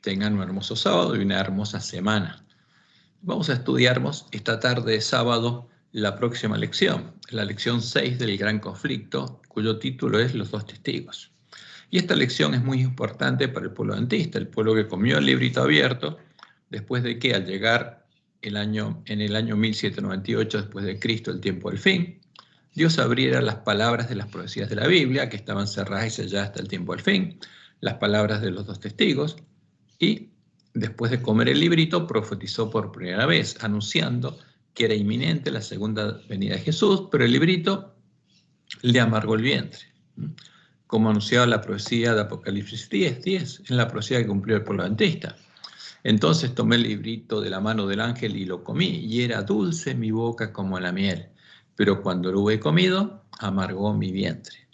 Tengan un hermoso sábado y una hermosa semana. Vamos a estudiarnos esta tarde de sábado la próxima lección, la lección 6 del Gran Conflicto, cuyo título es Los dos testigos. Y esta lección es muy importante para el pueblo adventista, el pueblo que comió el librito abierto, después de que al llegar en el año 1798 después de Cristo, el tiempo del fin, Dios abriera las palabras de las profecías de la Biblia, que estaban cerradas y selladas hasta el tiempo del fin, las palabras de los dos testigos, y después de comer el librito, profetizó por primera vez, anunciando que era inminente la segunda venida de Jesús, pero el librito le amargó el vientre, como anunciaba la profecía de Apocalipsis 10, en la profecía que cumplió el pueblo adventista. Entonces tomé el librito de la mano del ángel y lo comí, y era dulce mi boca como la miel, pero cuando lo hube comido, amargó mi vientre.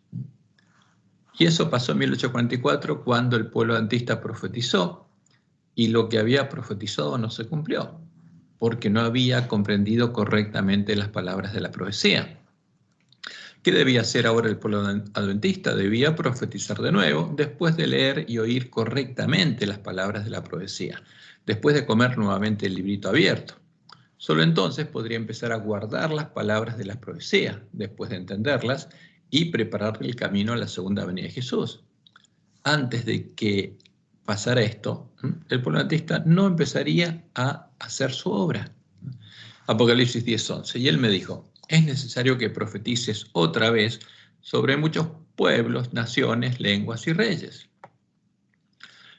Y eso pasó en 1844, cuando el pueblo adventista profetizó, y lo que había profetizado no se cumplió, porque no había comprendido correctamente las palabras de la profecía. ¿Qué debía hacer ahora el pueblo adventista? Debía profetizar de nuevo, después de leer y oír correctamente las palabras de la profecía, después de comer nuevamente el librito abierto. Solo entonces podría empezar a guardar las palabras de la profecía, después de entenderlas, y preparar el camino a la segunda venida de Jesús. Antes de que pasara esto, el pueblo adventista no empezaría a hacer su obra. Apocalipsis 10:11. Y él me dijo, es necesario que profetices otra vez sobre muchos pueblos, naciones, lenguas y reyes.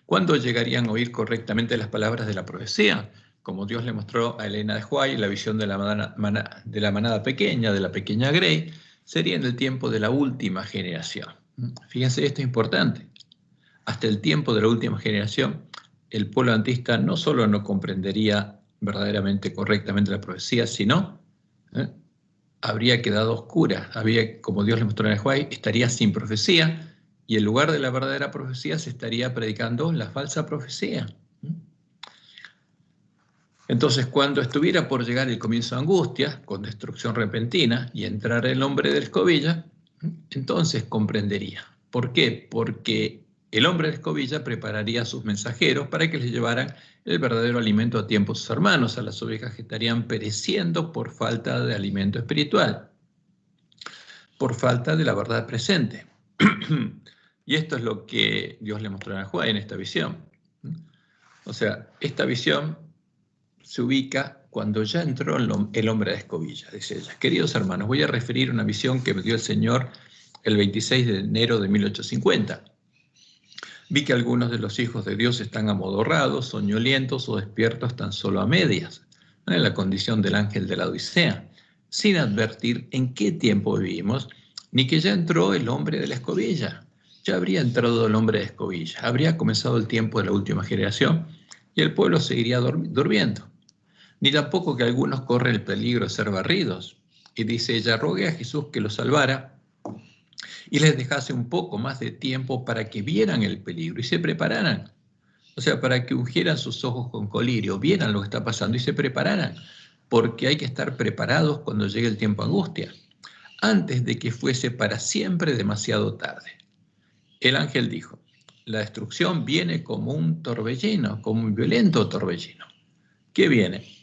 ¿Cuándo llegarían a oír correctamente las palabras de la profecía? Como Dios le mostró a Elena de White, la visión de la manada pequeña, de la pequeña Grey, sería en el tiempo de la última generación. Fíjense, esto es importante. Hasta el tiempo de la última generación, el pueblo adventista no solo no comprendería verdaderamente, correctamente la profecía, sino habría quedado oscura, como Dios le mostró en el White, estaría sin profecía, y en lugar de la verdadera profecía se estaría predicando la falsa profecía. Entonces, cuando estuviera por llegar el comienzo de angustia, con destrucción repentina, y entrar el hombre de la escobilla, entonces comprendería. ¿Por qué? Porque el hombre de la escobilla prepararía a sus mensajeros para que les llevaran el verdadero alimento a tiempo a sus hermanos, a las ovejas que estarían pereciendo por falta de alimento espiritual, por falta de la verdad presente. Y esto es lo que Dios le mostró a Juan en esta visión. O sea, esta visión se ubica cuando ya entró el hombre de escobilla, dice ella. Queridos hermanos, voy a referir una visión que me dio el Señor el 26 de enero de 1850. Vi que algunos de los hijos de Dios están amodorrados, soñolientos o despiertos tan solo a medias, en la condición del ángel de la Odisea, sin advertir en qué tiempo vivimos, ni que ya entró el hombre de la escobilla. Ya habría entrado el hombre de escobilla, habría comenzado el tiempo de la última generación y el pueblo seguiría durmiendo. Ni tampoco que algunos corren el peligro de ser barridos. Y dice ella, rogué a Jesús que los salvara y les dejase un poco más de tiempo para que vieran el peligro y se prepararan. O sea, para que ungieran sus ojos con colirio, vieran lo que está pasando y se prepararan, porque hay que estar preparados cuando llegue el tiempo de angustia, antes de que fuese para siempre demasiado tarde. El ángel dijo, la destrucción viene como un torbellino, como un violento torbellino. ¿Qué viene?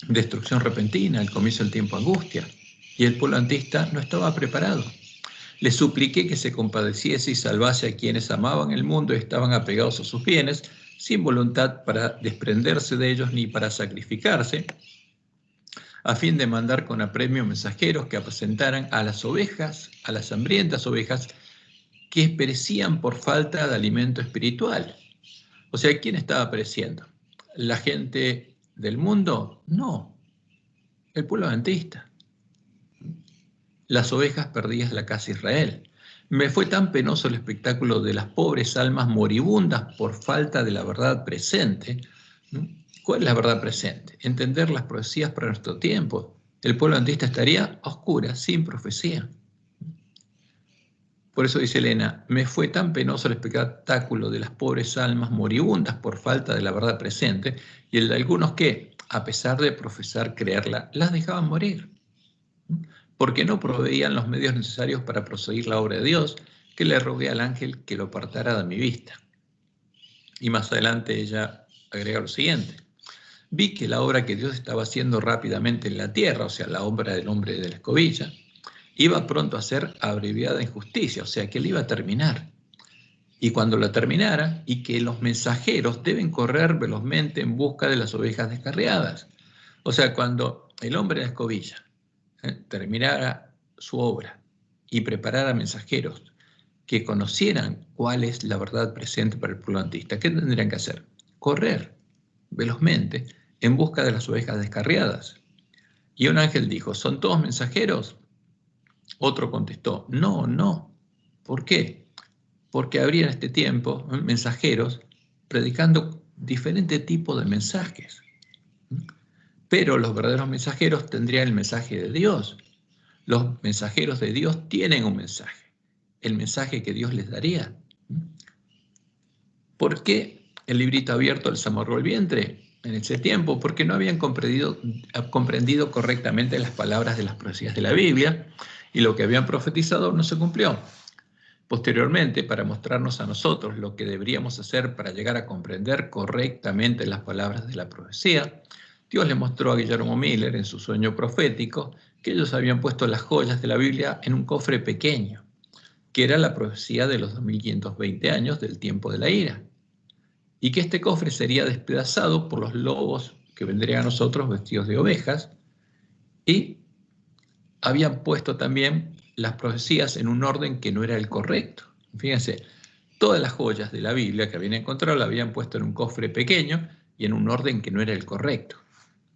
Destrucción repentina, el comienzo del tiempo de angustia, y el pueblo adventista no estaba preparado. Le supliqué que se compadeciese y salvase a quienes amaban el mundo y estaban apegados a sus bienes, sin voluntad para desprenderse de ellos ni para sacrificarse, a fin de mandar con apremio mensajeros que apacentaran a las ovejas, a las hambrientas ovejas, que perecían por falta de alimento espiritual. O sea, ¿quién estaba pereciendo? ¿La gente del mundo? No, el pueblo adventista. Las ovejas perdidas de la casa de Israel. Me fue tan penoso el espectáculo de las pobres almas moribundas por falta de la verdad presente. ¿Cuál es la verdad presente? Entender las profecías para nuestro tiempo. El pueblo adventista estaría a oscuras, sin profecía. Por eso dice Elena, me fue tan penoso el espectáculo de las pobres almas moribundas por falta de la verdad presente y el de algunos que, a pesar de profesar creerla, las dejaban morir, porque no proveían los medios necesarios para proseguir la obra de Dios, que le rogué al ángel que lo apartara de mi vista. Y más adelante ella agrega lo siguiente: vi que la obra que Dios estaba haciendo rápidamente en la tierra, o sea, la obra del hombre de la escobilla, iba pronto a ser abreviada en justicia, o sea, que él iba a terminar. Y cuando la terminara, y que los mensajeros deben correr velozmente en busca de las ovejas descarriadas. O sea, cuando el hombre de la escobilla terminara su obra y preparara mensajeros que conocieran cuál es la verdad presente para el pueblo antista, ¿qué tendrían que hacer? Correr velozmente en busca de las ovejas descarriadas. Y un ángel dijo: ¿son todos mensajeros? Otro contestó: no, no. ¿Por qué? Porque habría en este tiempo mensajeros predicando diferentes tipos de mensajes. Pero los verdaderos mensajeros tendrían el mensaje de Dios. Los mensajeros de Dios tienen un mensaje, el mensaje que Dios les daría. ¿Por qué el librito abierto les amarró el vientre en ese tiempo? Porque no habían comprendido correctamente las palabras de las profecías de la Biblia, y lo que habían profetizado no se cumplió. Posteriormente, para mostrarnos a nosotros lo que deberíamos hacer para llegar a comprender correctamente las palabras de la profecía, Dios le mostró a Guillermo Miller en su sueño profético que ellos habían puesto las joyas de la Biblia en un cofre pequeño, que era la profecía de los 2520 años del tiempo de la ira, y que este cofre sería despedazado por los lobos que vendrían a nosotros vestidos de ovejas, y habían puesto también las profecías en un orden que no era el correcto. Fíjense, todas las joyas de la Biblia que habían encontrado la habían puesto en un cofre pequeño y en un orden que no era el correcto.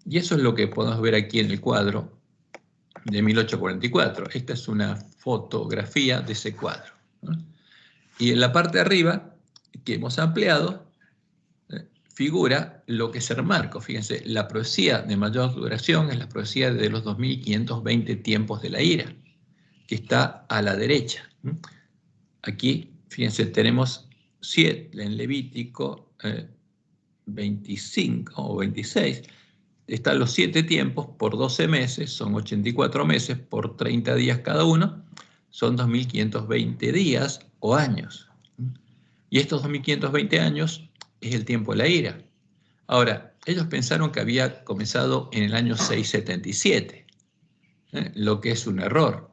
Y eso es lo que podemos ver aquí en el cuadro de 1844. Esta es una fotografía de ese cuadro, ¿no? Y en la parte de arriba, que hemos ampliado, figura lo que es el marco. Fíjense, la profecía de mayor duración es la profecía de los 2520 tiempos de la ira, que está a la derecha. Aquí, fíjense, tenemos 7 en Levítico 25 o 26. Están los 7 tiempos por 12 meses, son 84 meses por 30 días cada uno, son 2520 días o años. Y estos 2520 años es el tiempo de la ira. Ahora, ellos pensaron que había comenzado en el año 677, lo que es un error.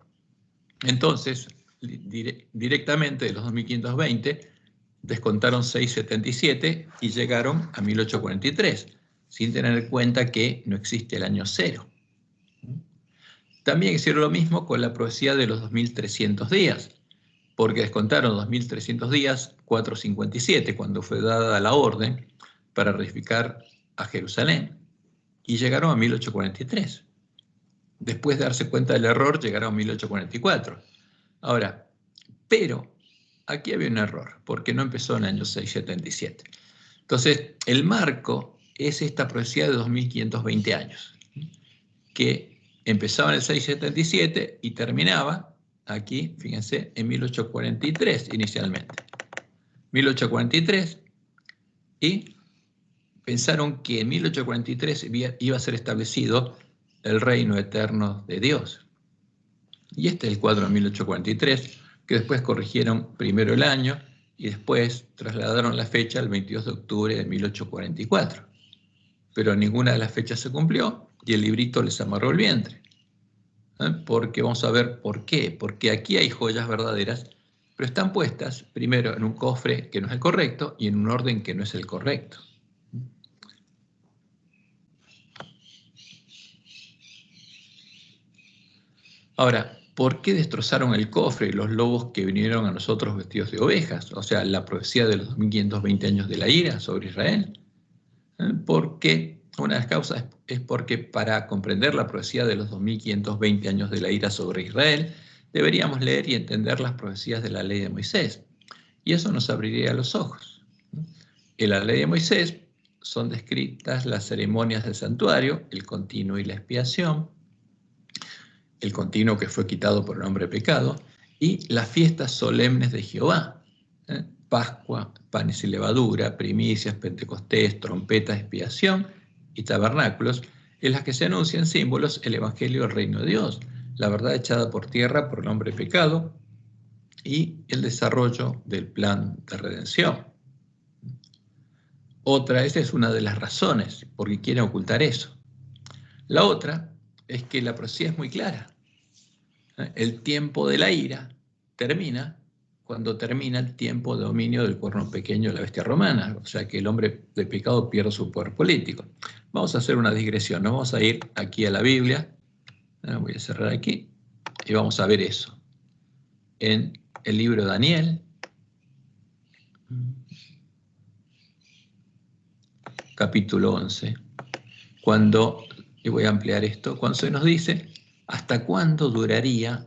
Entonces, directamente de los 2520 descontaron 677 y llegaron a 1843, sin tener en cuenta que no existe el año cero. También hicieron lo mismo con la profecía de los 2300 días, porque descontaron 2300 días 457, cuando fue dada la orden para reedificar a Jerusalén, y llegaron a 1843. Después de darse cuenta del error, llegaron a 1844. Ahora, pero aquí había un error, porque no empezó en el año 677. Entonces, el marco es esta profecía de 2520 años, que empezaba en el 677 y terminaba aquí, fíjense, en 1843 inicialmente. 1843, y pensaron que en 1843 iba a ser establecido el reino eterno de Dios. Y este es el cuadro de 1843, que después corrigieron primero el año y después trasladaron la fecha al 22 de octubre de 1844. Pero ninguna de las fechas se cumplió y el librito les amarró el vientre. Porque vamos a ver por qué. Porque aquí hay joyas verdaderas, pero están puestas primero en un cofre que no es el correcto y en un orden que no es el correcto. Ahora, ¿por qué destrozaron el cofre y los lobos que vinieron a nosotros vestidos de ovejas? O sea, la profecía de los 2520 años de la ira sobre Israel. Porque una de las causas es porque para comprender la profecía de los 2520 años de la ira sobre Israel, deberíamos leer y entender las profecías de la ley de Moisés. Y eso nos abriría los ojos. En la ley de Moisés son descritas las ceremonias del santuario, el continuo y la expiación, el continuo que fue quitado por el hombre pecado, y las fiestas solemnes de Jehová, Pascua, panes y levadura, primicias, Pentecostés, trompetas, expiación y tabernáculos, en las que se anuncian símbolos el evangelio del reino de Dios, la verdad echada por tierra por el hombre pecado y el desarrollo del plan de redención. Otra, esa es una de las razones, porque quieren ocultar eso. La otra es que la profecía es muy clara. El tiempo de la ira termina cuando termina el tiempo de dominio del cuerno pequeño de la bestia romana, o sea que el hombre de pecado pierde su poder político. Vamos a hacer una digresión, nos vamos a ir aquí a la Biblia, voy a cerrar aquí, y vamos a ver eso. En el libro de Daniel, capítulo 11, cuando, y voy a ampliar esto, cuando se nos dice hasta cuándo duraría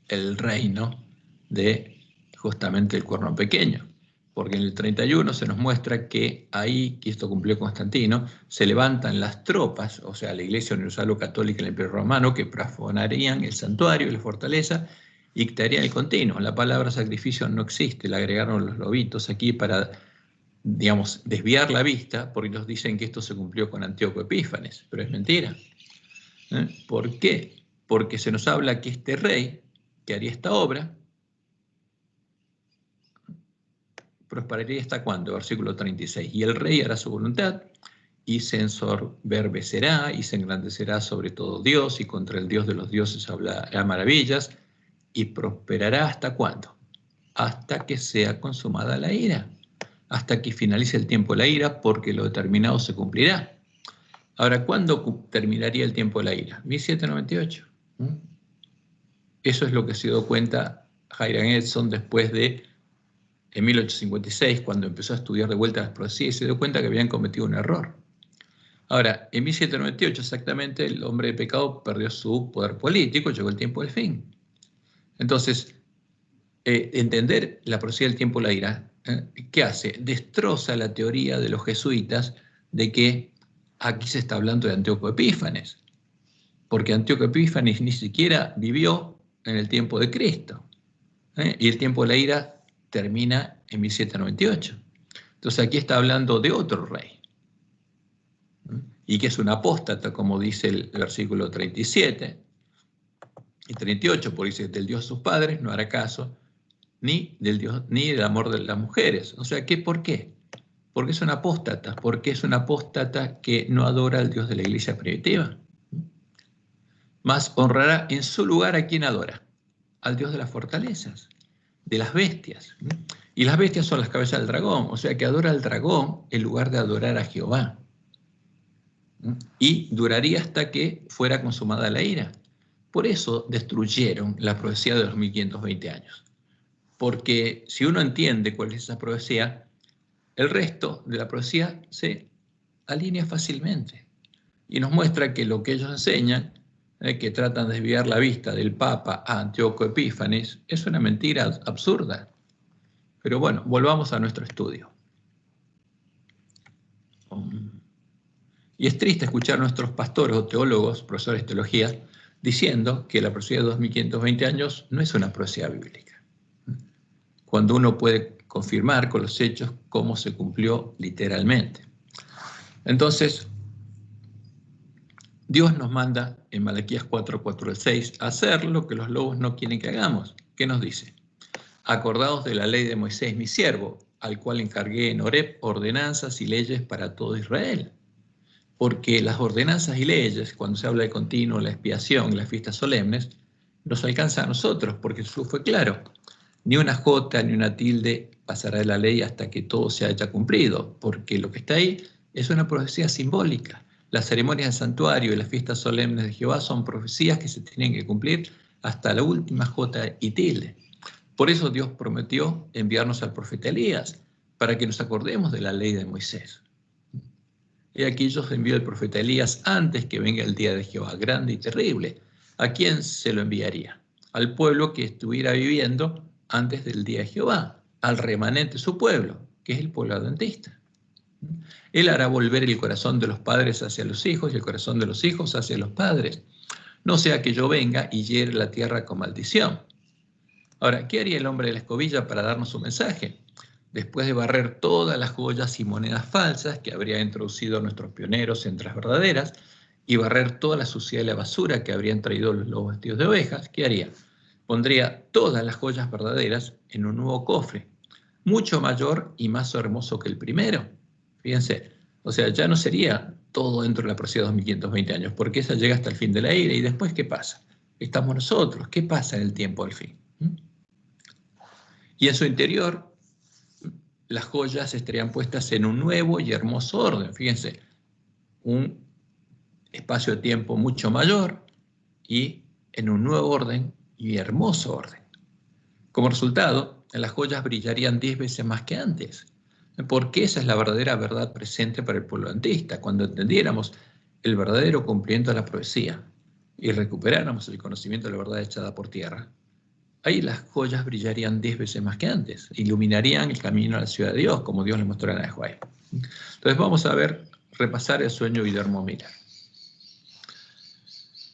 el reino de justamente el cuerno pequeño, porque en el 31 se nos muestra que ahí, que esto cumplió Constantino, se levantan las tropas, o sea, la Iglesia Universal Católica y el Imperio Romano, que profanarían el santuario y la fortaleza y quitarían el continuo. La palabra sacrificio no existe, le agregaron los lobitos aquí para, digamos, desviar la vista, porque nos dicen que esto se cumplió con Antíoco Epífanes, pero es mentira. ¿Por qué? Porque se nos habla que este rey que haría esta obra prosperaría hasta cuándo, versículo 36, y el rey hará su voluntad y se ensoberbecerá y se engrandecerá sobre todo Dios, y contra el Dios de los dioses hablará maravillas, y prosperará hasta cuándo, hasta que sea consumada la ira, hasta que finalice el tiempo de la ira, porque lo determinado se cumplirá. Ahora, ¿cuándo terminaría el tiempo de la ira? 1798. Eso es lo que se dio cuenta Hiram Edson después de, en 1856, cuando empezó a estudiar de vuelta las profecías, y se dio cuenta que habían cometido un error. Ahora, en 1798 exactamente, el hombre de pecado perdió su poder político, llegó el tiempo del fin. Entonces, entender la profecía del tiempo de la ira, ¿qué hace? Destroza la teoría de los jesuitas de que aquí se está hablando de Antíoco Epífanes, porque Antíoco Epífanes ni siquiera vivió en el tiempo de Cristo, y el tiempo de la ira termina en 1798. Entonces aquí está hablando de otro rey, y que es un apóstata, como dice el versículo 37 y 38, porque dice, del Dios de sus padres no hará caso, ni del Dios, ni del amor de las mujeres. O sea, ¿por qué? Porque es un apóstata, porque es un apóstata que no adora al Dios de la iglesia primitiva. Más honrará en su lugar a quien adora, al Dios de las fortalezas, de las bestias. Y las bestias son las cabezas del dragón, o sea que adora al dragón en lugar de adorar a Jehová. Y duraría hasta que fuera consumada la ira. Por eso destruyeron la profecía de los 1520 años. Porque si uno entiende cuál es esa profecía, el resto de la profecía se alinea fácilmente. Y nos muestra que lo que ellos enseñan, que tratan de desviar la vista del Papa a Antíoco Epífanes, es una mentira absurda. Pero bueno, volvamos a nuestro estudio. Y es triste escuchar a nuestros pastores o teólogos, profesores de teología, diciendo que la profecía de 2520 años no es una profecía bíblica, cuando uno puede confirmar con los hechos cómo se cumplió literalmente. Entonces, Dios nos manda en Malaquías 4:4 al 6 a hacer lo que los lobos no quieren que hagamos. ¿Qué nos dice? Acordaos de la ley de Moisés, mi siervo, al cual encargué en Horeb ordenanzas y leyes para todo Israel. Porque las ordenanzas y leyes, cuando se habla de continuo, la expiación, las fiestas solemnes, nos alcanza a nosotros, porque Jesús fue claro. Ni una jota ni una tilde pasará de la ley hasta que todo se haya cumplido, porque lo que está ahí es una profecía simbólica. Las ceremonias del santuario y las fiestas solemnes de Jehová son profecías que se tienen que cumplir hasta la última jota y tilde. Por eso Dios prometió enviarnos al profeta Elías, para que nos acordemos de la ley de Moisés. Y aquí Dios envió al profeta Elías antes que venga el día de Jehová, grande y terrible. ¿A quién se lo enviaría? Al pueblo que estuviera viviendo antes del día de Jehová, al remanente de su pueblo, que es el pueblo adventista. Él hará volver el corazón de los padres hacia los hijos y el corazón de los hijos hacia los padres. No sea que yo venga y hiere la tierra con maldición. Ahora, ¿qué haría el hombre de la escobilla para darnos su mensaje? Después de barrer todas las joyas y monedas falsas que habrían introducido nuestros pioneros entre las verdaderas, y barrer toda la suciedad y la basura que habrían traído los vestidos de ovejas, ¿qué haría? Pondría todas las joyas verdaderas en un nuevo cofre, mucho mayor y más hermoso que el primero. Fíjense, o sea, ya no sería todo dentro de la profecía de 2520 años, porque esa llega hasta el fin de la era, y después, ¿qué pasa? Estamos nosotros, ¿qué pasa en el tiempo del fin? Y en su interior, las joyas estarían puestas en un nuevo y hermoso orden. Fíjense, un espacio de tiempo mucho mayor y en un nuevo orden y hermoso orden. Como resultado, las joyas brillarían 10 veces más que antes, porque esa es la verdadera verdad presente para el pueblo adventista. Cuando entendiéramos el verdadero cumplimiento de la profecía y recuperáramos el conocimiento de la verdad echada por tierra, ahí las joyas brillarían 10 veces más que antes, iluminarían el camino a la ciudad de Dios, como Dios le mostró a Anahuay. Entonces vamos a repasar el sueño de Guillermo Miller.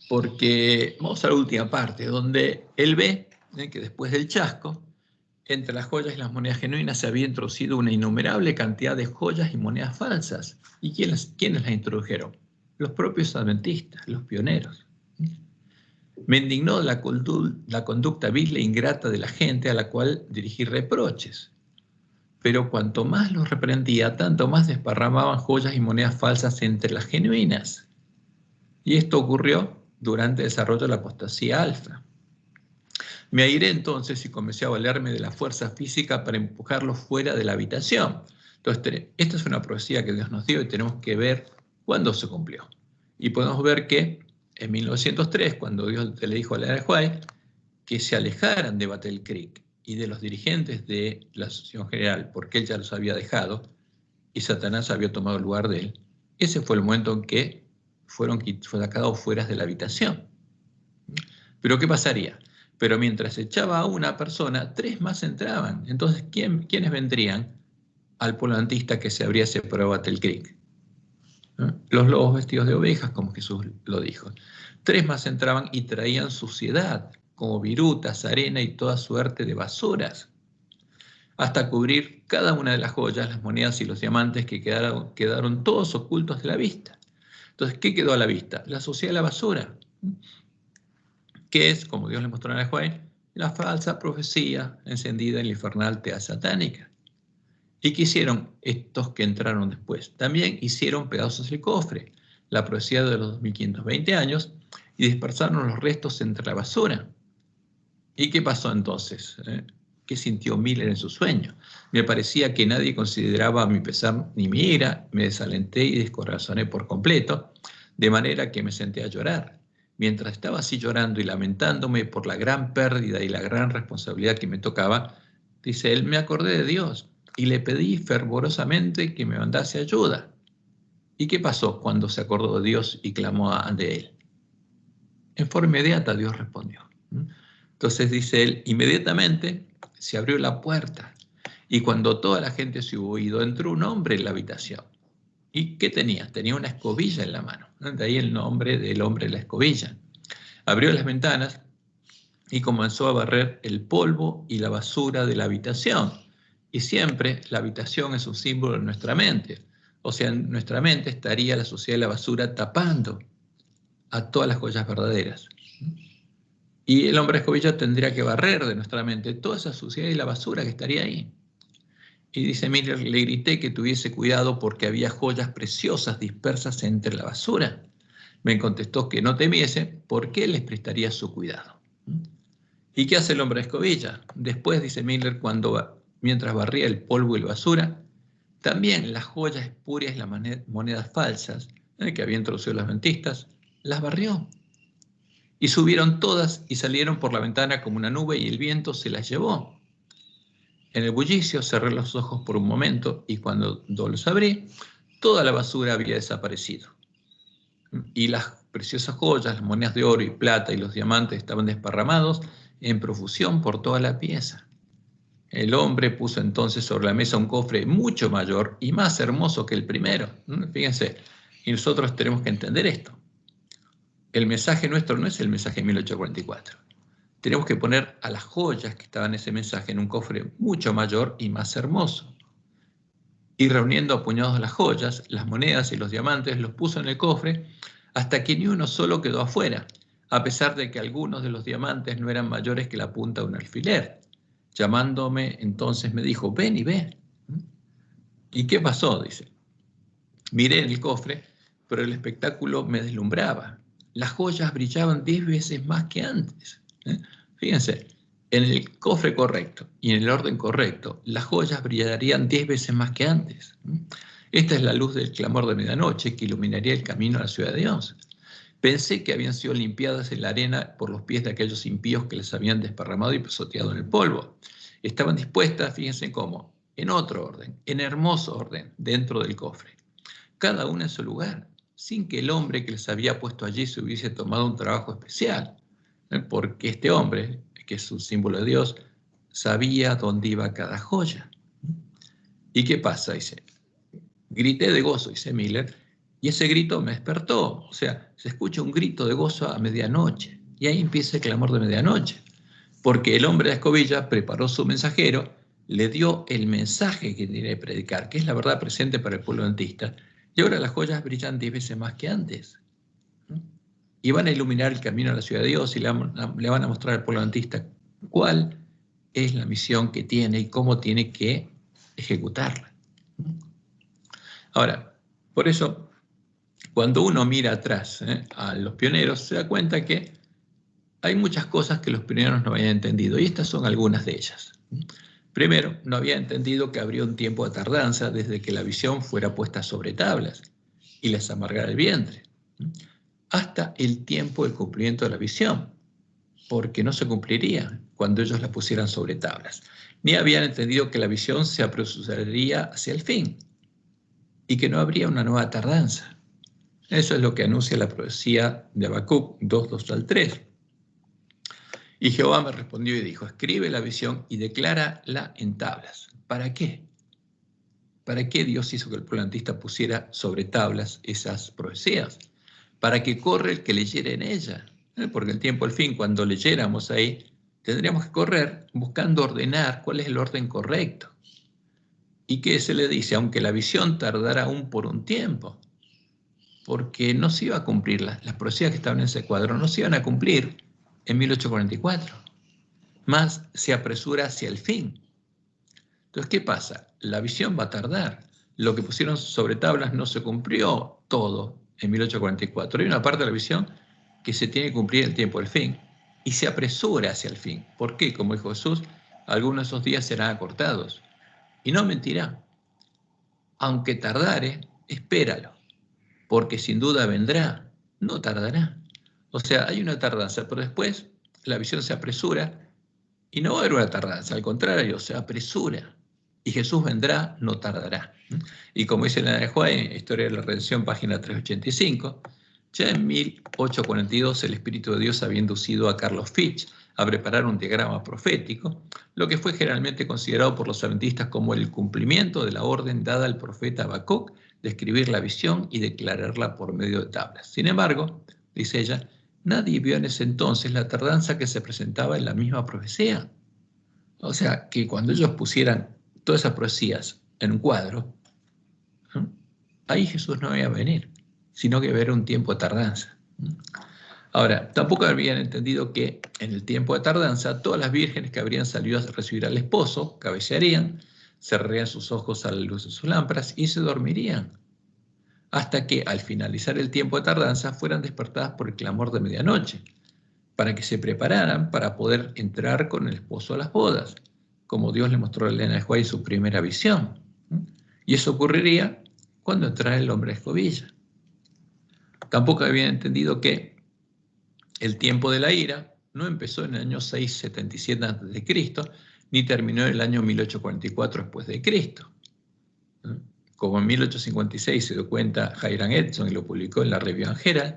Porque vamos a la última parte, donde él ve que después del chasco, entre las joyas y las monedas genuinas se había introducido una innumerable cantidad de joyas y monedas falsas. ¿Y quiénes las introdujeron? Los propios adventistas, los pioneros. Me indignó la conducta vil e ingrata de la gente a la cual dirigí reproches. Pero cuanto más los reprendía, tanto más desparramaban joyas y monedas falsas entre las genuinas. Y esto ocurrió durante el desarrollo de la apostasía alfa. Me airé entonces y comencé a valerme de la fuerza física para empujarlos fuera de la habitación. Entonces, esta es una profecía que Dios nos dio y tenemos que ver cuándo se cumplió. Y podemos ver que en 1903, cuando Dios le dijo a Leonard White que se alejaran de Battle Creek y de los dirigentes de la Asociación General, porque él ya los había dejado y Satanás había tomado el lugar de él, ese fue el momento en que fueron sacados fuera de la habitación. ¿Pero qué pasaría? Pero mientras echaba a una persona, 3 más entraban. Entonces, ¿quiénes vendrían al pueblo adventista que se habría separado Battle Creek? Los lobos vestidos de ovejas, como Jesús lo dijo. 3 más entraban y traían suciedad, como virutas, arena y toda suerte de basuras, hasta cubrir cada una de las joyas, las monedas y los diamantes que quedaron todos ocultos de la vista. Entonces, ¿qué quedó a la vista? La suciedad de la basura, que es, como Dios le mostró a Juan, la falsa profecía encendida en la infernal tea satánica. ¿Y qué hicieron estos que entraron después? También hicieron pedazos el cofre, la profecía de los 2520 años, y dispersaron los restos entre la basura. ¿Y qué pasó entonces? ¿Qué sintió Miller en su sueño? Me parecía que nadie consideraba mi pesar ni mi ira, me desalenté y descorazoné por completo, de manera que me senté a llorar. Mientras estaba así llorando y lamentándome por la gran pérdida y la gran responsabilidad que me tocaba, dice él, me acordé de Dios y le pedí fervorosamente que me mandase ayuda. ¿Y qué pasó cuando se acordó de Dios y clamó de él? En forma inmediata Dios respondió. Entonces dice él, inmediatamente se abrió la puerta y cuando toda la gente se hubo ido, entró un hombre en la habitación. ¿Y qué tenía? Tenía una escobilla en la mano. De ahí el nombre del hombre de la escobilla. Abrió las ventanas y comenzó a barrer el polvo y la basura de la habitación. Y siempre la habitación es un símbolo en nuestra mente. O sea, en nuestra mente estaría la suciedad de la basura tapando a todas las joyas verdaderas. Y el hombre escobilla tendría que barrer de nuestra mente toda esa suciedad y la basura que estaría ahí. Y dice Miller, le grité que tuviese cuidado porque había joyas preciosas dispersas entre la basura. Me contestó que no temiese porque él les prestaría su cuidado. ¿Y qué hace el hombre escobilla? Después, dice Miller, mientras barría el polvo y la basura, también las joyas espurias y las monedas falsas que había introducido los adventistas, las barrió. Y subieron todas y salieron por la ventana como una nube y el viento se las llevó. En el bullicio cerré los ojos por un momento y cuando los abrí, toda la basura había desaparecido. Y las preciosas joyas, las monedas de oro y plata y los diamantes estaban desparramados en profusión por toda la pieza. El hombre puso entonces sobre la mesa un cofre mucho mayor y más hermoso que el primero. Fíjense, y nosotros tenemos que entender esto. El mensaje nuestro no es el mensaje de 1844. Tenemos que poner a las joyas que estaban en ese mensaje en un cofre mucho mayor y más hermoso. Y reuniendo a puñados las joyas, las monedas y los diamantes, los puso en el cofre hasta que ni uno solo quedó afuera, a pesar de que algunos de los diamantes no eran mayores que la punta de un alfiler. Llamándome, entonces me dijo, ven y ve. ¿Y qué pasó? Dice. Miré en el cofre, pero el espectáculo me deslumbraba. Las joyas brillaban 10 veces más que antes. Fíjense, en el cofre correcto y en el orden correcto, las joyas brillarían 10 veces más que antes. Esta es la luz del clamor de medianoche que iluminaría el camino a la ciudad de Dios. Pensé que habían sido limpiadas en la arena por los pies de aquellos impíos que les habían desparramado y pisoteado en el polvo. Estaban dispuestas, fíjense cómo, en otro orden, en hermoso orden, dentro del cofre. Cada una en su lugar, sin que el hombre que les había puesto allí se hubiese tomado un trabajo especial, porque este hombre, que es un símbolo de Dios, sabía dónde iba cada joya. ¿Y qué pasa? Dice, grité de gozo, dice Miller, y ese grito me despertó. O sea, se escucha un grito de gozo a medianoche, y ahí empieza el clamor de medianoche, porque el hombre de la escobilla preparó su mensajero, le dio el mensaje que tiene que predicar, que es la verdad presente para el pueblo adventista, y ahora las joyas brillan 10 veces más que antes. Y van a iluminar el camino a la ciudad de Dios y le van a mostrar al pueblo adventista cuál es la misión que tiene y cómo tiene que ejecutarla. Ahora, por eso, cuando uno mira atrás a los pioneros, se da cuenta que hay muchas cosas que los pioneros no habían entendido, y estas son algunas de ellas. Primero, no había entendido que habría un tiempo de tardanza desde que la visión fuera puesta sobre tablas y les amargara el vientre, hasta el tiempo del cumplimiento de la visión, porque no se cumpliría cuando ellos la pusieran sobre tablas. Ni habían entendido que la visión se apresuraría hacia el fin y que no habría una nueva tardanza. Eso es lo que anuncia la profecía de Habacuc 2:2-3. Y Jehová me respondió y dijo, escribe la visión y declárala en tablas. ¿Para qué? ¿Para qué Dios hizo que el pueblo adventista pusiera sobre tablas esas profecías? Para que corra el que leyera en ella. Porque el tiempo al fin, cuando leyéramos ahí, tendríamos que correr buscando ordenar cuál es el orden correcto. ¿Y qué se le dice? Aunque la visión tardara aún por un tiempo, porque no se iba a cumplir, las profecías que estaban en ese cuadro no se iban a cumplir en 1844, más se apresura hacia el fin. Entonces, ¿qué pasa? La visión va a tardar. Lo que pusieron sobre tablas no se cumplió todo en 1844. Hay una parte de la visión que se tiene que cumplir el tiempo del fin y se apresura hacia el fin. ¿Por qué? Como dijo Jesús, algunos de esos días serán acortados. Y no mentirá. Aunque tardare, espéralo, porque sin duda vendrá, no tardará. O sea, hay una tardanza, pero después la visión se apresura y no va a haber una tardanza, al contrario, se apresura. Y Jesús vendrá, no tardará. Y como dice la de Juan, en Historia de la Redención, página 385, ya en 1842 el Espíritu de Dios había inducido a Carlos Fitch a preparar un diagrama profético, lo que fue generalmente considerado por los adventistas como el cumplimiento de la orden dada al profeta Habacuc de escribir la visión y declararla por medio de tablas. Sin embargo, dice ella, nadie vio en ese entonces la tardanza que se presentaba en la misma profecía. O sea, que cuando ellos pusieran todas esas profecías en un cuadro, ahí Jesús no iba a venir, sino que iba a haber un tiempo de tardanza. Ahora, tampoco habían entendido que en el tiempo de tardanza todas las vírgenes que habrían salido a recibir al esposo cabecearían, cerrarían sus ojos a la luz de sus lámparas y se dormirían, hasta que al finalizar el tiempo de tardanza fueran despertadas por el clamor de medianoche, para que se prepararan para poder entrar con el esposo a las bodas, como Dios le mostró a Elena de White en su primera visión. Y eso ocurriría cuando entrara el hombre a escobilla. Tampoco habían entendido que el tiempo de la ira no empezó en el año 677 a.C., ni terminó en el año 1844 después de Cristo. Como en 1856 se dio cuenta Hiram Edson y lo publicó en la Review and Herald,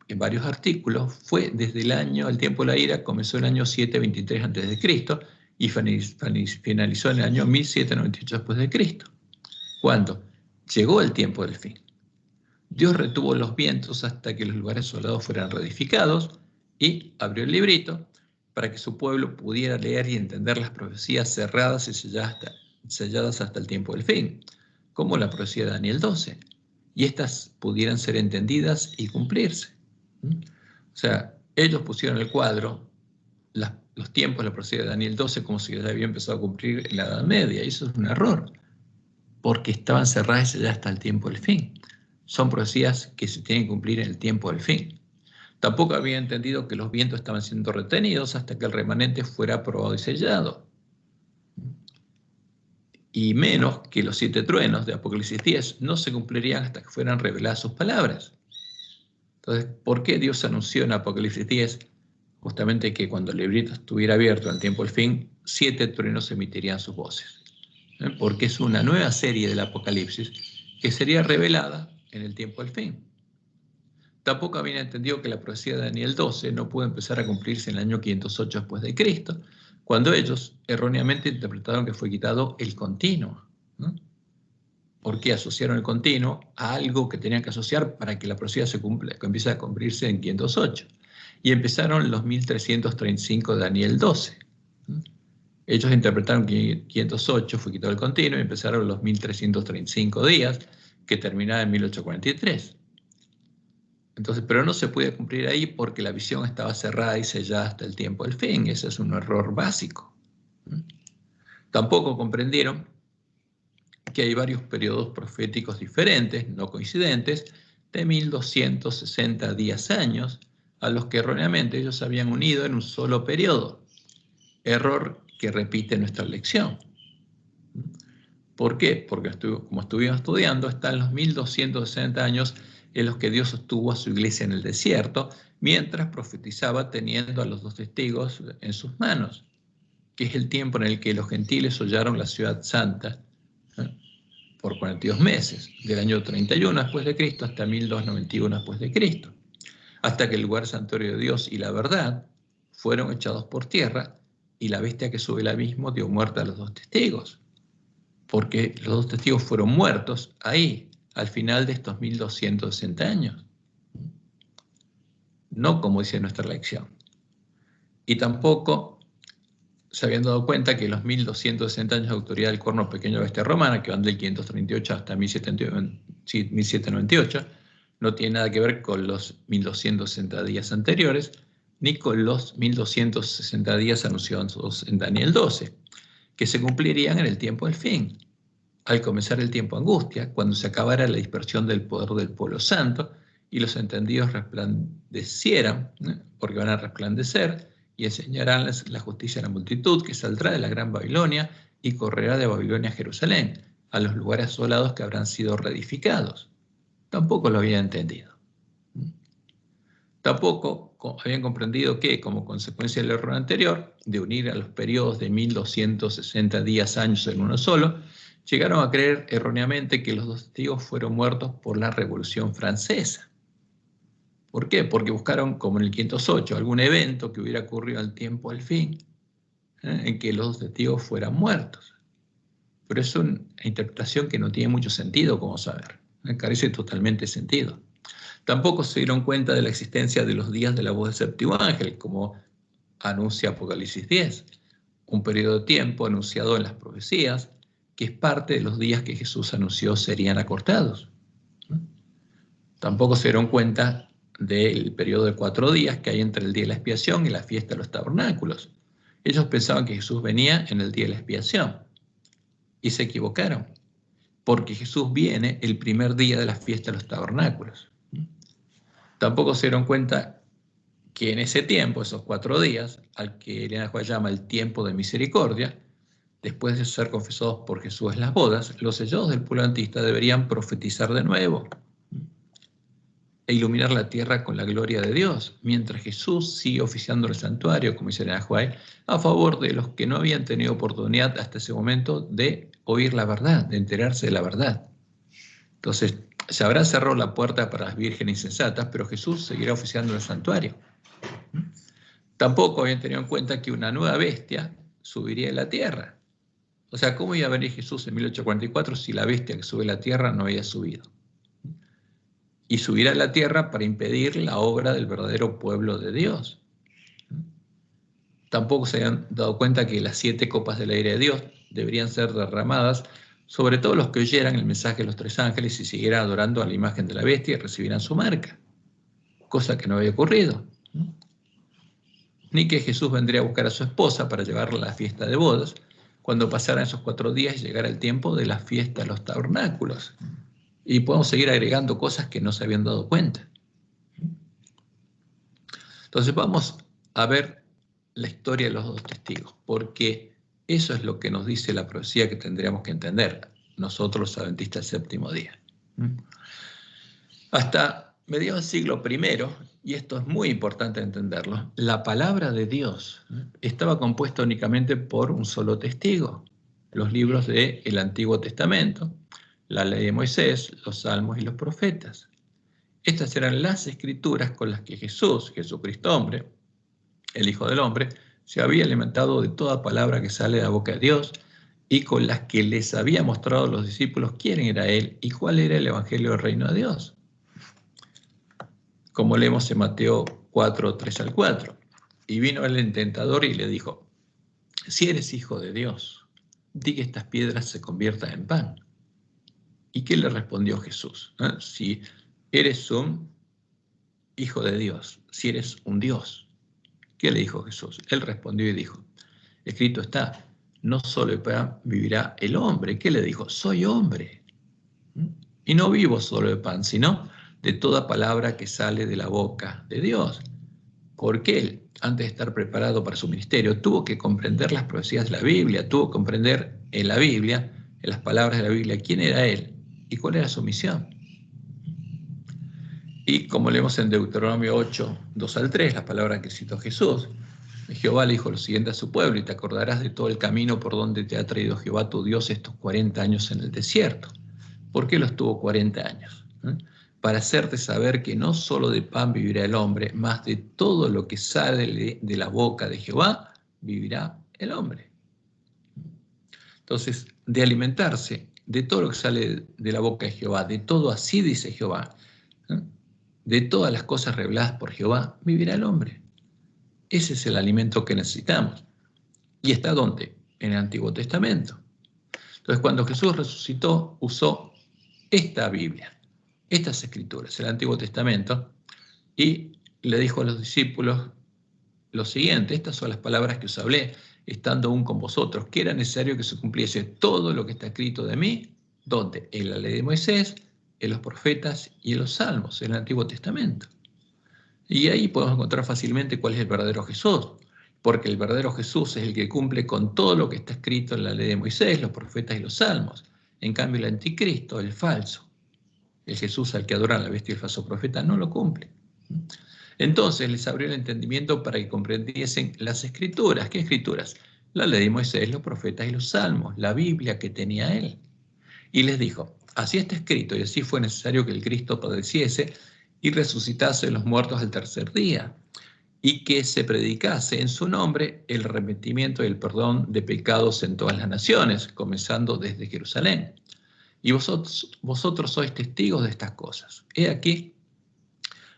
en varios artículos, fue desde el tiempo de la ira, comenzó en el año 723 a.C. y finalizó en el año 1798 después de Cristo, cuando llegó el tiempo del fin. Dios retuvo los vientos hasta que los lugares asolados fueran reedificados y abrió el librito para que su pueblo pudiera leer y entender las profecías cerradas y selladas hasta el tiempo del fin, como la profecía de Daniel 12, y estas pudieran ser entendidas y cumplirse. O sea, ellos pusieron el cuadro, los tiempos de la profecía de Daniel 12 como si ya había empezado a cumplir en la Edad Media, y eso es un error. porque estaban cerradas ya hasta el tiempo del fin. Son profecías que se tienen que cumplir en el tiempo del fin. Tampoco había entendido que los vientos estaban siendo retenidos hasta que el remanente fuera aprobado y sellado. Y menos que los 7 truenos de Apocalipsis 10 no se cumplirían hasta que fueran reveladas sus palabras. Entonces, ¿por qué Dios anunció en Apocalipsis 10 justamente que cuando el librito estuviera abierto al tiempo del fin, 7 truenos emitirían sus voces? Porque es una nueva serie del Apocalipsis que sería revelada en el tiempo del fin. Tampoco habían entendido que la profecía de Daniel 12 no pudo empezar a cumplirse en el año 508 después de Cristo, cuando ellos erróneamente interpretaron que fue quitado el continuo, ¿no? Porque asociaron el continuo a algo que tenían que asociar para que la profecía se cumpla, que empiece a cumplirse en 508. Y empezaron los 1335 de Daniel 12. Ellos interpretaron que 508 fue quitado el continuo y empezaron los 1335 días, que terminaban en 1843. Entonces, pero no se puede cumplir ahí porque la visión estaba cerrada y sellada hasta el tiempo del fin. Ese es un error básico. Tampoco comprendieron que hay varios periodos proféticos diferentes, no coincidentes, de 1260 días años, a los que erróneamente ellos habían unido en un solo periodo. Error que repite nuestra lección. ¿Por qué? Porque como estuvimos estudiando, están los 1260 años en los que Dios sostuvo a su iglesia en el desierto, mientras profetizaba teniendo a los 2 testigos en sus manos, que es el tiempo en el que los gentiles hollaron la ciudad santa por 42 meses, del año 31 después de Cristo hasta 1291 después de Cristo, hasta que el lugar santuario de Dios y la verdad fueron echados por tierra y la bestia que sube el abismo dio muerte a los 2 testigos, porque los 2 testigos fueron muertos ahí, al final de estos 1260 años. No como dice nuestra lección. Y tampoco se habían dado cuenta que los 1260 años de autoridad del cuerno pequeño de la bestia romana, que van del 538 hasta 1798, no tiene nada que ver con los 1260 días anteriores, ni con los 1260 días anunciados en Daniel 12, que se cumplirían en el tiempo del fin, al comenzar el tiempo de angustia, cuando se acabara la dispersión del poder del pueblo santo y los entendidos resplandecieran, porque van a resplandecer, y enseñarán la justicia a la multitud, que saldrá de la gran Babilonia y correrá de Babilonia a Jerusalén, a los lugares asolados que habrán sido reedificados. Tampoco lo habían entendido. Tampoco habían comprendido que, como consecuencia del error anterior, de unir a los periodos de 1260 días años en uno solo, llegaron a creer erróneamente que los 2 testigos fueron muertos por la Revolución Francesa. ¿Por qué? Porque buscaron, como en el 508, algún evento que hubiera ocurrido al tiempo al fin, en que los 2 testigos fueran muertos. Pero es una interpretación que no tiene mucho sentido, como saber. Carece totalmente de sentido. Tampoco se dieron cuenta de la existencia de los días de la voz del séptimo ángel, como anuncia Apocalipsis 10, un periodo de tiempo anunciado en las profecías, que es parte de los días que Jesús anunció serían acortados. Tampoco se dieron cuenta del periodo de 4 días que hay entre el día de la expiación y la fiesta de los tabernáculos. Ellos pensaban que Jesús venía en el día de la expiación y se equivocaron, porque Jesús viene el primer día de la fiesta de los tabernáculos. Tampoco se dieron cuenta que en ese tiempo, esos 4 días, al que Elena Juárez llama el tiempo de misericordia, después de ser confesados por Jesús en las bodas, los sellados del pueblo antista deberían profetizar de nuevo e iluminar la tierra con la gloria de Dios, mientras Jesús sigue oficiando el santuario, como dice Elena Juárez, a favor de los que no habían tenido oportunidad hasta ese momento de oír la verdad, de enterarse de la verdad. Entonces, se habrá cerrado la puerta para las vírgenes insensatas, pero Jesús seguirá oficiando el santuario. Tampoco habían tenido en cuenta que una nueva bestia subiría a la tierra. O sea, ¿cómo iba a venir Jesús en 1844 si la bestia que sube a la tierra no había subido? Y subirá a la tierra para impedir la obra del verdadero pueblo de Dios. Tampoco se habían dado cuenta que las 7 copas de la ira de Dios deberían ser derramadas sobre todos los que oyeran el mensaje de los 3 ángeles y siguieran adorando a la imagen de la bestia y recibieran su marca, cosa que no había ocurrido. Ni que Jesús vendría a buscar a su esposa para llevarla a la fiesta de bodas, cuando pasaran esos 4 días y llegara el tiempo de la fiesta de los tabernáculos. Y podemos seguir agregando cosas que no se habían dado cuenta. Entonces vamos a ver la historia de los 2 testigos, porque eso es lo que nos dice la profecía que tendríamos que entender nosotros los adventistas del séptimo día. Hasta mediados del siglo I, y esto es muy importante entenderlo, la palabra de Dios estaba compuesta únicamente por un solo testigo: los libros del Antiguo Testamento, la ley de Moisés, los salmos y los profetas. Estas eran las escrituras con las que Jesucristo hombre, el Hijo del Hombre, se había alimentado de toda palabra que sale de la boca de Dios, y con las que les había mostrado a los discípulos quién era Él y cuál era el Evangelio del Reino de Dios. Como leemos en Mateo 4, 3 al 4. Y vino el tentador y le dijo: si eres hijo de Dios, di que estas piedras se conviertan en pan. ¿Y qué le respondió Jesús? Si eres un hijo de Dios, si eres un Dios. ¿Qué le dijo Jesús? Él respondió y dijo: escrito está, no solo de pan vivirá el hombre. ¿Qué le dijo? Soy hombre. Y no vivo solo de pan, sino de toda palabra que sale de la boca de Dios. Porque él, antes de estar preparado para su ministerio, tuvo que comprender las profecías de la Biblia, tuvo que comprender en la Biblia, en las palabras de la Biblia, quién era él y cuál era su misión. Y como leemos en Deuteronomio 8, 2 al 3, las palabras que citó Jesús, Jehová le dijo lo siguiente a su pueblo: y te acordarás de todo el camino por donde te ha traído Jehová tu Dios estos 40 años en el desierto. ¿Por qué los tuvo 40 años? Para hacerte saber que no solo de pan vivirá el hombre, mas de todo lo que sale de la boca de Jehová vivirá el hombre. Entonces, de alimentarse de todo lo que sale de la boca de Jehová, de todo así dice Jehová, de todas las cosas reveladas por Jehová, vivirá el hombre. Ese es el alimento que necesitamos. ¿Y está dónde? En el Antiguo Testamento. Entonces, cuando Jesús resucitó, usó esta Biblia, estas escrituras, el Antiguo Testamento, y le dijo a los discípulos lo siguiente: estas son las palabras que os hablé, estando aún con vosotros, que era necesario que se cumpliese todo lo que está escrito de mí, ¿dónde? En la ley de Moisés, en los profetas y en los salmos, en el Antiguo Testamento. Y ahí podemos encontrar fácilmente cuál es el verdadero Jesús, porque el verdadero Jesús es el que cumple con todo lo que está escrito en la ley de Moisés, los profetas y los salmos. En cambio, el anticristo, el falso, el Jesús al que adoran la bestia y el falso profeta, no lo cumple. Entonces les abrió el entendimiento para que comprendiesen las escrituras. ¿Qué escrituras? La ley de Moisés, los profetas y los salmos, la Biblia que tenía él. Y les dijo: así está escrito, y así fue necesario que el Cristo padeciese y resucitase de los muertos al tercer día, y que se predicase en su nombre el arrepentimiento y el perdón de pecados en todas las naciones, comenzando desde Jerusalén. Y vosotros sois testigos de estas cosas. He aquí,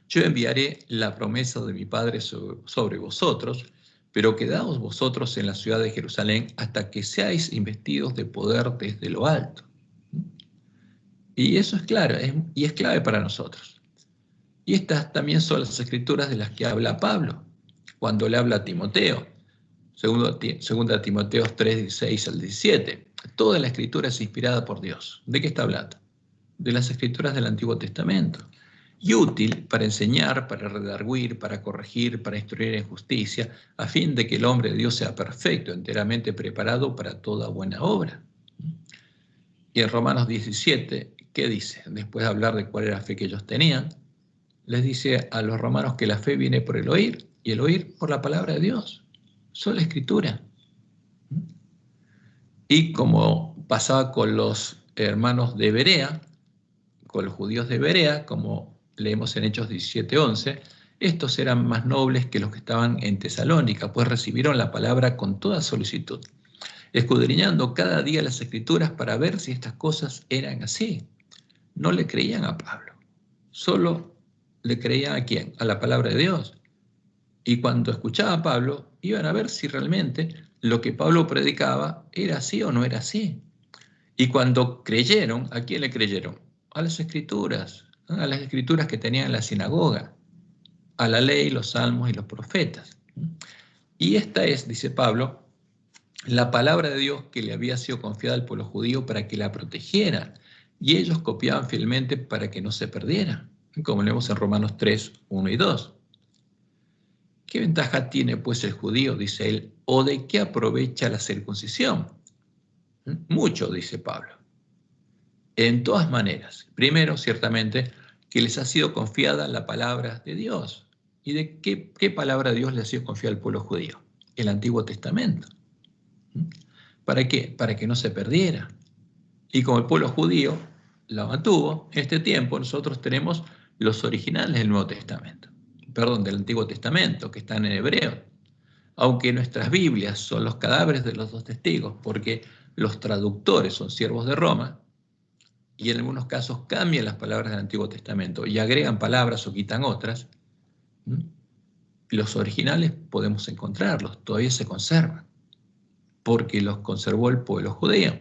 yo enviaré la promesa de mi Padre sobre vosotros, pero quedaos vosotros en la ciudad de Jerusalén hasta que seáis investidos de poder desde lo alto. Y eso es claro, y es clave para nosotros. Y estas también son las escrituras de las que habla Pablo cuando le habla a Timoteo. Segunda Timoteo 3, 16 al 17. Toda la escritura es inspirada por Dios. ¿De qué está hablando? De las escrituras del Antiguo Testamento. Y útil para enseñar, para redarguir, para corregir, para instruir en justicia, a fin de que el hombre de Dios sea perfecto, enteramente preparado para toda buena obra. Y en Romanos 17, ¿qué dice? Después de hablar de cuál era la fe que ellos tenían, les dice a los romanos que la fe viene por el oír, y el oír por la palabra de Dios. Sola escritura. Y como pasaba con los hermanos de Berea, con los judíos de Berea, como leemos en Hechos 17:11, estos eran más nobles que los que estaban en Tesalónica, pues recibieron la palabra con toda solicitud, escudriñando cada día las escrituras para ver si estas cosas eran así. No le creían a Pablo, solo le creían ¿a quién? A la palabra de Dios. Y cuando escuchaba a Pablo, iban a ver si realmente lo que Pablo predicaba era así o no era así. Y cuando creyeron, ¿a quién le creyeron? A las escrituras que tenían en la sinagoga, a la ley, los salmos y los profetas. Y esta es, dice Pablo, la palabra de Dios que le había sido confiada al pueblo judío para que la protegiera, y ellos copiaban fielmente para que no se perdiera, como leemos en Romanos 3, 1 y 2. ¿Qué ventaja tiene pues el judío, dice él, o de qué aprovecha la circuncisión? Mucho, dice Pablo. En todas maneras. Primero, ciertamente, que les ha sido confiada la palabra de Dios. ¿Y de qué palabra de Dios le ha sido confiada al pueblo judío? El Antiguo Testamento. ¿Para qué? Para que no se perdiera. Y como el pueblo judío la mantuvo, en este tiempo nosotros tenemos los originales del Nuevo Testamento. Perdón, del Antiguo Testamento, que están en hebreo. Aunque nuestras Biblias son los cadáveres de los dos testigos, porque los traductores son siervos de Roma, y en algunos casos cambian las palabras del Antiguo Testamento y agregan palabras o quitan otras, los originales podemos encontrarlos, todavía se conservan, porque los conservó el pueblo judío.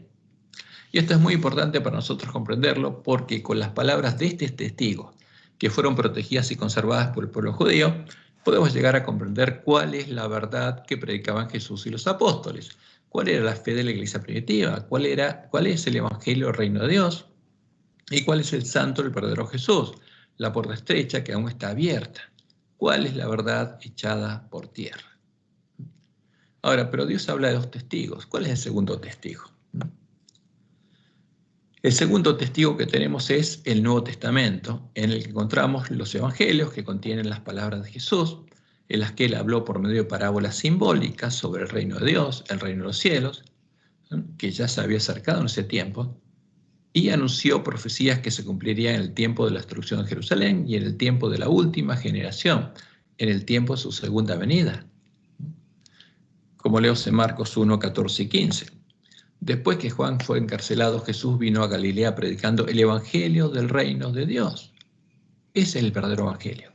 Y esto es muy importante para nosotros comprenderlo, porque con las palabras de este testigo, que fueron protegidas y conservadas por el pueblo judío, podemos llegar a comprender cuál es la verdad que predicaban Jesús y los apóstoles, cuál era la fe de la iglesia primitiva, cuál es el evangelio del reino de Dios, y cuál es el santo, el verdadero Jesús, la puerta estrecha que aún está abierta, cuál es la verdad echada por tierra. Ahora, pero Dios habla de dos testigos. ¿Cuál es el segundo testigo? El segundo testigo que tenemos es el Nuevo Testamento, en el que encontramos los evangelios que contienen las palabras de Jesús, en las que él habló por medio de parábolas simbólicas sobre el reino de Dios, el reino de los cielos, que ya se había acercado en ese tiempo, y anunció profecías que se cumplirían en el tiempo de la destrucción de Jerusalén y en el tiempo de la última generación, en el tiempo de su segunda venida. Como leo en Marcos 1, 14 y 15. Después que Juan fue encarcelado, Jesús vino a Galilea predicando el evangelio del reino de Dios. Ese es el verdadero evangelio.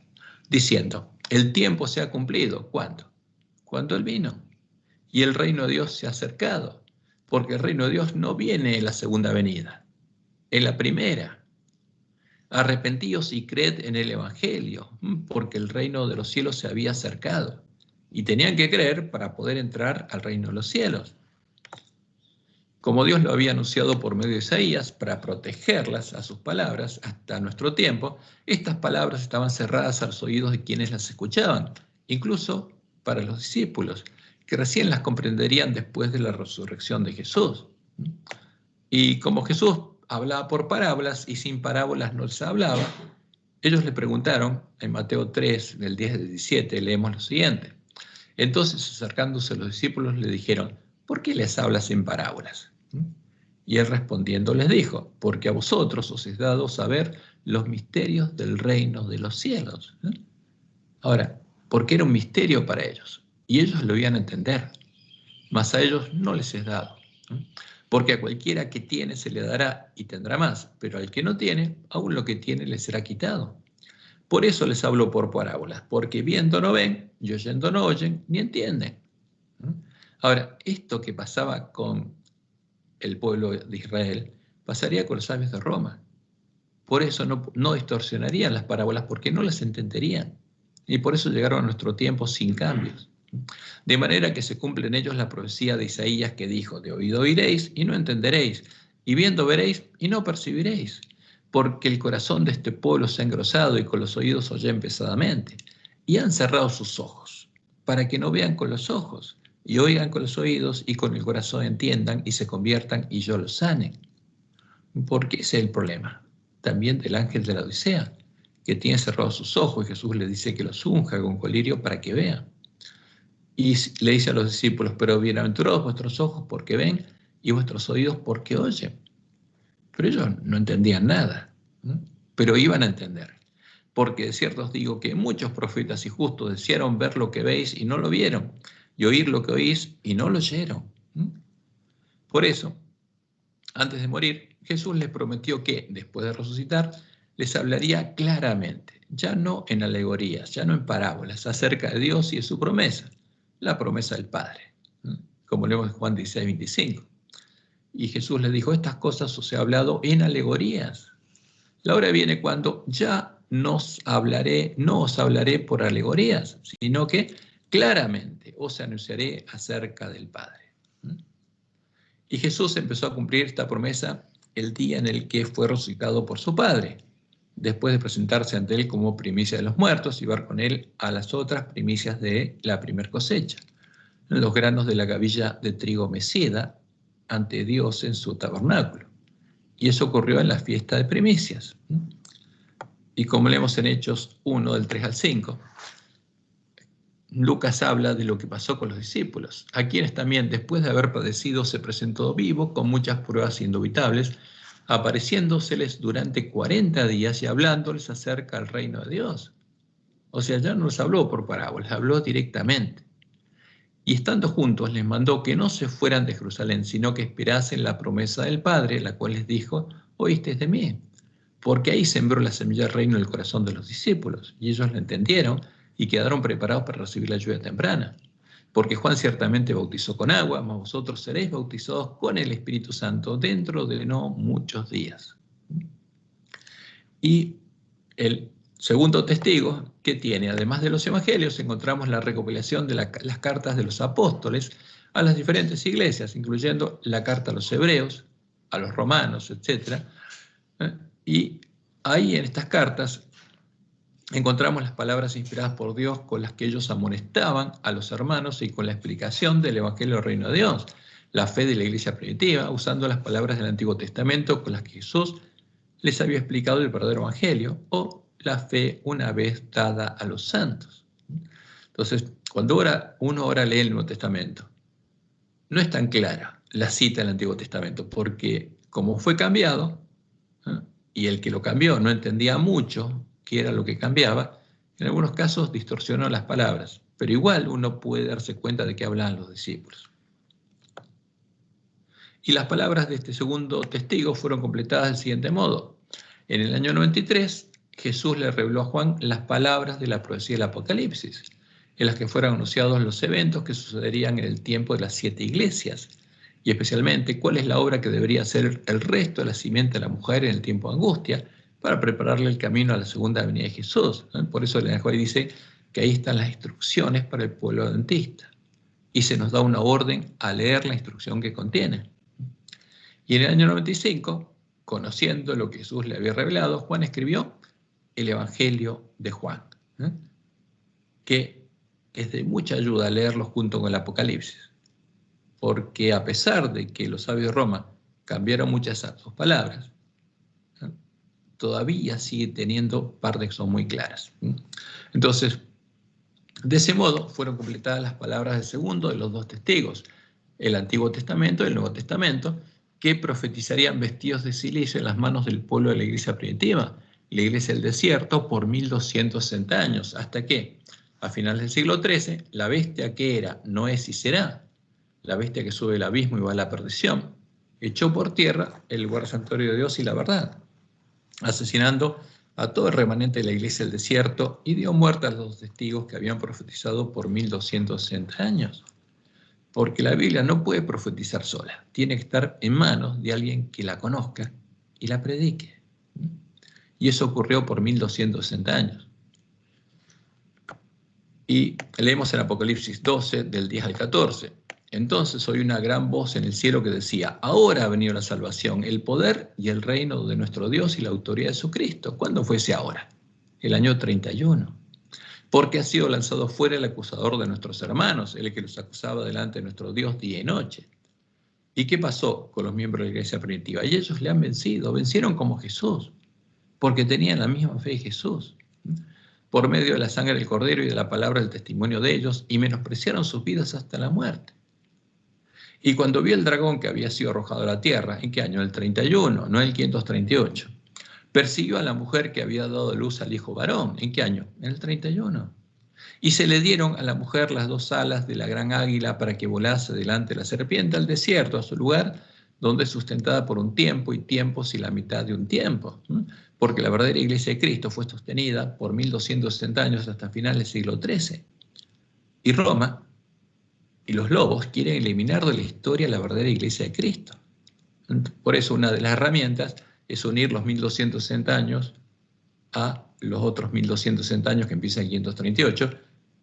Diciendo, el tiempo se ha cumplido. ¿Cuándo? Cuando Él vino. Y el reino de Dios se ha acercado. Porque el reino de Dios no viene en la segunda venida, en la primera. Arrepentíos y creed en el evangelio, porque el reino de los cielos se había acercado. Y tenían que creer para poder entrar al reino de los cielos. Como Dios lo había anunciado por medio de Isaías, para protegerlas a sus palabras hasta nuestro tiempo, estas palabras estaban cerradas a los oídos de quienes las escuchaban, incluso para los discípulos, que recién las comprenderían después de la resurrección de Jesús. Y como Jesús hablaba por parábolas y sin parábolas no les hablaba, ellos le preguntaron, en Mateo 3, del 10 al 17, leemos lo siguiente. Entonces, acercándose a los discípulos, le dijeron, ¿por qué les hablas en parábolas? Y él respondiendo les dijo, porque a vosotros os es dado saber los misterios del reino de los cielos. Ahora, porque era un misterio para ellos, y ellos lo iban a entender, mas a ellos no les es dado. Porque a cualquiera que tiene se le dará y tendrá más, pero al que no tiene, aún lo que tiene le será quitado. Por eso les hablo por parábolas, porque viendo no ven, y oyendo no oyen, ni entienden. Ahora, esto que pasaba con el pueblo de Israel, pasaría con los sabios de Roma. Por eso no distorsionarían las parábolas, porque no las entenderían. Y por eso llegaron a nuestro tiempo sin cambios. De manera que se cumple en ellos la profecía de Isaías que dijo, de oído oiréis y no entenderéis, y viendo veréis y no percibiréis, porque el corazón de este pueblo se ha engrosado y con los oídos oyen pesadamente, y han cerrado sus ojos, para que no vean con los ojos, y oigan con los oídos y con el corazón entiendan y se conviertan y yo los sane. Porque ese es el problema también del ángel de la Odisea, que tiene cerrados sus ojos y Jesús le dice que los unja con colirio para que vean. Y le dice a los discípulos, pero bienaventurados vuestros ojos porque ven y vuestros oídos porque oyen. Pero ellos no entendían nada, pero iban a entender. Porque de cierto os digo que muchos profetas y justos desearon ver lo que veis y no lo vieron, y oír lo que oís y no lo oyeron. Por eso, antes de morir, Jesús les prometió que, después de resucitar, les hablaría claramente, ya no en alegorías, ya no en parábolas, acerca de Dios y de su promesa, la promesa del Padre, como leemos en Juan 16, 25. Y Jesús les dijo, estas cosas os he hablado en alegorías. La hora viene cuando ya no os hablaré por alegorías, sino que claramente os anunciaré acerca del Padre. Y Jesús empezó a cumplir esta promesa el día en el que fue resucitado por su Padre, después de presentarse ante él como primicia de los muertos y ver con él a las otras primicias de la primer cosecha, los granos de la gavilla de trigo mecida ante Dios en su tabernáculo. Y eso ocurrió en la fiesta de primicias. Y como leemos en Hechos 1, del 3 al 5, Lucas habla de lo que pasó con los discípulos, a quienes también, después de haber padecido, se presentó vivo con muchas pruebas indubitables, apareciéndoseles durante 40 días y hablándoles acerca del reino de Dios. O sea, ya no les habló por parábolas, habló directamente. Y estando juntos, les mandó que no se fueran de Jerusalén, sino que esperasen la promesa del Padre, la cual les dijo: oísteis de mí. Porque ahí sembró la semilla del reino en el corazón de los discípulos, y ellos lo entendieron y quedaron preparados para recibir la lluvia temprana. Porque Juan ciertamente bautizó con agua, mas vosotros seréis bautizados con el Espíritu Santo dentro de no muchos días. Y el segundo testigo que tiene, además de los evangelios, encontramos la recopilación de las cartas de los apóstoles a las diferentes iglesias, incluyendo la carta a los hebreos, a los romanos, etc. Y ahí en estas cartas encontramos las palabras inspiradas por Dios con las que ellos amonestaban a los hermanos y con la explicación del Evangelio del Reino de Dios, la fe de la iglesia primitiva, usando las palabras del Antiguo Testamento con las que Jesús les había explicado el verdadero Evangelio, o la fe una vez dada a los santos. Entonces, cuando uno ahora lee el Nuevo Testamento, no es tan clara la cita del Antiguo Testamento, porque como fue cambiado, y el que lo cambió no entendía mucho qué era lo que cambiaba, en algunos casos distorsionó las palabras, pero igual uno puede darse cuenta de qué hablaban los discípulos. Y las palabras de este segundo testigo fueron completadas del siguiente modo. En el año 93, Jesús le reveló a Juan las palabras de la profecía del Apocalipsis, en las que fueron anunciados los eventos que sucederían en el tiempo de las 7 iglesias, y especialmente cuál es la obra que debería hacer el resto de la simiente de la mujer en el tiempo de angustia, para prepararle el camino a la segunda venida de Jesús. Por eso el Evangelio dice que ahí están las instrucciones para el pueblo adventista, y se nos da una orden a leer la instrucción que contiene. Y en el año 95, conociendo lo que Jesús le había revelado, Juan escribió el Evangelio de Juan, que es de mucha ayuda leerlo junto con el Apocalipsis, porque a pesar de que los sabios de Roma cambiaron muchas de sus palabras, todavía sigue teniendo partes que son muy claras. Entonces, de ese modo fueron completadas las palabras del segundo de los dos testigos, el Antiguo Testamento y el Nuevo Testamento, que profetizarían vestidos de silicio en las manos del pueblo de la iglesia primitiva, la iglesia del desierto, por 1260 años, hasta que, a finales del siglo XIII, la bestia que era, no es y será, la bestia que sube el abismo y va a la perdición, echó por tierra el lugar santuario de Dios y la verdad, asesinando a todo el remanente de la iglesia del desierto, y dio muerte a los testigos que habían profetizado por 1260 años. Porque la Biblia no puede profetizar sola, tiene que estar en manos de alguien que la conozca y la predique. Y eso ocurrió por 1260 años. Y leemos en Apocalipsis 12, del 10 al 14. Entonces oí una gran voz en el cielo que decía: ahora ha venido la salvación, el poder y el reino de nuestro Dios y la autoridad de su Cristo. ¿Cuándo fue ese ahora? El año 31. Porque ha sido lanzado fuera el acusador de nuestros hermanos, el que los acusaba delante de nuestro Dios día y noche. ¿Y qué pasó con los miembros de la iglesia primitiva? Y ellos le han vencido, vencieron como Jesús, porque tenían la misma fe de Jesús, por medio de la sangre del Cordero y de la palabra del testimonio de ellos, y menospreciaron sus vidas hasta la muerte. Y cuando vio el dragón que había sido arrojado a la tierra, ¿en qué año? El 31, no el 538. Persiguió a la mujer que había dado luz al hijo varón. ¿En qué año? En el 31. Y se le dieron a la mujer las 2 alas de la gran águila para que volase delante de la serpiente al desierto, a su lugar, donde es sustentada por un tiempo y tiempos y la mitad de un tiempo. Porque la verdadera iglesia de Cristo fue sostenida por 1260 años hasta finales del siglo XIII. Y Roma y los lobos quieren eliminar de la historia la verdadera iglesia de Cristo. Por eso una de las herramientas es unir los 1260 años a los otros 1260 años que empiezan en 538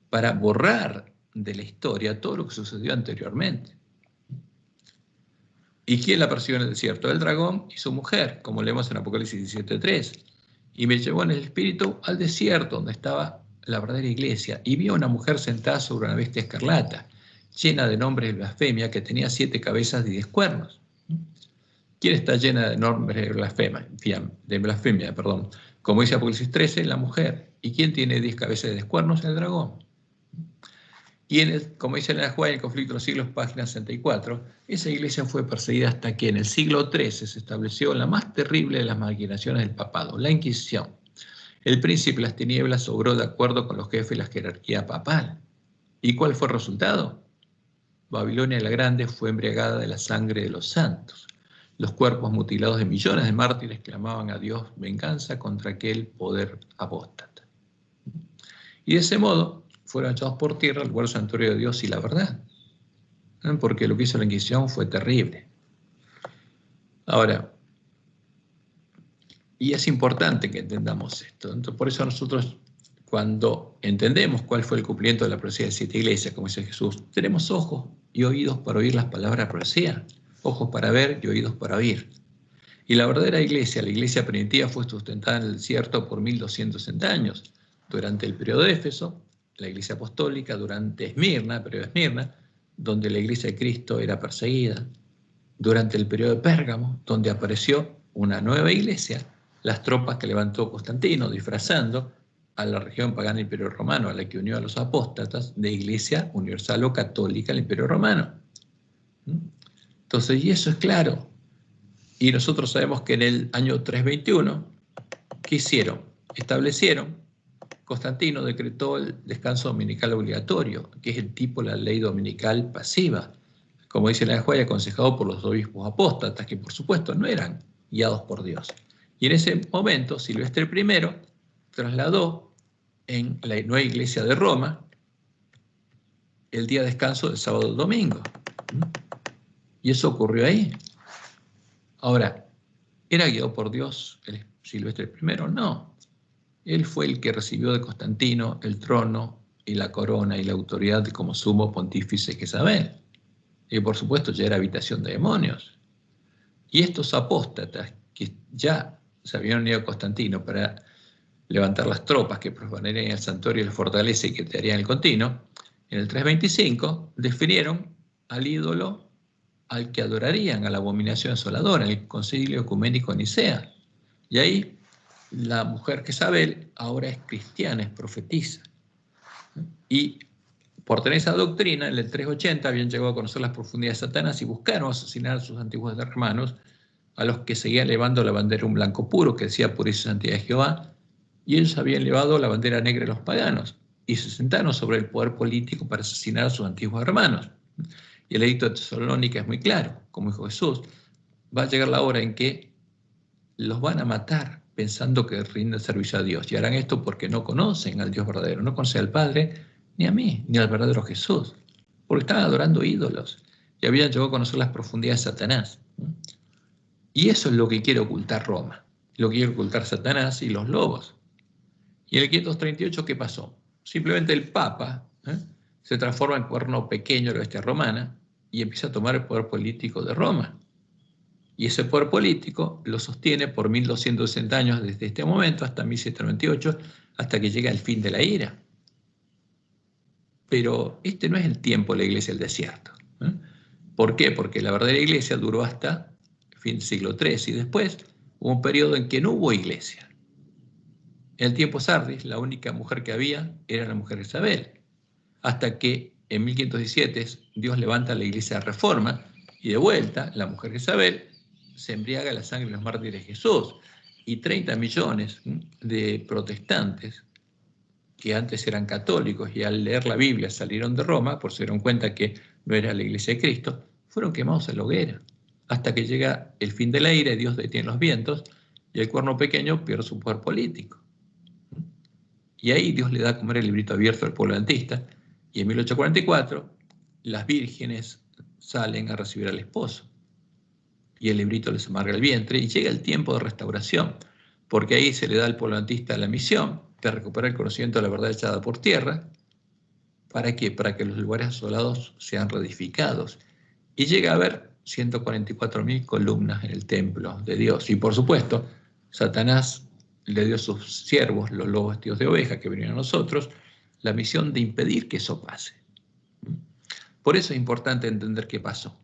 para borrar de la historia todo lo que sucedió anteriormente. ¿Y quién la persiguió en el desierto? El dragón y su mujer, como leemos en Apocalipsis 17:3. Y me llevó en el espíritu al desierto, donde estaba la verdadera iglesia, y vio a una mujer sentada sobre una bestia escarlata, llena de nombres de blasfemia, que tenía 7 cabezas y 10 cuernos. ¿Quién está llena de nombres de blasfemia? Como dice Apocalipsis 13, la mujer. ¿Y quién tiene 10 cabezas y 10 cuernos? El dragón. Y como dice en la Juárez, el conflicto de los siglos, página 64, esa iglesia fue perseguida hasta que en el siglo XIII se estableció la más terrible de las maquinaciones del papado, la Inquisición. El príncipe de las tinieblas obró de acuerdo con los jefes de la jerarquía papal. ¿Y cuál fue el resultado? Babilonia la Grande fue embriagada de la sangre de los santos. Los cuerpos mutilados de millones de mártires clamaban a Dios venganza contra aquel poder apóstata. Y de ese modo fueron echados por tierra el lugar santuario de Dios y la verdad. Porque lo que hizo la Inquisición fue terrible. Ahora, y es importante que entendamos esto. Entonces, por eso nosotros, cuando entendemos cuál fue el cumplimiento de la profecía de 7 iglesias, como dice Jesús, tenemos ojos y oídos para oír las palabras de la profecía, ojos para ver y oídos para oír. Y la verdadera iglesia, la iglesia primitiva, fue sustentada en el desierto por 1260 años, durante el periodo de Éfeso, la iglesia apostólica, durante Esmirna, periodo de Esmirna, donde la iglesia de Cristo era perseguida, durante el periodo de Pérgamo, donde apareció una nueva iglesia, las tropas que levantó Constantino, disfrazando a la región pagana del Imperio Romano, a la que unió a los apóstatas de Iglesia Universal o Católica al Imperio Romano. Entonces, y eso es claro. Y nosotros sabemos que en el año 321, ¿qué hicieron? Establecieron, Constantino decretó el descanso dominical obligatorio, que es el tipo de la ley dominical pasiva, como dice la Juárez, aconsejado por los obispos apóstatas, que por supuesto no eran guiados por Dios. Y en ese momento, Silvestre I trasladó en la nueva iglesia de Roma el día de descanso del sábado y domingo. Y eso ocurrió ahí. Ahora, ¿era guiado por Dios el Silvestre I? No. Él fue el que recibió de Constantino el trono y la corona y la autoridad como sumo pontífice Jezabel. Y por supuesto ya era habitación de demonios. Y estos apóstatas que ya se habían unido a Constantino para levantar las tropas que profanarían el santuario y la fortaleza y que te harían el continuo, en el 325 defirieron al ídolo al que adorarían, a la abominación asoladora, en el concilio ecuménico de Nicea. Y ahí la mujer Jezabel ahora es cristiana, es profetisa. Y por tener esa doctrina, en el 380 habían llegado a conocer las profundidades de Satanás y buscaron asesinar a sus antiguos hermanos, a los que seguían elevando la bandera un blanco puro, que decía pureza y santidad de Jehová, y ellos habían elevado la bandera negra de los paganos, y se sentaron sobre el poder político para asesinar a sus antiguos hermanos. Y el edicto de Tesalónica es muy claro, como dijo Jesús, va a llegar la hora en que los van a matar pensando que rinden servicio a Dios, y harán esto porque no conocen al Dios verdadero, no conocen al Padre, ni a mí, ni al verdadero Jesús, porque estaban adorando ídolos, y habían llegado a conocer las profundidades de Satanás. Y eso es lo que quiere ocultar Roma, lo que quiere ocultar Satanás y los lobos. Y en el 538, ¿qué pasó? Simplemente el Papa se transforma en cuerno pequeño de la bestia romana y empieza a tomar el poder político de Roma. Y ese poder político lo sostiene por 1260 años desde este momento hasta 1798, hasta que llega el fin de la ira. Pero este no es el tiempo de la iglesia del desierto. ¿Por qué? Porque la verdadera iglesia duró hasta el fin del siglo III y después hubo un periodo en que no hubo iglesia. En el tiempo Sardis, la única mujer que había era la mujer Isabel, hasta que en 1517 Dios levanta la iglesia de Reforma y de vuelta la mujer Isabel se embriaga la sangre de los mártires de Jesús, y 30 millones de protestantes que antes eran católicos y al leer la Biblia salieron de Roma, por se dieron cuenta que no era la iglesia de Cristo, fueron quemados en la hoguera, hasta que llega el fin de la ira y Dios detiene los vientos y el cuerno pequeño pierde su poder político. Y ahí Dios le da a comer el librito abierto al pueblo adventista, y en 1844 las vírgenes salen a recibir al esposo y el librito les amarga el vientre y llega el tiempo de restauración, porque ahí se le da al pueblo adventista la misión de recuperar el conocimiento de la verdad echada por tierra. ¿Para qué? Para que los lugares asolados sean reedificados. Y llega a haber 144.000 columnas en el templo de Dios. Y por supuesto, Satanás le dio a sus siervos, los lobos vestidos de oveja que venían a nosotros, la misión de impedir que eso pase. Por eso es importante entender qué pasó.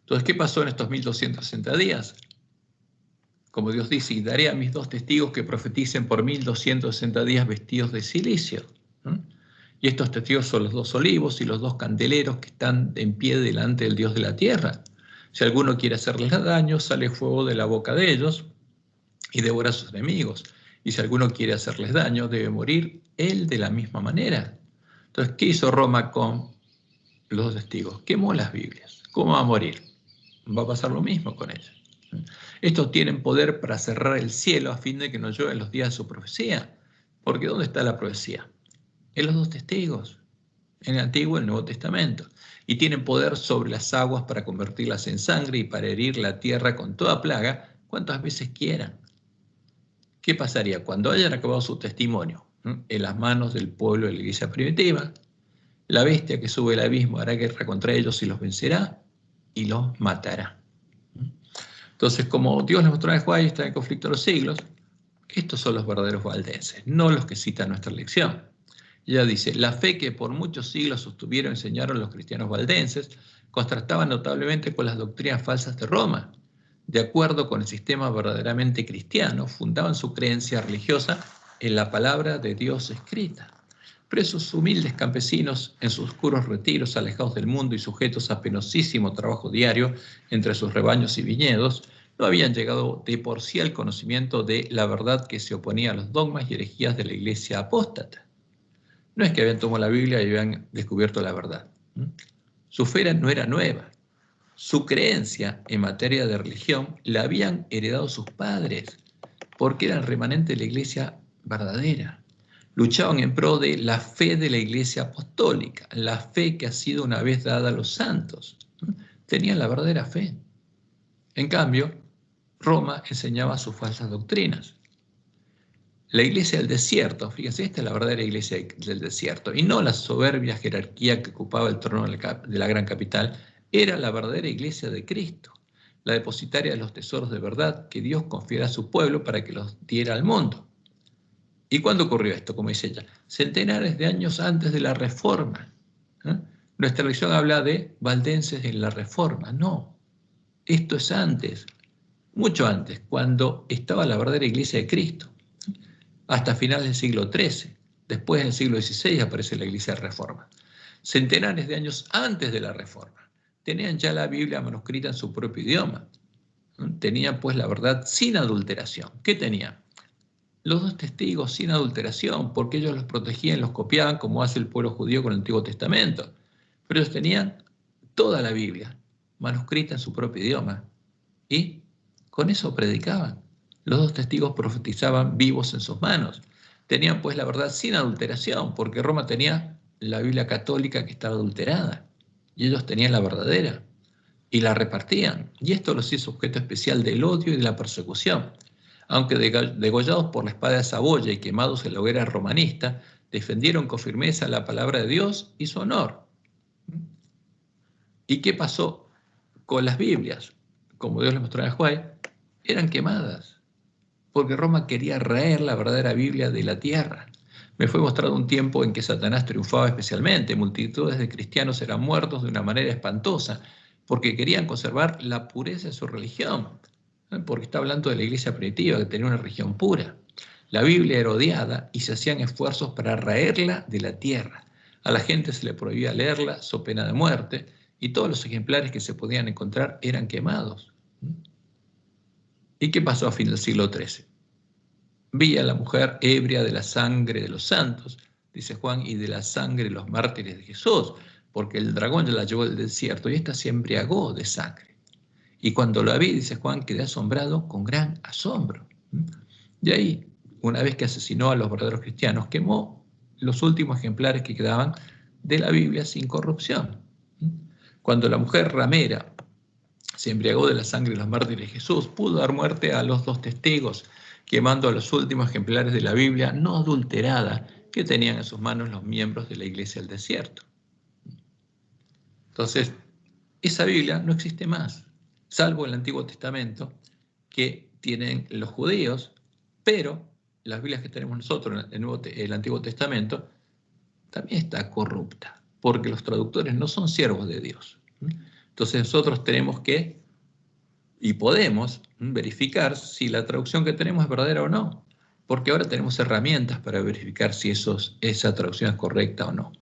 Entonces, ¿qué pasó en estos 1260 días? Como Dios dice, y daré a mis 2 testigos que profeticen por 1260 días vestidos de silicio. Y estos testigos son los 2 olivos y los 2 candeleros que están en pie delante del Dios de la tierra. Si alguno quiere hacerles daño, sale fuego de la boca de ellos y devora a sus enemigos. Y si alguno quiere hacerles daño, debe morir él de la misma manera. Entonces, ¿qué hizo Roma con los 2 testigos? Quemó las Biblias. ¿Cómo va a morir? Va a pasar lo mismo con ellos. Estos tienen poder para cerrar el cielo a fin de que no llueva en los días de su profecía. Porque ¿dónde está la profecía? En los 2 testigos, en el Antiguo y el Nuevo Testamento. Y tienen poder sobre las aguas para convertirlas en sangre y para herir la tierra con toda plaga cuantas veces quieran. ¿Qué pasaría? Cuando hayan acabado su testimonio en las manos del pueblo de la iglesia primitiva, la bestia que sube al abismo hará guerra contra ellos y los vencerá y los matará. Entonces, como Dios les mostró en Juan y está en el conflicto de los siglos, estos son los verdaderos valdenses, no los que cita nuestra lección. Ella dice, la fe que por muchos siglos sostuvieron y enseñaron los cristianos valdenses contrastaba notablemente con las doctrinas falsas de Roma. De acuerdo con el sistema verdaderamente cristiano, fundaban su creencia religiosa en la palabra de Dios escrita. Pero esos humildes campesinos, en sus oscuros retiros, alejados del mundo y sujetos a penosísimo trabajo diario entre sus rebaños y viñedos, no habían llegado de por sí al conocimiento de la verdad que se oponía a los dogmas y herejías de la iglesia apóstata. No es que habían tomado la Biblia y habían descubierto la verdad. Su fe no era nueva. Su creencia en materia de religión la habían heredado sus padres, porque eran remanentes de la iglesia verdadera. Luchaban en pro de la fe de la iglesia apostólica, la fe que ha sido una vez dada a los santos. Tenían la verdadera fe. En cambio, Roma enseñaba sus falsas doctrinas. La iglesia del desierto, fíjense, esta es la verdadera iglesia del desierto, y no la soberbia jerarquía que ocupaba el trono de la gran capital, era la verdadera iglesia de Cristo, la depositaria de los tesoros de verdad que Dios confiera a su pueblo para que los diera al mundo. ¿Y cuándo ocurrió esto? Como dice ella, centenares de años antes de la Reforma. Nuestra lección habla de valdenses en la Reforma. No, esto es antes, mucho antes, cuando estaba la verdadera iglesia de Cristo. Hasta finales del siglo XIII. Después, en el siglo XVI, aparece la Iglesia de Reforma. Centenares de años antes de la Reforma. Tenían ya la Biblia manuscrita en su propio idioma. Tenían, pues, la verdad sin adulteración. ¿Qué tenían? Los 2 testigos sin adulteración, porque ellos los protegían y los copiaban como hace el pueblo judío con el Antiguo Testamento. Pero ellos tenían toda la Biblia manuscrita en su propio idioma. Y con eso predicaban. Los 2 testigos profetizaban vivos en sus manos. Tenían pues la verdad sin adulteración, porque Roma tenía la Biblia católica que estaba adulterada, y ellos tenían la verdadera, y la repartían. Y esto los hizo objeto especial del odio y de la persecución. Aunque degollados por la espada de Saboya y quemados en la hoguera romanista, defendieron con firmeza la palabra de Dios y su honor. ¿Y qué pasó con las Biblias? Como Dios les mostró en Juan, eran quemadas, porque Roma quería raer la verdadera Biblia de la tierra. Me fue mostrado un tiempo en que Satanás triunfaba especialmente. Multitudes de cristianos eran muertos de una manera espantosa, porque querían conservar la pureza de su religión. Porque está hablando de la iglesia primitiva, que tenía una religión pura. La Biblia era odiada y se hacían esfuerzos para raerla de la tierra. A la gente se le prohibía leerla, so pena de muerte, y todos los ejemplares que se podían encontrar eran quemados. ¿Y qué pasó a fin del siglo XIII? Vi a la mujer ebria de la sangre de los santos, dice Juan, y de la sangre de los mártires de Jesús, porque el dragón ya la llevó del desierto y ésta se embriagó de sangre. Y cuando la vi, dice Juan, quedé asombrado con gran asombro. Y ahí, una vez que asesinó a los verdaderos cristianos, quemó los últimos ejemplares que quedaban de la Biblia sin corrupción. Cuando la mujer ramera se embriagó de la sangre de los mártires de Jesús, pudo dar muerte a los 2 testigos, quemando a los últimos ejemplares de la Biblia no adulterada que tenían en sus manos los miembros de la iglesia del desierto. Entonces, esa Biblia no existe más, salvo el Antiguo Testamento que tienen los judíos, pero las Biblias que tenemos nosotros, el Antiguo Testamento, también está corrupta, porque los traductores no son siervos de Dios. Entonces nosotros tenemos que, y podemos, verificar si la traducción que tenemos es verdadera o no, porque ahora tenemos herramientas para verificar si esa traducción es correcta o no.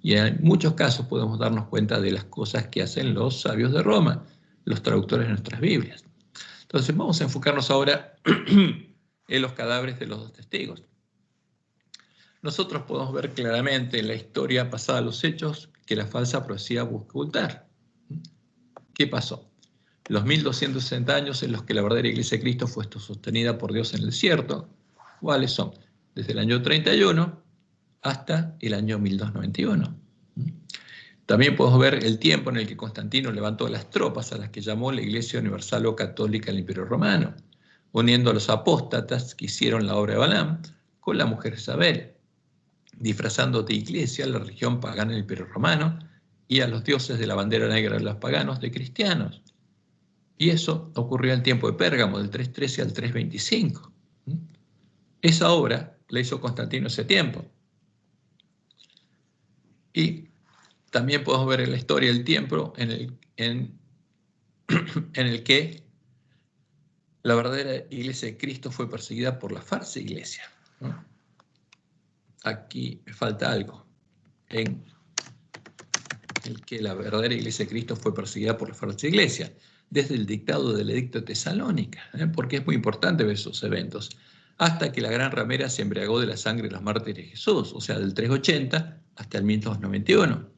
Y en muchos casos podemos darnos cuenta de las cosas que hacen los sabios de Roma, los traductores de nuestras Biblias. Entonces vamos a enfocarnos ahora en los cadáveres de los dos testigos. Nosotros podemos ver claramente en la historia pasada de los hechos que la falsa profecía busca ocultar. ¿Qué pasó? Los 1260 años en los que la verdadera Iglesia de Cristo fue sostenida por Dios en el desierto, ¿cuáles son? Desde el año 31 hasta el año 1291. También podemos ver el tiempo en el que Constantino levantó las tropas a las que llamó la Iglesia Universal o Católica del Imperio Romano, uniendo a los apóstatas que hicieron la obra de Balaam con la mujer Isabel, disfrazando de iglesia a la religión pagana del Imperio Romano y a los dioses de la bandera negra de los paganos de cristianos. Y eso ocurrió en el tiempo de Pérgamo, del 313 al 325. Esa obra la hizo Constantino ese tiempo. Y también podemos ver en la historia el tiempo en el que la verdadera Iglesia de Cristo fue perseguida por la falsa iglesia. Aquí me falta algo. En el que la verdadera Iglesia de Cristo fue perseguida por la falsa iglesia, desde el dictado del Edicto de Tesalónica, porque es muy importante ver esos eventos, hasta que la gran ramera se embriagó de la sangre de los mártires de Jesús, o sea, del 380 hasta el 1291,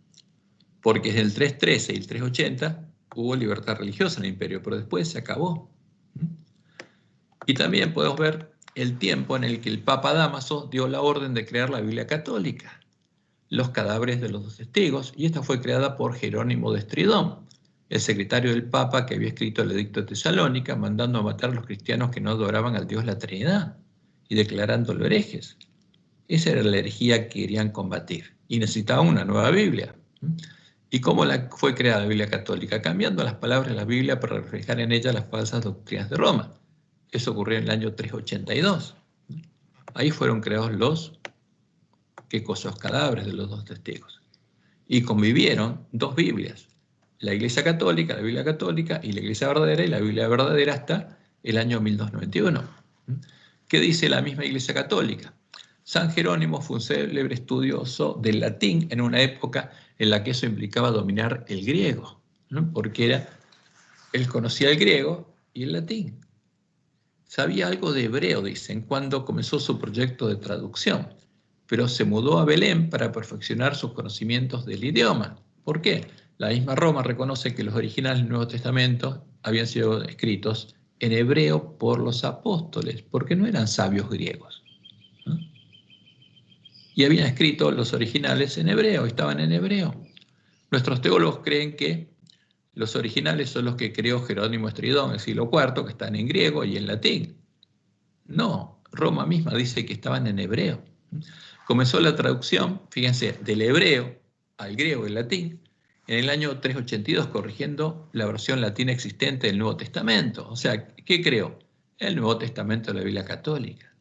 porque desde el 313 y el 380 hubo libertad religiosa en el imperio, pero después se acabó. Y también podemos ver el tiempo en el que el Papa Dámaso dio la orden de crear la Biblia católica, los cadáveres de los dos testigos, y esta fue creada por Jerónimo de Estridón, el secretario del Papa que había escrito el Edicto de Tesalónica, mandando a matar a los cristianos que no adoraban al Dios la Trinidad y declarándolo herejes. Esa era la herejía que querían combatir y necesitaban una nueva Biblia. ¿Y cómo fue creada la Biblia católica? Cambiando las palabras de la Biblia para reflejar en ella las falsas doctrinas de Roma. Eso ocurrió en el año 382. Ahí fueron creados los cadáveres de los dos testigos. Y convivieron dos Biblias, la Iglesia Católica, la Biblia Católica, y la Iglesia Verdadera y la Biblia Verdadera hasta el año 1291. ¿Qué dice la misma Iglesia Católica? San Jerónimo fue un célebre estudioso del latín en una época en la que eso implicaba dominar el griego, ¿no? Porque él conocía el griego y el latín. Sabía algo de hebreo, dicen, cuando comenzó su proyecto de traducción, pero se mudó a Belén para perfeccionar sus conocimientos del idioma. ¿Por qué? La misma Roma reconoce que los originales del Nuevo Testamento habían sido escritos en hebreo por los apóstoles, porque no eran sabios griegos, ¿no? Y habían escrito los originales en hebreo, estaban en hebreo. Nuestros teólogos creen que los originales son los que creó Jerónimo Estridón en el siglo IV, que están en griego y en latín. No, Roma misma dice que estaban en hebreo. Comenzó la traducción, fíjense, del hebreo al griego y al latín en el año 382, corrigiendo la versión latina existente del Nuevo Testamento. O sea, ¿qué creó? El Nuevo Testamento de la Biblia Católica.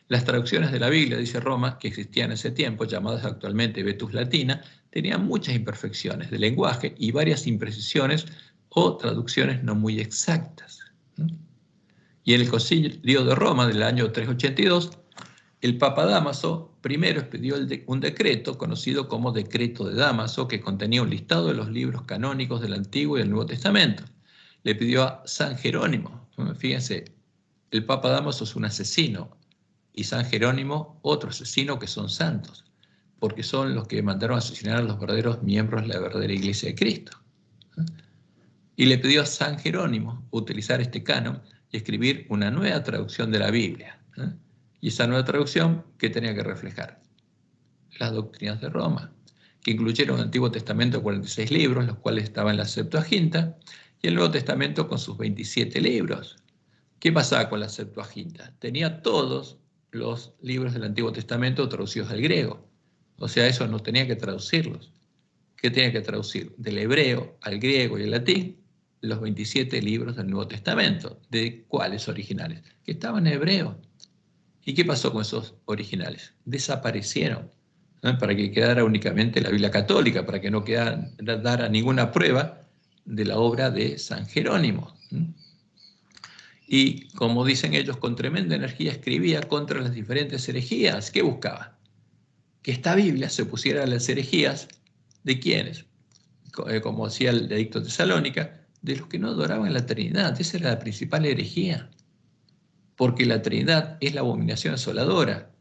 Las traducciones de la Biblia, dice Roma, que existían en ese tiempo, llamadas actualmente Vetus Latina, tenían muchas imperfecciones de lenguaje y varias imprecisiones o traducciones no muy exactas. Y en el Concilio de Roma del año 382, el Papa Dámaso primero expidió un decreto conocido como Decreto de Dámaso, que contenía un listado de los libros canónicos del Antiguo y del Nuevo Testamento. Le pidió a San Jerónimo, fíjense, el Papa Dámaso es un asesino, y San Jerónimo otro asesino, que son santos, porque son los que mandaron a asesinar a los verdaderos miembros de la verdadera Iglesia de Cristo. Y le pidió a San Jerónimo utilizar este canon y escribir una nueva traducción de la Biblia. Y esa nueva traducción, ¿qué tenía que reflejar? Las doctrinas de Roma, que incluyeron el Antiguo Testamento 46 libros, los cuales estaban en la Septuaginta, y el Nuevo Testamento con sus 27 libros. ¿Qué pasaba con la Septuaginta? Tenía todos los libros del Antiguo Testamento traducidos al griego. O sea, eso no tenía que traducirlos. que tiene que traducir del hebreo al griego y al latín los 27 libros del Nuevo Testamento. ¿De cuáles originales? Que estaban en hebreo. ¿Y qué pasó con esos originales? Desaparecieron, ¿no? Para que quedara únicamente la Biblia católica, para que no dara ninguna prueba de la obra de San Jerónimo. Y como dicen ellos, con tremenda energía escribía contra las diferentes herejías. ¿Qué buscaba? Que esta Biblia se opusiera a las herejías de quienes, como decía el Edicto de Tesalónica, de los que no adoraban la Trinidad. Esa era la principal herejía, porque la Trinidad es la abominación asoladora,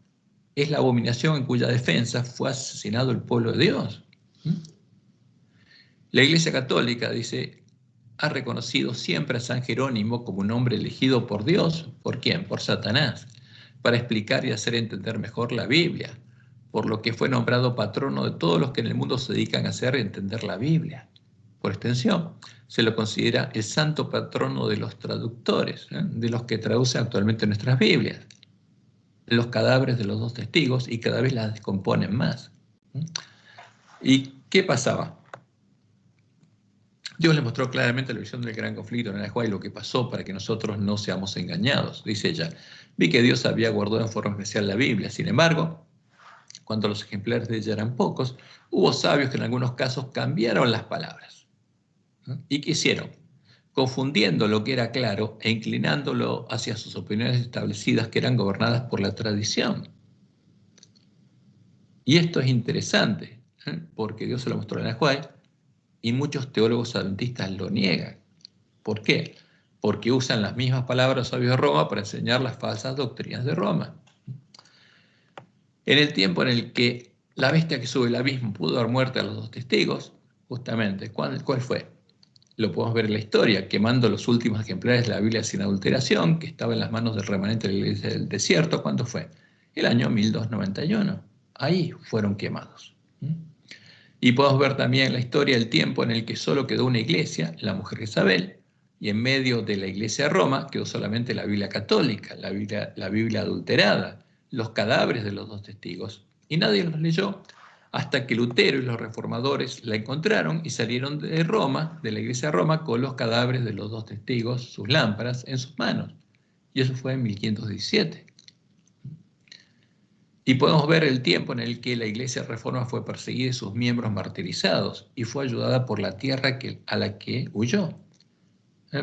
es la abominación en cuya defensa fue asesinado el pueblo de Dios. La Iglesia Católica, dice, ha reconocido siempre a San Jerónimo como un hombre elegido por Dios. ¿Por quién? Por Satanás, para explicar y hacer entender mejor la Biblia, por lo que fue nombrado patrono de todos los que en el mundo se dedican a hacer y entender la Biblia. Por extensión, se lo considera el santo patrono de los traductores, de los que traducen actualmente nuestras Biblias, los cadáveres de los dos testigos, y cada vez las descomponen más. ¿Y qué pasaba? Dios le mostró claramente la visión del gran conflicto en Anahuay y lo que pasó para que nosotros no seamos engañados. Dice ella, vi que Dios había guardado en forma especial la Biblia. Sin embargo, cuando los ejemplares de ella eran pocos, hubo sabios que en algunos casos cambiaron las palabras. ¿Y qué hicieron? Confundiendo lo que era claro e inclinándolo hacia sus opiniones establecidas que eran gobernadas por la tradición. Y esto es interesante, porque Dios se lo mostró en Anahuay y muchos teólogos adventistas lo niegan. ¿Por qué? Porque usan las mismas palabras los sabios de Roma para enseñar las falsas doctrinas de Roma. En el tiempo en el que la bestia que sube el abismo pudo dar muerte a los dos testigos, justamente, ¿cuál fue? Lo podemos ver en la historia, quemando los últimos ejemplares de la Biblia sin adulteración, que estaba en las manos del remanente de la Iglesia del desierto. ¿Cuándo fue? El año 1291. Ahí fueron quemados. Y podemos ver también en la historia el tiempo en el que solo quedó una iglesia, la mujer Jezabel, y en medio de la iglesia de Roma quedó solamente la Biblia católica, la Biblia adulterada, los cadáveres de los dos testigos. Y nadie los leyó hasta que Lutero y los reformadores la encontraron y salieron de Roma, de la iglesia de Roma, con los cadáveres de los dos testigos, sus lámparas, en sus manos. Y eso fue en 1517. Y podemos ver el tiempo en el que la Iglesia Reforma fue perseguida y sus miembros martirizados y fue ayudada por la tierra a la que huyó,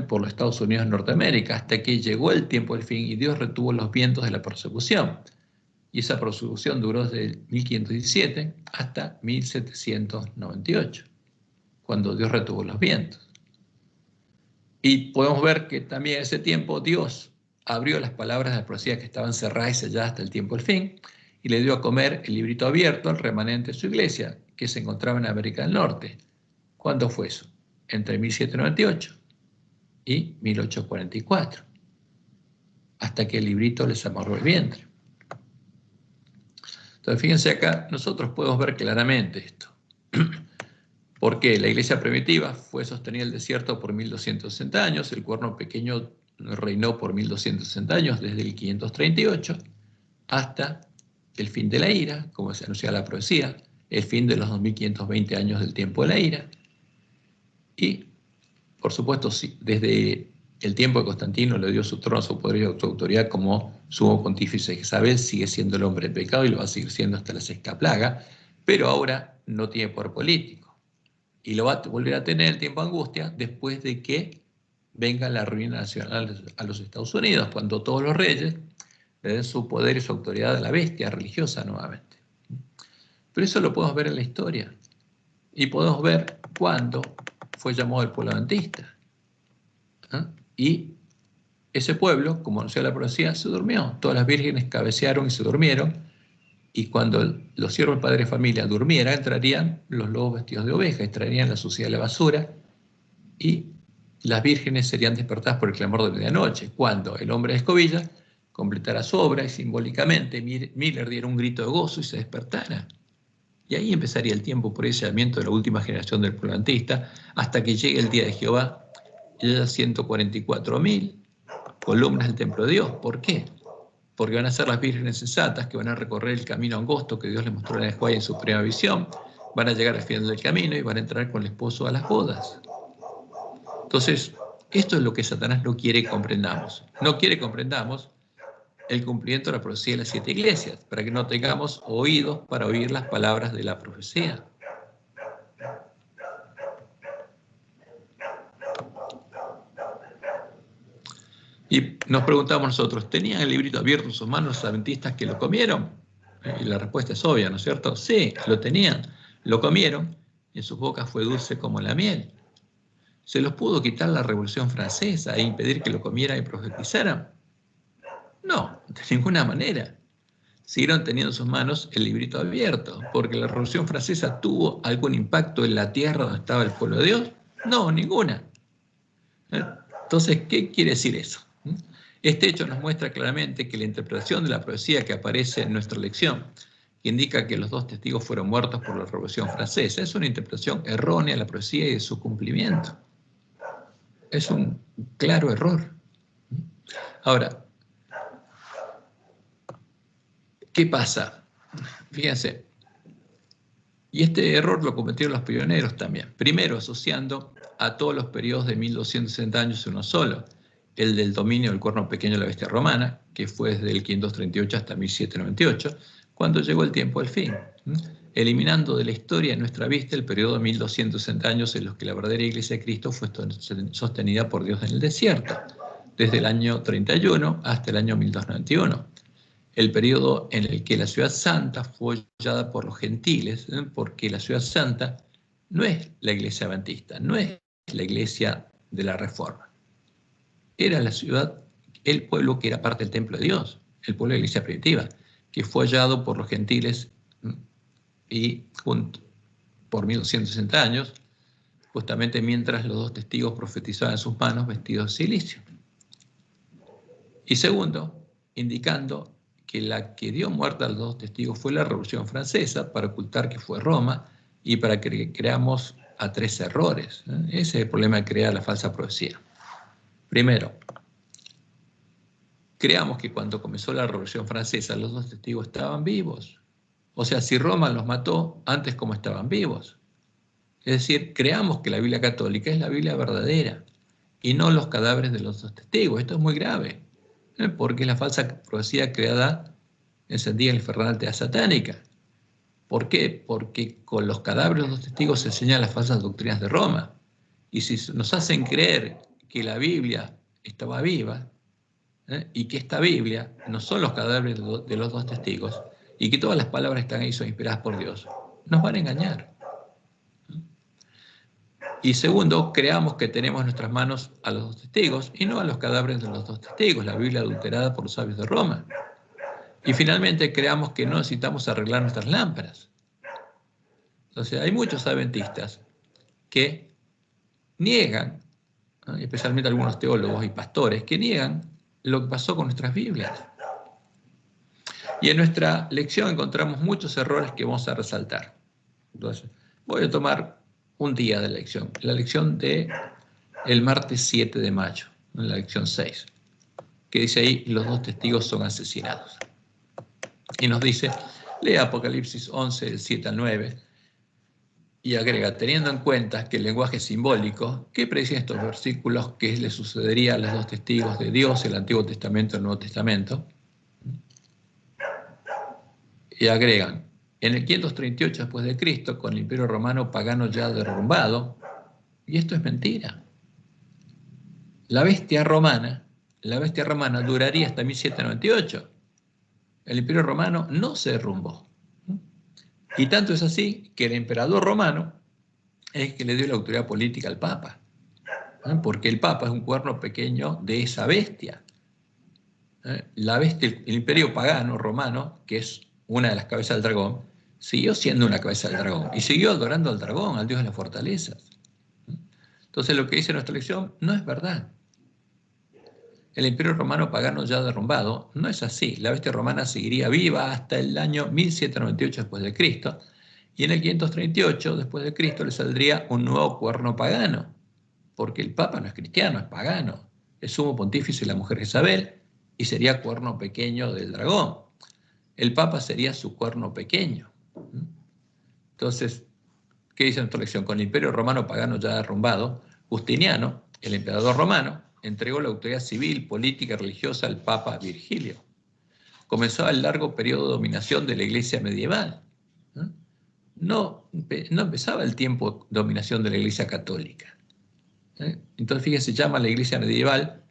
por los Estados Unidos de Norteamérica, hasta que llegó el tiempo del fin y Dios retuvo los vientos de la persecución. Y esa persecución duró desde 1517 hasta 1798, cuando Dios retuvo los vientos. Y podemos ver que también en ese tiempo Dios abrió las palabras de la profecía que estaban cerradas y selladas hasta el tiempo del fin, y le dio a comer el librito abierto al remanente de su iglesia, que se encontraba en América del Norte. ¿Cuándo fue eso? Entre 1798 y 1844, hasta que el librito les amarró el vientre. Entonces, fíjense acá, nosotros podemos ver claramente esto. Porque la iglesia primitiva fue sostenida en el desierto por 1260 años, el cuerno pequeño reinó por 1260 años, desde el 538 hasta el fin de la ira, como se anuncia la profecía, el fin de los 2520 años del tiempo de la ira. Y, por supuesto, desde el tiempo de Constantino le dio su trono, su poder y su autoridad como sumo pontífice. Jezabel sigue siendo el hombre de pecado y lo va a seguir siendo hasta la sexta plaga, pero ahora no tiene poder político. Y lo va a volver a tener el tiempo de angustia después de que venga la ruina nacional a los Estados Unidos, cuando todos los reyes le den su poder y su autoridad a la bestia religiosa nuevamente. Pero eso lo podemos ver en la historia. Y podemos ver cuándo fue llamado el pueblo adventista. Y ese pueblo, como anunció la profecía, se durmió. Todas las vírgenes cabecearon y se durmieron. Y cuando los siervos del padre de familia durmieran, entrarían los lobos vestidos de oveja, extraerían la suciedad de la basura, y las vírgenes serían despertadas por el clamor de medianoche, cuando el hombre de escobilla completara su obra y simbólicamente Miller diera un grito de gozo y se despertara. Y ahí empezaría el tiempo por ese llamamiento de la última generación del pueblo adventista, hasta que llegue el día de Jehová y haya 144.000 columnas del templo de Dios. ¿Por qué? Porque van a ser las vírgenes sensatas que van a recorrer el camino angosto que Dios les mostró en el Juan en su primera visión, van a llegar al final del camino y van a entrar con el esposo a las bodas. Entonces, esto es lo que Satanás no quiere que comprendamos. No quiere que comprendamos el cumplimiento de la profecía de las 7 iglesias, para que no tengamos oídos para oír las palabras de la profecía. Y nos preguntamos nosotros, ¿tenían el librito abierto en sus manos los adventistas que lo comieron? Y la respuesta es obvia, ¿no es cierto? Sí, lo tenían, lo comieron, y en sus bocas fue dulce como la miel. ¿Se los pudo quitar la Revolución Francesa e impedir que lo comieran y profetizaran? No, de ninguna manera. Siguieron teniendo en sus manos el librito abierto, porque la Revolución Francesa tuvo algún impacto en la tierra donde estaba el pueblo de Dios. No, ninguna. Entonces, ¿qué quiere decir eso? Este hecho nos muestra claramente que la interpretación de la profecía que aparece en nuestra lección, que indica que los 2 testigos fueron muertos por la Revolución Francesa, es una interpretación errónea de la profecía y de su cumplimiento. Es un claro error. Ahora, ¿qué pasa? Fíjense, y este error lo cometieron los pioneros también. Primero, asociando a todos los periodos de 1260 años uno solo, el del dominio del cuerno pequeño de la bestia romana, que fue desde el 538 hasta 1798, cuando llegó el tiempo del fin, eliminando de la historia de nuestra vista el periodo de 1260 años en los que la verdadera Iglesia de Cristo fue sostenida por Dios en el desierto, desde el año 31 hasta el año 1291. El periodo en el que la ciudad santa fue hollada por los gentiles, porque la ciudad santa no es la iglesia adventista, no es la iglesia de la Reforma. Era la ciudad, el pueblo que era parte del templo de Dios, el pueblo de la iglesia primitiva, que fue hallado por los gentiles y por 1260 años, justamente mientras los 2 testigos profetizaban en sus manos vestidos de silicio. Y segundo, indicando que la que dio muerte a los 2 testigos fue la Revolución Francesa para ocultar que fue Roma y para que creamos a 3 errores. Ese es el problema de crear la falsa profecía. Primero, creamos que cuando comenzó la Revolución Francesa los 2 testigos estaban vivos. O sea, si Roma los mató, antes como estaban vivos. Es decir, creamos que la Biblia católica es la Biblia verdadera y no los cadáveres de los 2 testigos. Esto es muy grave, porque es la falsa profecía creada, encendida en la infernal satánica. ¿Por qué? Porque con los cadáveres de los 2 testigos se enseñan las falsas doctrinas de Roma. Y si nos hacen creer que la Biblia estaba viva, y que esta Biblia no son los cadáveres de los 2 testigos, y que todas las palabras están ahí son inspiradas por Dios, nos van a engañar. Y segundo, creamos que tenemos en nuestras manos a los 2 testigos y no a los cadáveres de los 2 testigos, la Biblia adulterada por los sabios de Roma. Y finalmente creamos que no necesitamos arreglar nuestras lámparas. Entonces hay muchos adventistas que niegan, especialmente algunos teólogos y pastores, que niegan lo que pasó con nuestras Biblias. Y en nuestra lección encontramos muchos errores que vamos a resaltar. Entonces, voy a tomar un día de lección, la lección del martes 7 de mayo, en la lección 6, que dice ahí, los 2 testigos son asesinados. Y nos dice, lee Apocalipsis 11, del 7 al 9, y agrega, teniendo en cuenta que el lenguaje es simbólico, ¿qué predicen estos versículos que le sucedería a los 2 testigos de Dios, el Antiguo Testamento y el Nuevo Testamento? Y agregan, en el 538 después de Cristo, con el Imperio Romano pagano ya derrumbado, y esto es mentira. La bestia romana duraría hasta 1798. El Imperio Romano no se derrumbó. Y tanto es así que el emperador romano es que le dio la autoridad política al Papa, porque el Papa es un cuerno pequeño de esa bestia. La bestia, el imperio pagano romano, que es una de las cabezas del dragón, siguió siendo una cabeza del dragón y siguió adorando al dragón, al dios de las fortalezas. Entonces lo que dice nuestra lección no es verdad. El imperio romano pagano ya derrumbado no es así. La bestia romana seguiría viva hasta el año 1798 después de Cristo, y en el 538 después de Cristo le saldría un nuevo cuerno pagano, porque el Papa no es cristiano, es pagano, es sumo pontífice la mujer Jezabel, y sería cuerno pequeño del dragón. El Papa sería su cuerno pequeño. Entonces, ¿Qué dice nuestra lección? Con el Imperio Romano pagano ya derrumbado, Justiniano, el emperador romano, entregó la autoridad civil, política y religiosa al Papa Virgilio. Comenzó el largo periodo de dominación de la Iglesia medieval. No empezaba el tiempo de dominación de la Iglesia católica. Entonces, fíjense, se llama la Iglesia medieval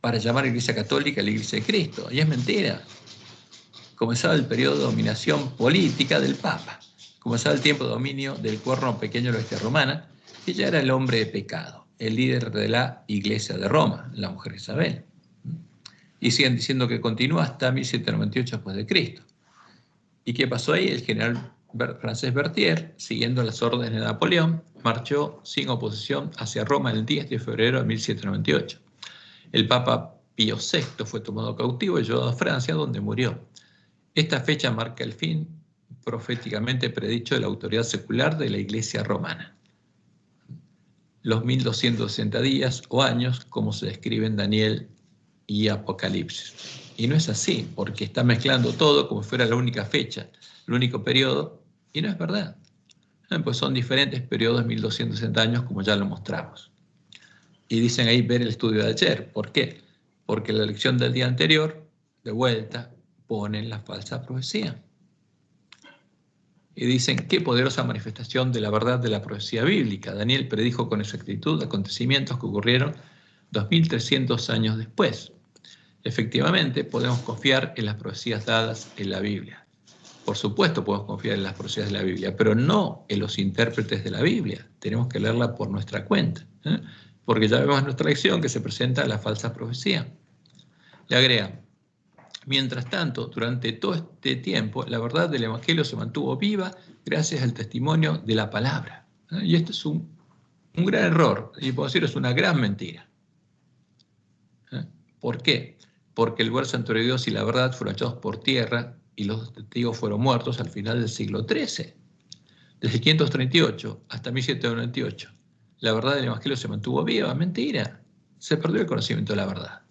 para llamar a la Iglesia católica la Iglesia de Cristo. Y es mentira. Comenzaba el periodo de dominación política del Papa. Comenzaba el tiempo de dominio del cuerno pequeño de la bestia romana, que ya era el hombre de pecado, el líder de la Iglesia de Roma, la mujer Isabel. Y siguen diciendo que continúa hasta 1798 después de Cristo. ¿Y qué pasó ahí? El general francés Berthier, siguiendo las órdenes de Napoleón, marchó sin oposición hacia Roma el 10 de febrero de 1798. El Papa Pío VI fue tomado cautivo y llevado a Francia, donde murió. Esta fecha marca el fin proféticamente predicho de la autoridad secular de la Iglesia romana. Los 1260 días o años, como se describe en Daniel y Apocalipsis. Y no es así, porque está mezclando todo como si fuera la única fecha, el único periodo, y no es verdad. Pues son diferentes periodos de 1260 años, como ya lo mostramos. Y dicen ahí ver el estudio de ayer. ¿Por qué? Porque la lección del día anterior, de vuelta, ponen la falsa profecía. Y dicen, qué poderosa manifestación de la verdad de la profecía bíblica. Daniel predijo con exactitud acontecimientos que ocurrieron 2300 años después. Efectivamente, podemos confiar en las profecías dadas en la Biblia. Por supuesto podemos confiar en las profecías de la Biblia, pero no en los intérpretes de la Biblia. Tenemos que leerla por nuestra cuenta, porque ya vemos en nuestra lección que se presenta la falsa profecía. Le agregan, mientras tanto, durante todo este tiempo, la verdad del Evangelio se mantuvo viva gracias al testimonio de la palabra. Y esto es un gran error, y puedo decir, es una gran mentira. ¿Por qué? Porque el lugar santuario de Dios y la verdad fueron echados por tierra y los testigos fueron muertos al final del siglo XIII. Desde 538 hasta 1798, la verdad del Evangelio se mantuvo viva. Mentira. Se perdió el conocimiento de la verdad.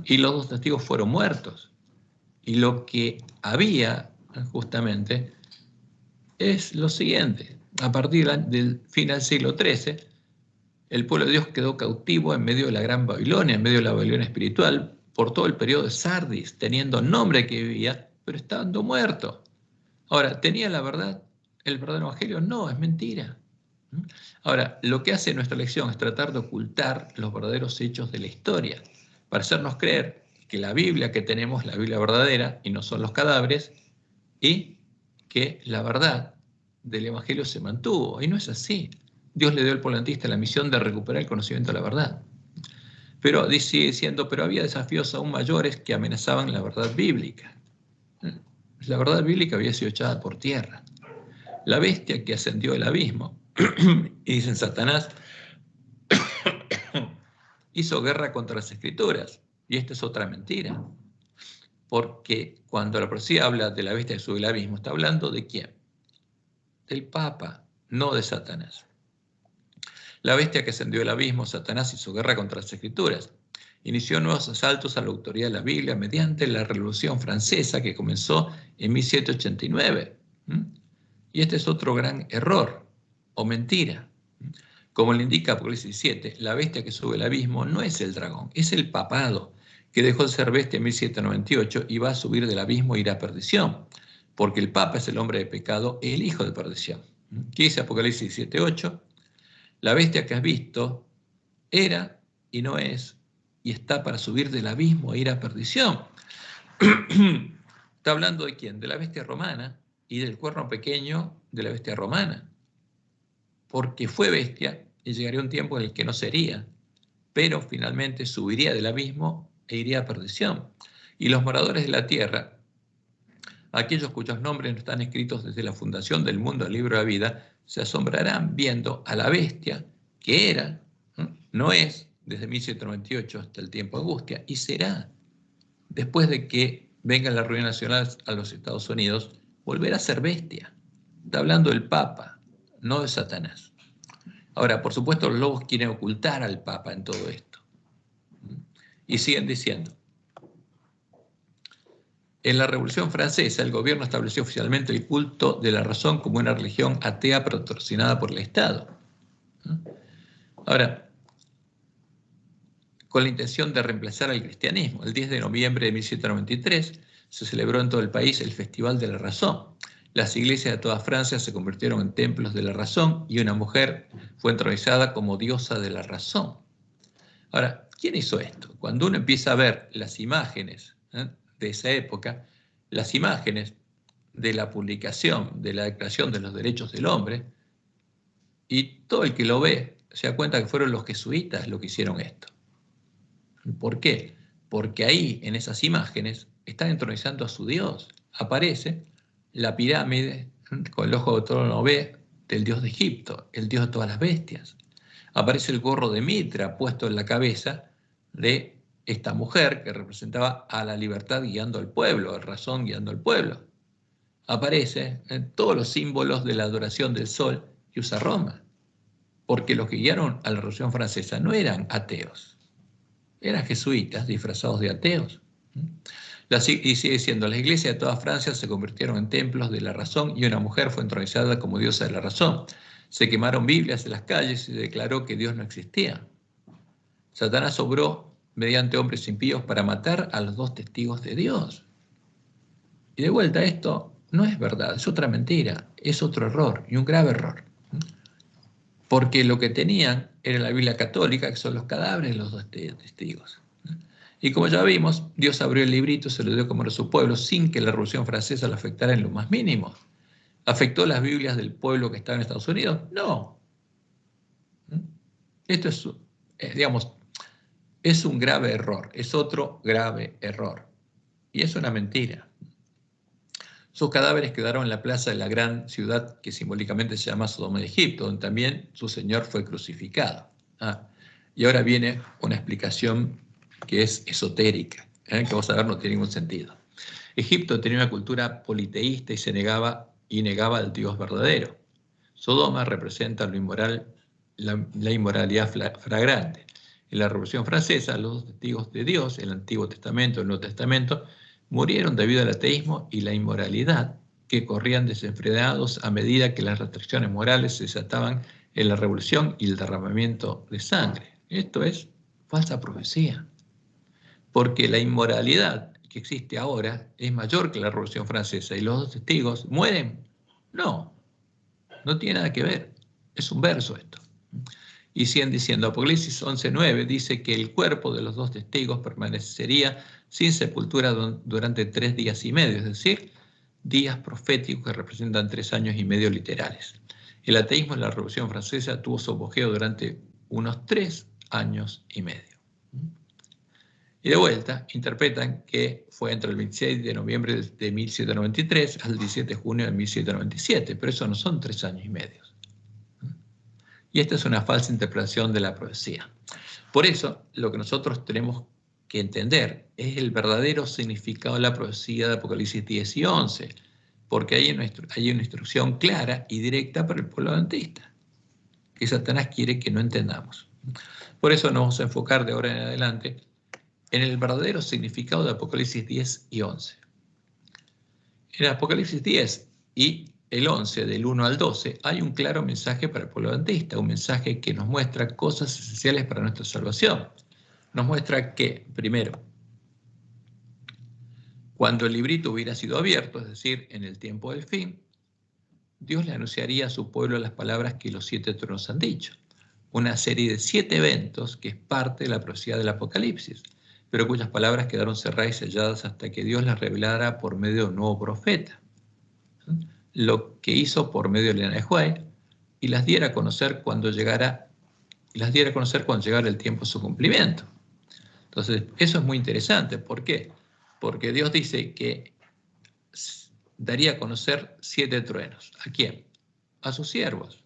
Y los dos testigos fueron muertos. Y lo que había, justamente, es lo siguiente. A partir del fin del siglo XIII, el pueblo de Dios quedó cautivo en medio de la Gran Babilonia, en medio de la Babilonia espiritual, por todo el periodo de Sardis, teniendo nombre que vivía, pero estando muerto. Ahora, ¿tenía la verdad el verdadero evangelio? No, es mentira. Ahora, lo que hace nuestra lección es tratar de ocultar los verdaderos hechos de la historia, para hacernos creer que la Biblia que tenemos es la Biblia verdadera y no son los cadáveres, y que la verdad del evangelio se mantuvo. Y no es así. Dios le dio al polantista la misión de recuperar el conocimiento de la verdad. Pero sigue diciendo, pero había desafíos aún mayores que amenazaban la verdad bíblica. La verdad bíblica había sido echada por tierra. La bestia que ascendió del abismo, y dicen Satanás, hizo guerra contra las Escrituras. Y esta es otra mentira. Porque cuando la profecía habla de la bestia que sube del abismo, está hablando ¿de quién? Del Papa, no de Satanás. La bestia que ascendió del abismo, Satanás, hizo guerra contra las Escrituras. Inició nuevos asaltos a la autoridad de la Biblia mediante la Revolución Francesa que comenzó en 1789. Y este es otro gran error o mentira. Como le indica Apocalipsis 17, la bestia que sube el abismo no es el dragón, es el papado, que dejó de ser bestia en 1798 y va a subir del abismo e ir a perdición, porque el Papa es el hombre de pecado, el hijo de perdición. ¿Qué dice Apocalipsis 17:8? La bestia que has visto era y no es, y está para subir del abismo e ir a perdición. Está hablando de quién? De la bestia romana y del cuerno pequeño de la bestia romana. Porque fue bestia y llegaría un tiempo en el que no sería, pero finalmente subiría del abismo e iría a perdición. Y los moradores de la tierra, aquellos cuyos nombres no están escritos desde la fundación del mundo del libro de la vida, se asombrarán viendo a la bestia que era, no es, desde 1798 hasta el tiempo de angustia, y será, después de que venga la ruina nacional a los Estados Unidos, volverá a ser bestia. Está hablando del Papa, no de Satanás. Ahora, por supuesto, los lobos quieren ocultar al Papa en todo esto. Y siguen diciendo, En la Revolución Francesa, el gobierno estableció oficialmente el culto de la razón como una religión atea patrocinada por el Estado. Ahora, con la intención de reemplazar al cristianismo, el 10 de noviembre de 1793 se celebró en todo el país el Festival de la Razón. Las iglesias de toda Francia se convirtieron en templos de la razón y una mujer fue entronizada como diosa de la razón. Ahora, ¿quién hizo esto? Cuando uno empieza a ver las imágenes de esa época, las imágenes de la publicación de la Declaración de los Derechos del Hombre, y todo el que lo ve se da cuenta que fueron los jesuitas los que hicieron esto. ¿Por qué? Porque ahí, en esas imágenes, están entronizando a su Dios. Aparece la pirámide con el ojo de todo no ve del Dios de Egipto, el Dios de todas las bestias. Aparece el gorro de Mitra puesto en la cabeza de esta mujer que representaba a la libertad guiando al pueblo, a la razón guiando al pueblo. Aparece en todos los símbolos de la adoración del sol que usa Roma, porque los que guiaron a la Revolución Francesa no eran ateos, eran jesuitas disfrazados de ateos. Y sigue diciendo, las iglesias de toda Francia se convirtieron en templos de la razón y una mujer fue entronizada como diosa de la razón. Se quemaron Biblias en las calles y se declaró que Dios no existía. Satanás obró mediante hombres impíos para matar a los dos testigos de Dios. Y de vuelta, esto no es verdad, es otra mentira, es otro error y un grave error. Porque lo que tenían era la Biblia católica, que son los cadáveres de los dos testigos. Y como ya vimos, Dios abrió el librito y se lo dio como a su pueblo sin que la Revolución Francesa lo afectara en lo más mínimo. ¿Afectó las Biblias del pueblo que estaba en Estados Unidos? No. Esto es, digamos, es un grave error, es otro grave error. Y es una mentira. Sus cadáveres quedaron en la plaza de la gran ciudad que simbólicamente se llama Sodoma de Egipto, donde también su Señor fue crucificado. Y ahora viene una explicación que es esotérica, que vamos a ver no tiene ningún sentido. Egipto tenía una cultura politeísta y negaba al Dios verdadero. Sodoma representa lo inmoral, la inmoralidad flagrante. En la Revolución Francesa, los dos testigos de Dios, el Antiguo Testamento y el Nuevo Testamento, murieron debido al ateísmo y la inmoralidad que corrían desenfrenados a medida que las restricciones morales se desataban en la revolución y el derramamiento de sangre. Esto es falsa profecía, porque la inmoralidad que existe ahora es mayor que la Revolución Francesa y los dos testigos mueren. No tiene nada que ver, es un verso esto. Y siguen diciendo, Apocalipsis 11:9 dice que el cuerpo de los dos testigos permanecería sin sepultura durante 3 días y medio, es decir, días proféticos que representan 3 años y medio literales. El ateísmo en la Revolución Francesa tuvo su apogeo durante unos 3 años y medio. Y de vuelta, interpretan que fue entre el 26 de noviembre de 1793 al 17 de junio de 1797, pero eso no son 3 años y medio. Y esta es una falsa interpretación de la profecía. Por eso, lo que nosotros tenemos que entender es el verdadero significado de la profecía de Apocalipsis 10 y 11, porque hay una instrucción clara y directa para el pueblo adventista, que Satanás quiere que no entendamos. Por eso nos vamos a enfocar de ahora en adelante en el verdadero significado de Apocalipsis 10 y 11. En Apocalipsis 10 y el 11, del 1 al 12, hay un claro mensaje para el pueblo adventista, un mensaje que nos muestra cosas esenciales para nuestra salvación. Nos muestra que, primero, cuando el librito hubiera sido abierto, es decir, en el tiempo del fin, Dios le anunciaría a su pueblo las palabras que los 7 tronos han dicho. Una serie de 7 eventos que es parte de la profecía del Apocalipsis, pero cuyas palabras quedaron cerradas y selladas hasta que Dios las revelara por medio de un nuevo profeta. Lo que hizo por medio de Elena de White, y las diera a conocer cuando llegara el tiempo de su cumplimiento. Entonces, eso es muy interesante. ¿Por qué? Porque Dios dice que daría a conocer 7 truenos. ¿A quién? A sus siervos,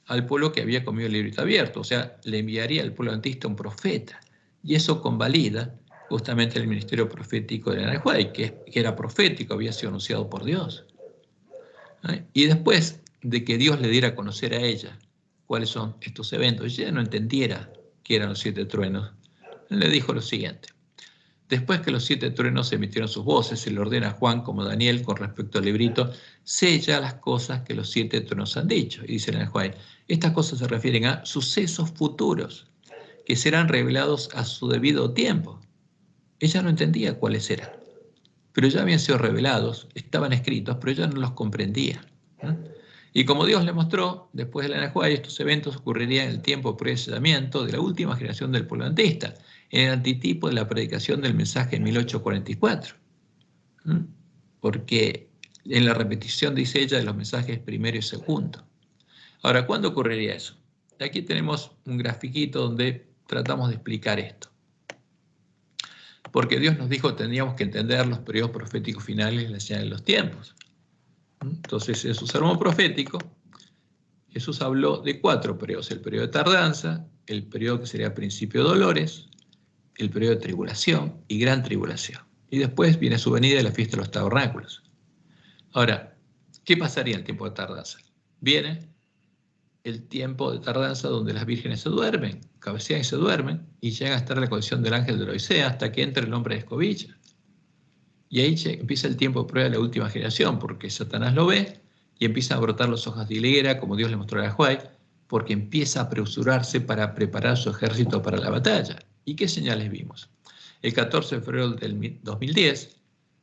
al pueblo que había comido el librito abierto. O sea, le enviaría al pueblo adventista un profeta. Y eso convalida justamente el ministerio profético de Elena de White, que era profético, había sido anunciado por Dios. Y después de que Dios le diera a conocer a ella cuáles son estos eventos, ella no entendiera qué eran los 7 truenos, le dijo lo siguiente: Después que los 7 truenos emitieron sus voces, se le ordena a Juan, como Daniel, con respecto al librito, sella las cosas que los 7 truenos han dicho. Y dice en el Juan, estas cosas se refieren a sucesos futuros, que serán revelados a su debido tiempo. Ella no entendía cuáles eran, pero ya habían sido revelados, estaban escritos, pero ella no los comprendía, ¿no? Y como Dios le mostró, después del Anahuay, estos eventos ocurrirían en el tiempo pre-sellamiento de la última generación del pueblo adventista, en el antitipo de la predicación del mensaje en 1844. Porque en la repetición, dice ella, de los mensajes primero y segundo. Ahora, ¿cuándo ocurriría eso? Aquí tenemos un grafiquito donde tratamos de explicar esto. Porque Dios nos dijo que tendríamos que entender los periodos proféticos finales y las señales de los tiempos. Entonces, en su sermón profético, Jesús habló de 4 periodos: el periodo de tardanza, el periodo que sería principio de dolores, el periodo de tribulación y gran tribulación. Y después viene su venida y la fiesta de los tabernáculos. Ahora, ¿qué pasaría en el tiempo de tardanza? Viene el tiempo de tardanza donde las vírgenes se duermen, cabecean y se duermen, y llega a estar la condición del ángel de la Odisea hasta que entre el hombre de escobilla. Y ahí empieza el tiempo de prueba de la última generación, porque Satanás lo ve y empieza a brotar las hojas de higuera, como Dios le mostró a Juan, porque empieza a apresurarse para preparar su ejército para la batalla. ¿Y qué señales vimos? El 14 de febrero del 2010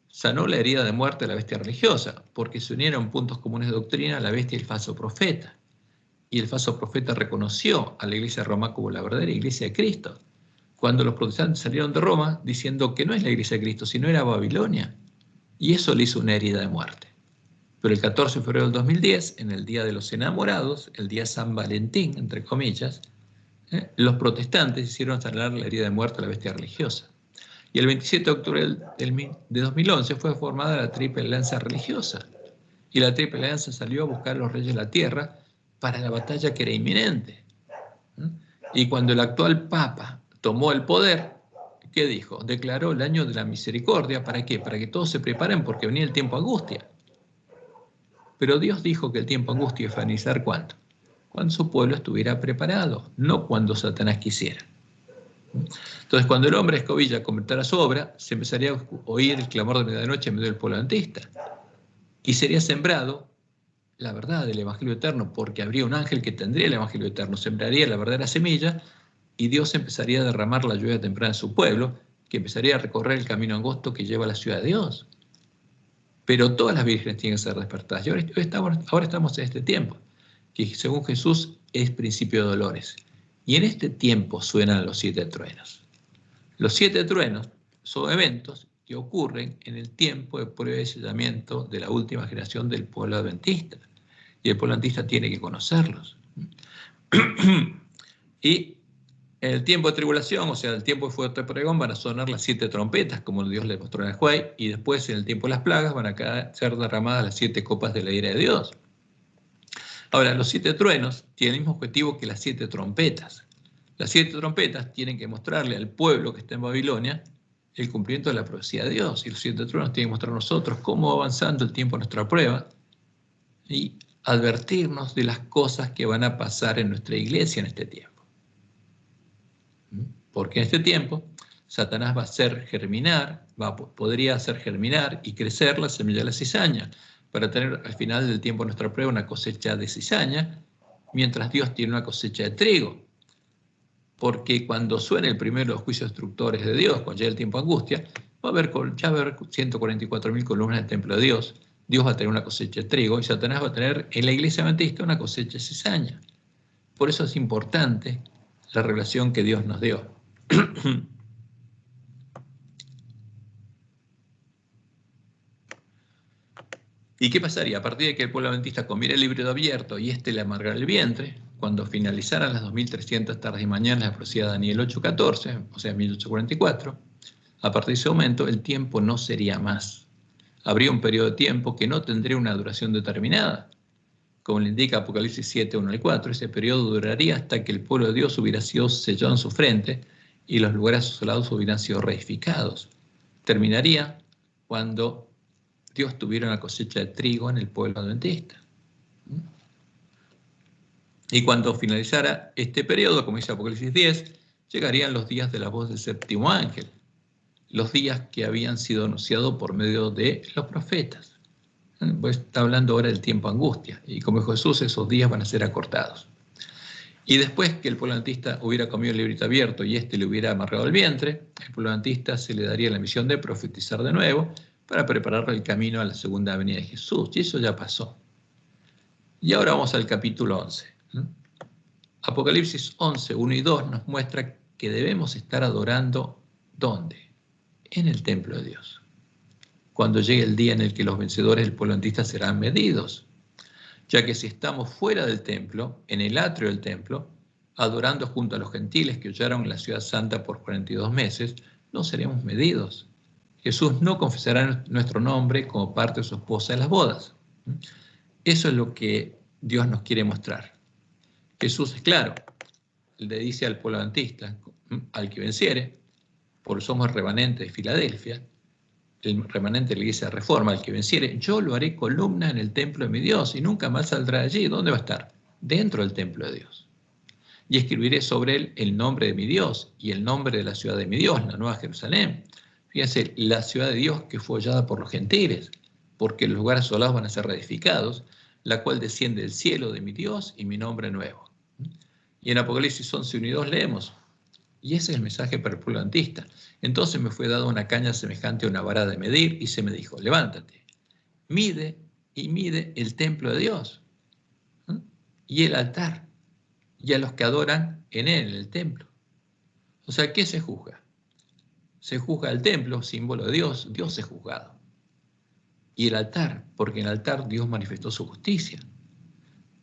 sanó la herida de muerte de la bestia religiosa, porque se unieron puntos comunes de doctrina la bestia y el falso profeta. Y el falso profeta reconoció a la iglesia de Roma como la verdadera iglesia de Cristo, cuando los protestantes salieron de Roma diciendo que no es la iglesia de Cristo, sino era Babilonia. Y eso le hizo una herida de muerte. Pero el 14 de febrero del 2010, en el Día de los Enamorados, el día San Valentín, entre comillas, los protestantes hicieron sanar la herida de muerte a la bestia religiosa. Y el 27 de octubre de 2011 fue formada la Triple Alianza Religiosa. Y la Triple Alianza salió a buscar a los reyes de la tierra para la batalla que era inminente. Y cuando el actual Papa tomó el poder, ¿qué dijo? Declaró el año de la misericordia. ¿Para qué? Para que todos se preparen porque venía el tiempo angustia. Pero Dios dijo que el tiempo angustia iba a finalizar ¿cuándo? Cuando su pueblo estuviera preparado, no cuando Satanás quisiera. Entonces, cuando el hombre escobilla completara su obra, se empezaría a oír el clamor de medianoche en medio del pueblo adventista. Y sería sembrado la verdad del Evangelio Eterno, porque habría un ángel que tendría el Evangelio Eterno, sembraría la verdadera semilla, y Dios empezaría a derramar la lluvia temprana en su pueblo, que empezaría a recorrer el camino angosto que lleva a la ciudad de Dios. Pero todas las vírgenes tienen que ser despertadas. Y ahora estamos en este tiempo, que según Jesús es principio de dolores. Y en este tiempo suenan los 7 truenos. Los 7 truenos son eventos que ocurren en el tiempo de prueba y sellamiento de la última generación del pueblo adventista. Y el pueblo adventista tiene que conocerlos. Y en el tiempo de tribulación, o sea, el tiempo de fuerte pregón, van a sonar las 7 trompetas, como Dios le mostró en el Juay, y después en el tiempo de las plagas van a ser derramadas las 7 copas de la ira de Dios. Ahora, los 7 truenos tienen el mismo objetivo que las 7 trompetas. Las 7 trompetas tienen que mostrarle al pueblo que está en Babilonia el cumplimiento de la profecía de Dios. Y los 7 truenos tienen que mostrar a nosotros cómo va avanzando el tiempo de nuestra prueba y advertirnos de las cosas que van a pasar en nuestra iglesia en este tiempo. Porque en este tiempo Satanás va a hacer germinar, podría hacer germinar y crecer la semilla de la cizaña, para tener al final del tiempo de nuestra prueba una cosecha de cizaña, mientras Dios tiene una cosecha de trigo. Porque cuando suene el primero de los juicios destructores de Dios, cuando llegue el tiempo de angustia, va a haber 144.000 columnas del templo de Dios. Dios va a tener una cosecha de trigo y Satanás va a tener en la iglesia adventista una cosecha de cizaña. Por eso es importante la revelación que Dios nos dio. ¿Y qué pasaría? A partir de que el pueblo adventista comiera el libro abierto y éste le amargara el vientre, cuando finalizaran las 2300 tardes y mañanas la profecía de Daniel 8:14, o sea, 1844, a partir de ese momento el tiempo no sería más. Habría un periodo de tiempo que no tendría una duración determinada. Como le indica Apocalipsis 7, 1 al 4, ese periodo duraría hasta que el pueblo de Dios hubiera sido sellado en su frente y los lugares asolados hubieran sido reedificados. Terminaría cuando Dios tuviera una cosecha de trigo en el pueblo adventista. Y cuando finalizara este periodo, como dice Apocalipsis 10, llegarían los días de la voz del séptimo ángel. los días que habían sido anunciados por medio de los profetas. Pues está hablando ahora del tiempo angustia, y como dijo Jesús, esos días van a ser acortados. Y después que el pueblo adventista hubiera comido el librito abierto y le hubiera amarrado el vientre, el pueblo adventista se le daría la misión de profetizar de nuevo para preparar el camino a la segunda venida de Jesús. Y eso ya pasó. Y ahora vamos al capítulo 11. Apocalipsis 11, 1 y 2 nos muestra que debemos estar adorando, ¿dónde? En el templo de Dios. Cuando llegue el día en el que los vencedores del pueblo adventista serán medidos. Ya que si estamos fuera del templo, en el atrio del templo, adorando junto a los gentiles que hollaron en la ciudad santa por 42 meses, no seremos medidos. Jesús no confesará nuestro nombre como parte de su esposa en las bodas. Eso es lo que Dios nos quiere mostrar. Jesús es claro, le dice al pueblo adventista, al que venciere, por somos el remanente de Filadelfia, el remanente de la iglesia de Reforma, al que venciere, yo lo haré columna en el templo de mi Dios y nunca más saldrá de allí. ¿Dónde va a estar? Dentro del templo de Dios. Y escribiré sobre él el nombre de mi Dios y el nombre de la ciudad de mi Dios, la Nueva Jerusalén. Fíjense, la ciudad de Dios que fue hollada por los gentiles, porque los lugares asolados van a ser reedificados, la cual desciende del cielo de mi Dios y mi nombre nuevo. Y en Apocalipsis 11, 1 y 2 leemos, y ese es el mensaje para el pueblo adventista. Entonces me fue dada una caña semejante a una vara de medir y se me dijo, levántate, mide y mide el templo de Dios y el altar y a los que adoran en él, en el templo. O sea, ¿qué se juzga? Se juzga el templo, símbolo de Dios, Dios es juzgado. Y el altar, porque en el altar Dios manifestó su justicia,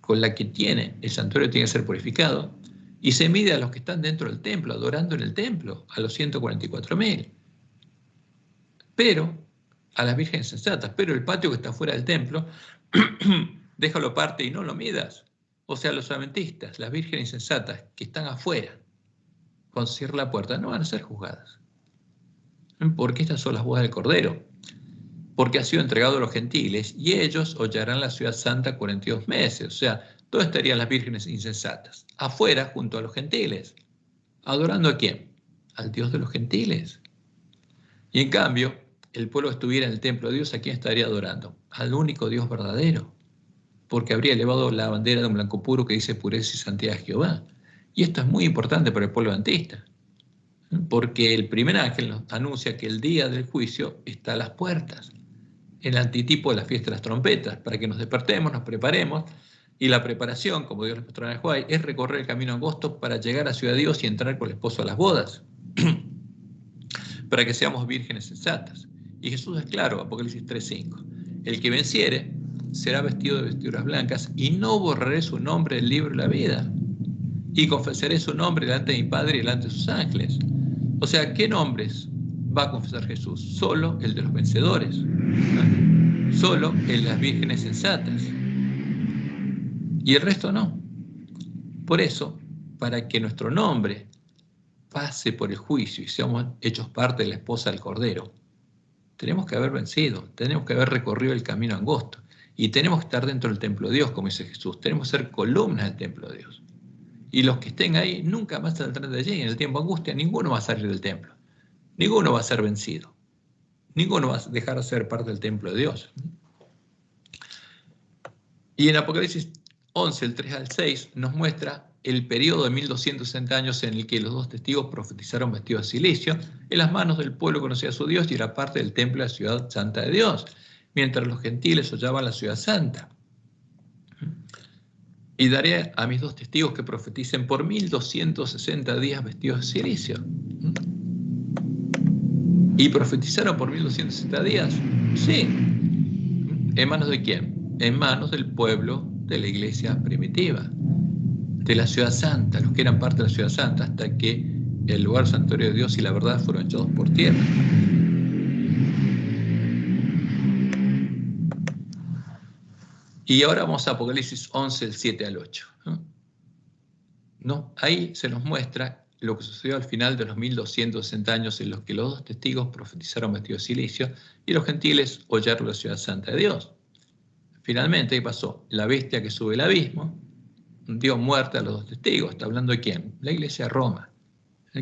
con la que tiene, el santuario tiene que ser purificado, y se mide a los que están dentro del templo, adorando en el templo, a los 144.000. Pero, a las vírgenes sensatas, pero el patio que está fuera del templo, déjalo aparte y no lo midas. O sea, los adventistas, las vírgenes sensatas que están afuera, con cierra la puerta, no van a ser juzgadas. Porque estas son las bodas del Cordero. Porque ha sido entregado a los gentiles y ellos hollarán la ciudad santa 42 meses. O sea, ¿dónde estarían las vírgenes insensatas? Afuera, junto a los gentiles. ¿Adorando a quién? Al Dios de los gentiles. Y en cambio, el pueblo que estuviera en el templo de Dios, ¿a quién estaría adorando? Al único Dios verdadero. Porque habría elevado la bandera de un blanco puro que dice pureza y santidad de Jehová. Y esto es muy importante para el pueblo adventista. Porque el primer ángel nos anuncia que el día del juicio está a las puertas. El antitipo de la fiesta de las trompetas, para que nos despertemos, nos preparemos, y la preparación, como Dios les mostró en el Juárez, es recorrer el camino angosto para llegar a Ciudad de Dios y entrar con el esposo a las bodas, para que seamos vírgenes sensatas. Y Jesús es claro, Apocalipsis 3:5, el que venciere será vestido de vestiduras blancas y no borraré su nombre del libro de la vida, y confesaré su nombre delante de mi Padre y delante de sus ángeles. O sea, ¿qué nombres va a confesar Jesús? Solo el de los vencedores, ¿no? Solo el de las vírgenes sensatas. Y el resto no. Por eso, para que nuestro nombre pase por el juicio y seamos hechos parte de la esposa del Cordero, tenemos que haber vencido, tenemos que haber recorrido el camino angosto y tenemos que estar dentro del templo de Dios, como dice Jesús. Tenemos que ser columnas del templo de Dios. Y los que estén ahí nunca más saldrán de allí. En el tiempo de angustia ninguno va a salir del templo. Ninguno va a ser vencido. Ninguno va a dejar de ser parte del templo de Dios. Y en Apocalipsis 11, el 3 al 6, nos muestra el periodo de 1260 años en el que los dos testigos profetizaron vestidos de silicio en las manos del pueblo que conocía a su Dios y era parte del templo de la ciudad santa de Dios, mientras los gentiles hollaban la ciudad santa. Y daré a mis dos testigos que profeticen por 1260 días vestidos de silicio. ¿Y profetizaron por 1260 días? Sí. ¿En manos de quién? En manos del pueblo de la iglesia primitiva, de la ciudad santa, los que eran parte de la ciudad santa, hasta que el lugar santuario de Dios y la verdad fueron echados por tierra. Y ahora vamos a Apocalipsis 11, el 7 al 8. ¿No? Ahí se nos muestra lo que sucedió al final de los 1260 años en los que los dos testigos profetizaron vestidos de silicio y los gentiles hollaron la ciudad santa de Dios. Finalmente, ¿qué pasó? La bestia que sube el abismo dio muerte a los dos testigos. ¿Está hablando de quién? La iglesia de Roma,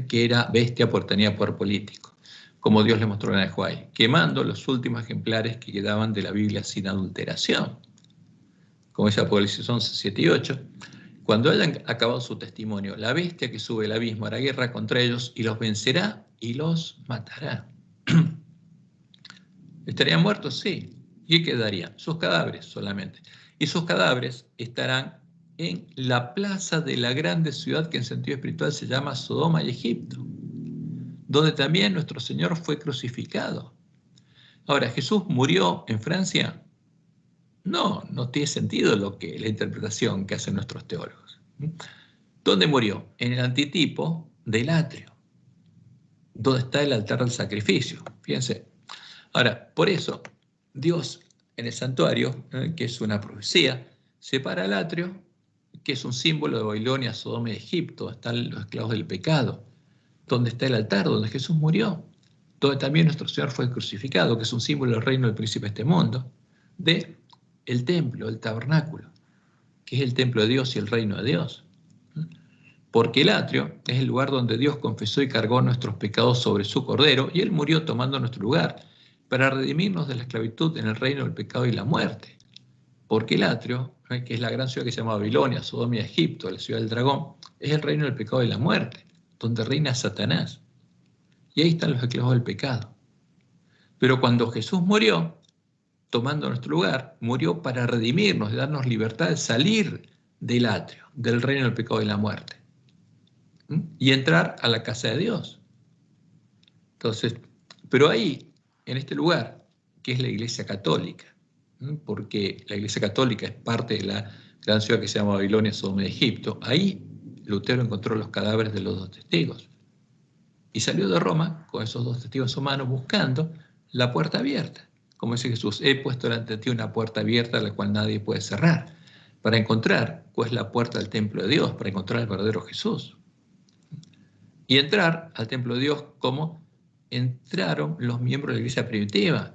que era bestia porque tenía poder político. como Dios le mostró en el Juárez, quemando los últimos ejemplares que quedaban de la Biblia sin adulteración. Como dice Apocalipsis 11, 7 y 8, cuando hayan acabado su testimonio, la bestia que sube al abismo hará guerra contra ellos y los vencerá y los matará. ¿Estarían muertos? Sí. ¿Y qué quedarían? Sus cadáveres solamente. Y sus cadáveres estarán en la plaza de la grande ciudad que en sentido espiritual se llama Sodoma y Egipto, donde también nuestro Señor fue crucificado. Ahora, ¿Jesús murió en Francia? No, no tiene sentido la interpretación que hacen nuestros teólogos. ¿Dónde murió? En el antitipo del atrio, donde está el altar del sacrificio. Fíjense. Ahora, por eso, Dios en el santuario, que es una profecía, separa el atrio, que es un símbolo de Babilonia, Sodoma y Egipto, donde están los esclavos del pecado, donde está el altar, donde Jesús murió, donde también nuestro Señor fue crucificado, que es un símbolo del reino del príncipe de este mundo, de el templo, el tabernáculo, que es el templo de Dios y el reino de Dios. Porque el atrio es el lugar donde Dios confesó y cargó nuestros pecados sobre su cordero, y Él murió tomando nuestro lugar, para redimirnos de la esclavitud en el reino del pecado y la muerte. Porque el atrio, que es la gran ciudad que se llama Babilonia, Sodoma y Egipto, la ciudad del dragón, es el reino del pecado y la muerte, donde reina Satanás. Y ahí están los esclavos del pecado. Pero cuando Jesús murió, tomando nuestro lugar, murió para redimirnos, de darnos libertad de salir del atrio, del reino del pecado y la muerte, y entrar a la casa de Dios. Entonces, pero ahí, en este lugar, que es la Iglesia Católica, porque la Iglesia Católica es parte de la gran ciudad que se llama Babilonia, Sodoma y Egipto, ahí Lutero encontró los cadáveres de los dos testigos. Y salió de Roma con esos dos testigos humanos buscando la puerta abierta. Como dice Jesús, he puesto delante de ti una puerta abierta a la cual nadie puede cerrar, para encontrar cuál es la puerta del templo de Dios, para encontrar al verdadero Jesús. Y entrar al templo de Dios como entraron los miembros de la iglesia primitiva,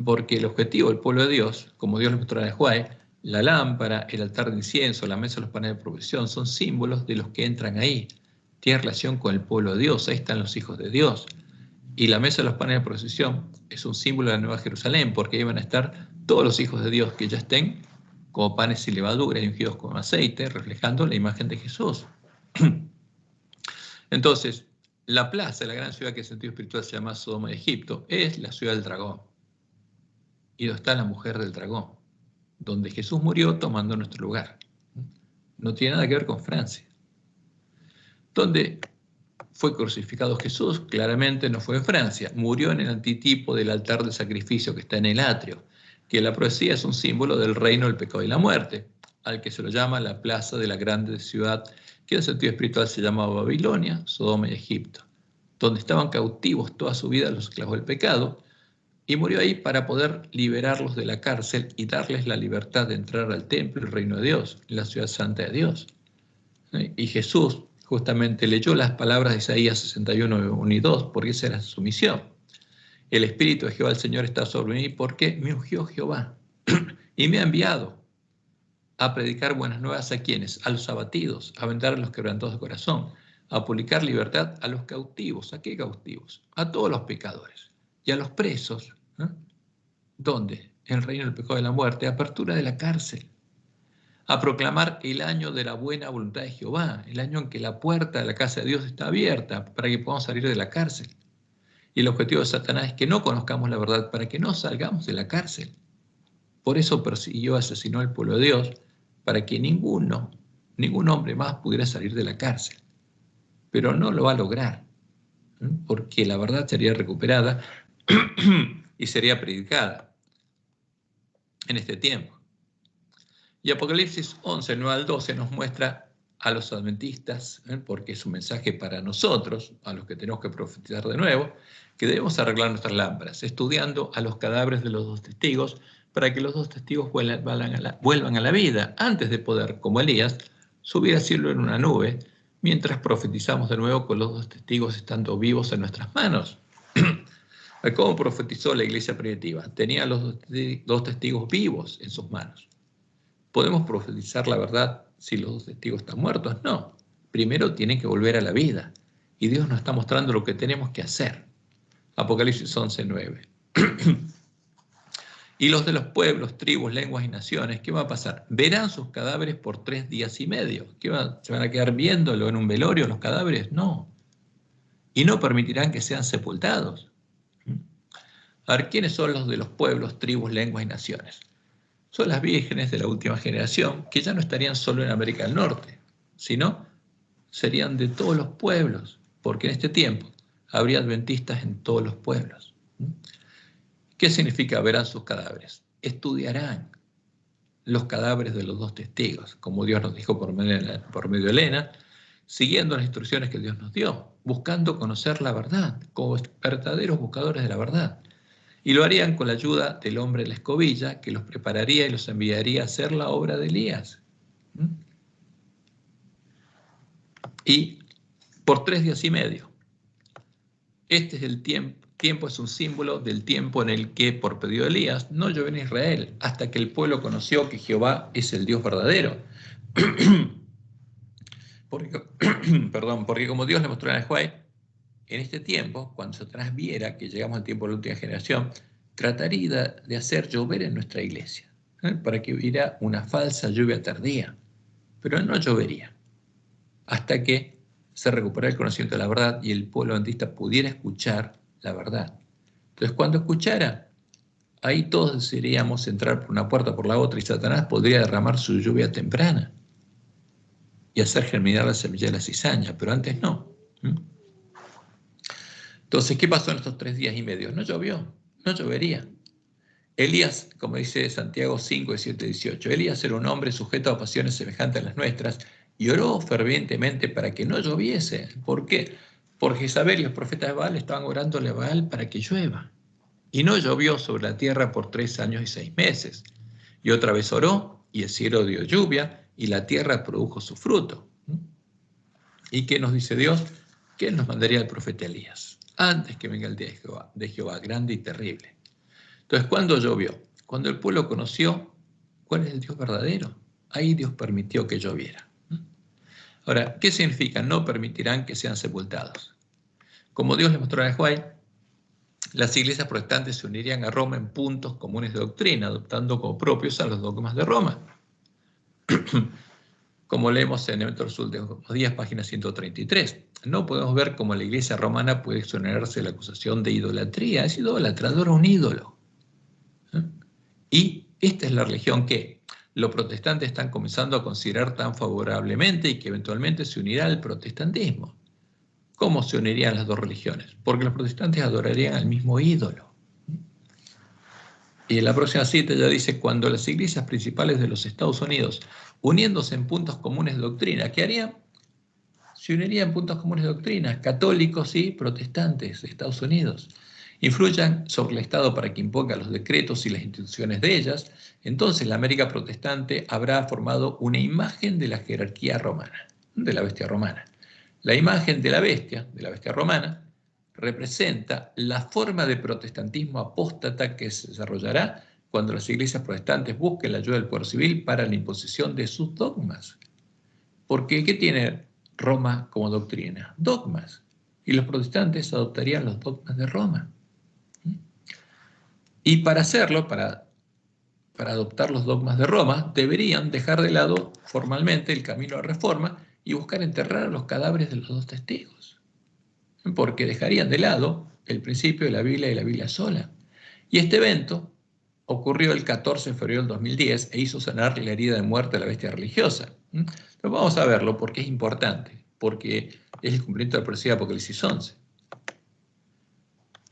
porque el objetivo del pueblo de Dios, como Dios lo mostró en el Juárez, la lámpara, el altar de incienso, la mesa de los panes de provisión, son símbolos de los que entran ahí. Tiene relación con el pueblo de Dios, ahí están los hijos de Dios. Y la mesa de los panes de procesión es un símbolo de la Nueva Jerusalén, porque ahí van a estar todos los hijos de Dios que ya estén como panes sin levadura y ungidos con aceite, reflejando la imagen de Jesús. Entonces, la plaza de la gran ciudad que en sentido espiritual se llama Sodoma de Egipto es la ciudad del dragón. Y donde está la mujer del dragón, donde Jesús murió tomando nuestro lugar. No tiene nada que ver con Francia. Donde fue crucificado Jesús, claramente no fue en Francia. Murió en el antitipo del altar de sacrificio que está en el atrio, que la profecía es un símbolo del reino del pecado y la muerte, al que se lo llama la plaza de la grande ciudad, que en sentido espiritual se llama Babilonia, Sodoma y Egipto, donde estaban cautivos toda su vida los esclavos del pecado, y murió ahí para poder liberarlos de la cárcel y darles la libertad de entrar al templo, el reino de Dios, la ciudad santa de Dios. Y Jesús justamente leyó las palabras de Isaías 61, 1 y 2, porque esa era su misión. El Espíritu de Jehová el Señor está sobre mí porque me ungió Jehová y me ha enviado a predicar buenas nuevas a quienes, a los abatidos, a vendar a los quebrantados de corazón, a publicar libertad a los cautivos. ¿A qué cautivos? A todos los pecadores y a los presos. ¿Dónde? En el reino del pecado y de la muerte, apertura de la cárcel. A proclamar el año de la buena voluntad de Jehová, el año en que la puerta de la casa de Dios está abierta para que podamos salir de la cárcel. Y el objetivo de Satanás es que no conozcamos la verdad para que no salgamos de la cárcel. Por eso persiguió, asesinó al pueblo de Dios, para que ningún hombre más pudiera salir de la cárcel. Pero no lo va a lograr, porque la verdad sería recuperada y sería predicada en este tiempo. Y Apocalipsis 11, 9 al 12 nos muestra a los adventistas, porque es un mensaje para nosotros, a los que tenemos que profetizar de nuevo, que debemos arreglar nuestras lámparas, estudiando a los cadáveres de los dos testigos, para que los dos testigos vuelvan a la vida, antes de poder, como Elías, subir al cielo en una nube, mientras profetizamos de nuevo con los dos testigos estando vivos en nuestras manos. ¿Cómo profetizó la iglesia primitiva? Tenía los dos testigos vivos en sus manos. ¿Podemos profetizar la verdad si los dos testigos están muertos? No. Primero tienen que volver a la vida. Y Dios nos está mostrando lo que tenemos que hacer. Apocalipsis 11:9. Y los de los pueblos, tribus, lenguas y naciones, ¿qué va a pasar? Verán sus cadáveres por 3 días y medio. ¿Se van a quedar viéndolo en un velorio los cadáveres? No. Y no permitirán que sean sepultados. A ver, ¿quiénes son los de los pueblos, tribus, lenguas y naciones? Son las vírgenes de la última generación, que ya no estarían solo en América del Norte, sino serían de todos los pueblos, porque en este tiempo habría adventistas en todos los pueblos. ¿Qué significa verán sus cadáveres? Estudiarán los cadáveres de los 2 testigos, como Dios nos dijo por medio de Elena, siguiendo las instrucciones que Dios nos dio, buscando conocer la verdad, como verdaderos buscadores de la verdad. Y lo harían con la ayuda del hombre de la escobilla, que los prepararía y los enviaría a hacer la obra de Elías. Y por 3 días y medio. Este es el tiempo. Tiempo es un símbolo del tiempo en el que, por pedido de Elías, no llovió en Israel, hasta que el pueblo conoció que Jehová es el Dios verdadero. Porque como Dios le mostró a Joel, en este tiempo, cuando Satanás viera que llegamos al tiempo de la última generación, trataría de hacer llover en nuestra iglesia, para que hubiera una falsa lluvia tardía, pero no llovería, hasta que se recuperara el conocimiento de la verdad y el pueblo adventista pudiera escuchar la verdad. Entonces, cuando escuchara, ahí todos desearíamos entrar por una puerta o por la otra y Satanás podría derramar su lluvia temprana y hacer germinar la semilla de la cizaña, pero antes no. Entonces, ¿qué pasó en estos 3 días y medio? No llovió, no llovería. Elías, como dice Santiago 5, 17, 18, Elías era un hombre sujeto a pasiones semejantes a las nuestras y oró fervientemente para que no lloviese. ¿Por qué? Porque Jezabel y los profetas de Baal estaban orándole a Baal para que llueva. Y no llovió sobre la tierra por 3 años y 6 meses. Y otra vez oró, y el cielo dio lluvia, y la tierra produjo su fruto. ¿Y qué nos dice Dios? Que Él nos mandaría al profeta Elías, antes que venga el día de Jehová, grande y terrible. Entonces, ¿cuándo llovió? Cuando el pueblo conoció cuál es el Dios verdadero. Ahí Dios permitió que lloviera. Ahora, ¿qué significa? No permitirán que sean sepultados. Como Dios le mostró a Joel, las iglesias protestantes se unirían a Roma en puntos comunes de doctrina, adoptando como propios a los dogmas de Roma. Como leemos en Evento Sul de los días, página 133. No podemos ver cómo la iglesia romana puede exonerarse de la acusación de idolatría. Es idólatra, adora un ídolo. Y esta es la religión que los protestantes están comenzando a considerar tan favorablemente y que eventualmente se unirá al protestantismo. ¿Cómo se unirían las 2 religiones? Porque los protestantes adorarían al mismo ídolo. Y en la próxima cita ya dice, cuando las iglesias principales de los Estados Unidos, uniéndose en puntos comunes de doctrina, ¿qué harían? Se unirían en puntos comunes de doctrina, católicos y protestantes de Estados Unidos, influyan sobre el Estado para que imponga los decretos y las instituciones de ellas, entonces la América protestante habrá formado una imagen de la jerarquía romana, de la bestia romana. La imagen de la bestia romana, representa la forma de protestantismo apóstata que se desarrollará cuando las iglesias protestantes busquen la ayuda del poder civil para la imposición de sus dogmas. Porque, ¿qué tiene Roma como doctrina? Dogmas. Y los protestantes adoptarían los dogmas de Roma. Y para hacerlo, para adoptar los dogmas de Roma, deberían dejar de lado formalmente el camino a la reforma y buscar enterrar los cadáveres de los 2 testigos. Porque dejarían de lado el principio de la Biblia y la Biblia sola. Y este evento ocurrió el 14 de febrero del 2010 e hizo sanar la herida de muerte de la bestia religiosa. Pero vamos a verlo porque es importante, porque es el cumplimiento de la profecía de Apocalipsis 11.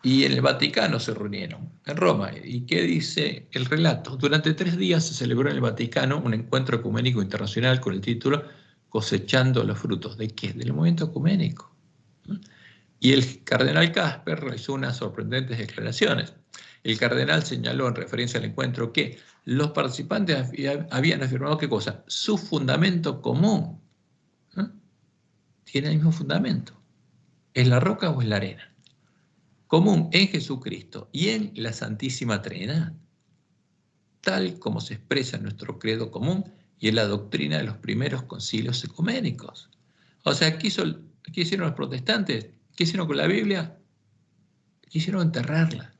Y en el Vaticano se reunieron, en Roma. ¿Y qué dice el relato? Durante 3 días se celebró en el Vaticano un encuentro ecuménico internacional con el título Cosechando los frutos. ¿De qué? Del movimiento ecuménico. Y el cardenal Casper realizó unas sorprendentes declaraciones. El cardenal señaló en referencia al encuentro que los participantes habían afirmado ¿qué cosa? Su fundamento común. Tiene el mismo fundamento. ¿Es la roca o es la arena? Común en Jesucristo y en la Santísima Trinidad, tal como se expresa en nuestro credo común y en la doctrina de los primeros concilios ecuménicos. O sea, ¿qué hicieron los protestantes? ¿Qué hicieron con la Biblia? quisieron enterrarla.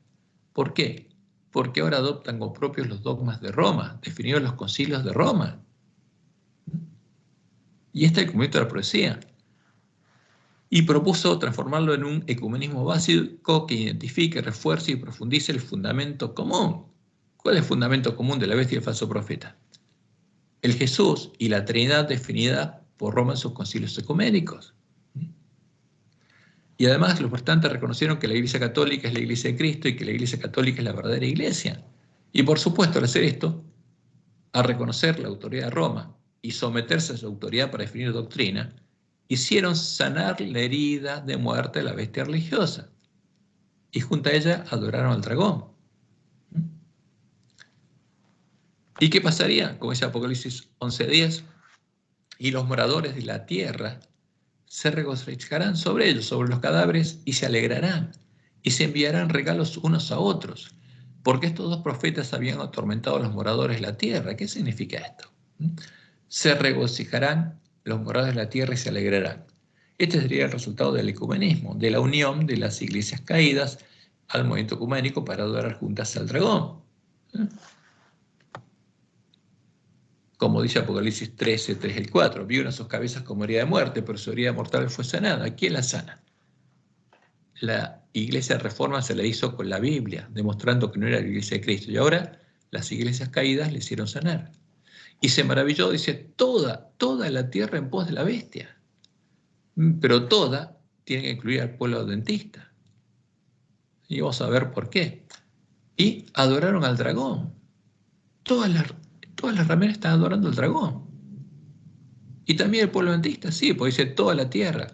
¿Por qué? Porque ahora adoptan como propios los dogmas de Roma, definidos en los concilios de Roma. Y este es el cumplimiento de la profecía. Y propuso transformarlo en un ecumenismo básico que identifique, refuerce y profundice el fundamento común. ¿Cuál es el fundamento común de la bestia y el falso profeta? El Jesús y la Trinidad definida por Roma en sus concilios ecuménicos. Y además los protestantes reconocieron que la Iglesia Católica es la Iglesia de Cristo y que la Iglesia Católica es la verdadera Iglesia. Y por supuesto, al hacer esto, a reconocer la autoridad de Roma y someterse a su autoridad para definir doctrina, hicieron sanar la herida de muerte de la bestia religiosa. Y junto a ella adoraron al dragón. ¿Y qué pasaría? Como dice Apocalipsis 11:10, y los moradores de la tierra se regocijarán sobre ellos, sobre los cadáveres, y se alegrarán, y se enviarán regalos unos a otros, porque estos dos profetas habían atormentado a los moradores de la tierra. ¿Qué significa esto? Se regocijarán los moradores de la tierra y se alegrarán. Este sería el resultado del ecumenismo, de la unión de las iglesias caídas al movimiento ecuménico para adorar juntas al dragón. Como dice Apocalipsis 13, 3 y 4, vio en sus cabezas como herida de muerte, pero su herida mortal fue sanada. ¿Quién la sana? La iglesia de Reforma se la hizo con la Biblia, demostrando que no era la iglesia de Cristo. Y ahora las iglesias caídas le hicieron sanar. Y se maravilló, dice, toda la tierra en pos de la bestia. Pero toda tiene que incluir al pueblo adventista. Y vamos a ver por qué. Y adoraron al dragón. Todas las rameras están adorando al dragón. Y también el pueblo adventista, sí, porque dice toda la tierra.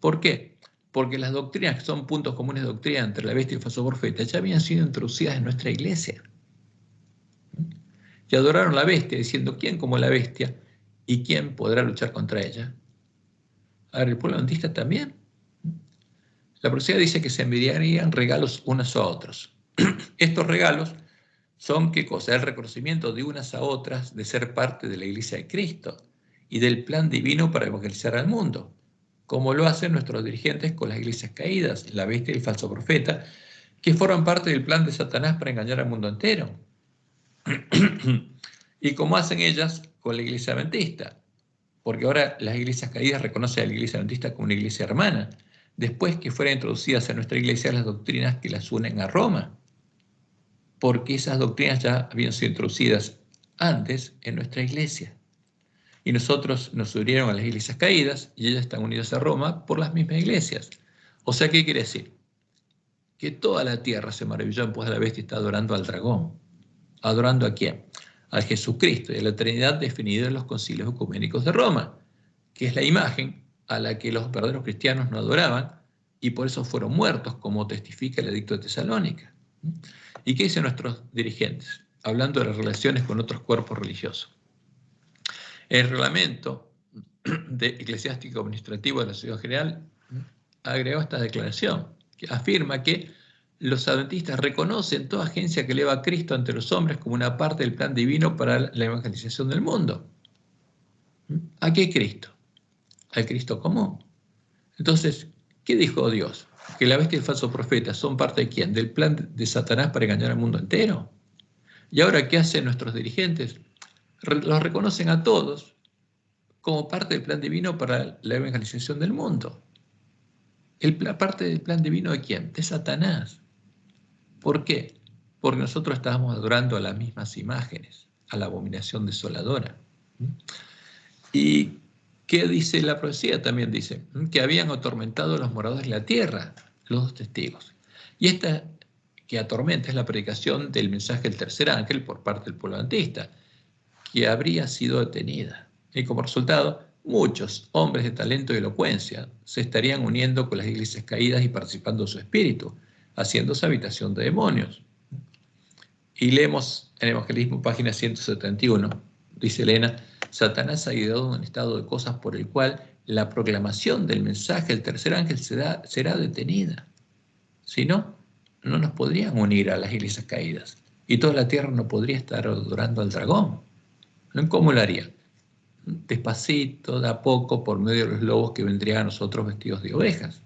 ¿Por qué? Porque las doctrinas, que son puntos comunes de doctrina entre la bestia y el falso profeta, ya habían sido introducidas en nuestra iglesia. Y adoraron la bestia, diciendo, ¿quién como la bestia? ¿Y quién podrá luchar contra ella? A ver, el pueblo adventista también. La profecía dice que se enviarían regalos unos a otros. Estos regalos son, ¿qué cosa? El reconocimiento de unas a otras de ser parte de la iglesia de Cristo y del plan divino para evangelizar al mundo, como lo hacen nuestros dirigentes con las iglesias caídas, la bestia y el falso profeta, que forman parte del plan de Satanás para engañar al mundo entero. Y como hacen ellas con la iglesia adventista, porque ahora las iglesias caídas reconocen a la iglesia adventista como una iglesia hermana, después que fueran introducidas en nuestra iglesia las doctrinas que las unen a Roma, porque esas doctrinas ya habían sido introducidas antes en nuestra iglesia. Y nosotros nos unieron a las iglesias caídas y ellas están unidas a Roma por las mismas iglesias. O sea, ¿qué quiere decir? Que toda la tierra se maravilló en pos de la bestia y está adorando al dragón. ¿Adorando a quién? Al Jesucristo y a la Trinidad definida en los concilios ecuménicos de Roma, que es la imagen a la que los verdaderos cristianos no adoraban y por eso fueron muertos, como testifica el Edicto de Tesalónica. ¿Y qué dicen nuestros dirigentes? Hablando de las relaciones con otros cuerpos religiosos. El reglamento eclesiástico administrativo de la Ciudad General agregó esta declaración, que afirma que los adventistas reconocen toda agencia que eleva a Cristo ante los hombres como una parte del plan divino para la evangelización del mundo. ¿A qué Cristo? Al Cristo común. Entonces, ¿qué dijo Dios? Que la bestia y el falso profeta son parte de ¿quién? Del plan de Satanás para engañar al mundo entero. ¿Y ahora qué hacen nuestros dirigentes? Los reconocen a todos como parte del plan divino para la evangelización del mundo. ¿Parte del plan divino de quién? De Satanás. ¿Por qué? Porque nosotros estábamos adorando a las mismas imágenes, a la abominación desoladora. ¿Y qué dice la profecía? También dice que habían atormentado a los moradores de la tierra, los dos testigos. Y esta que atormenta es la predicación del mensaje del tercer ángel por parte del pueblo adventista, que habría sido detenida. Y como resultado, muchos hombres de talento y elocuencia se estarían uniendo con las iglesias caídas y participando de su espíritu, haciéndose habitación de demonios. Y leemos en Evangelismo, página 171, dice Elena, Satanás ha ideado un estado de cosas por el cual la proclamación del mensaje del tercer ángel será detenida. Si no, no nos podrían unir a las iglesias caídas y toda la tierra no podría estar adorando al dragón. ¿Cómo lo haría? Despacito, de a poco, por medio de los lobos que vendrían a nosotros vestidos de ovejas.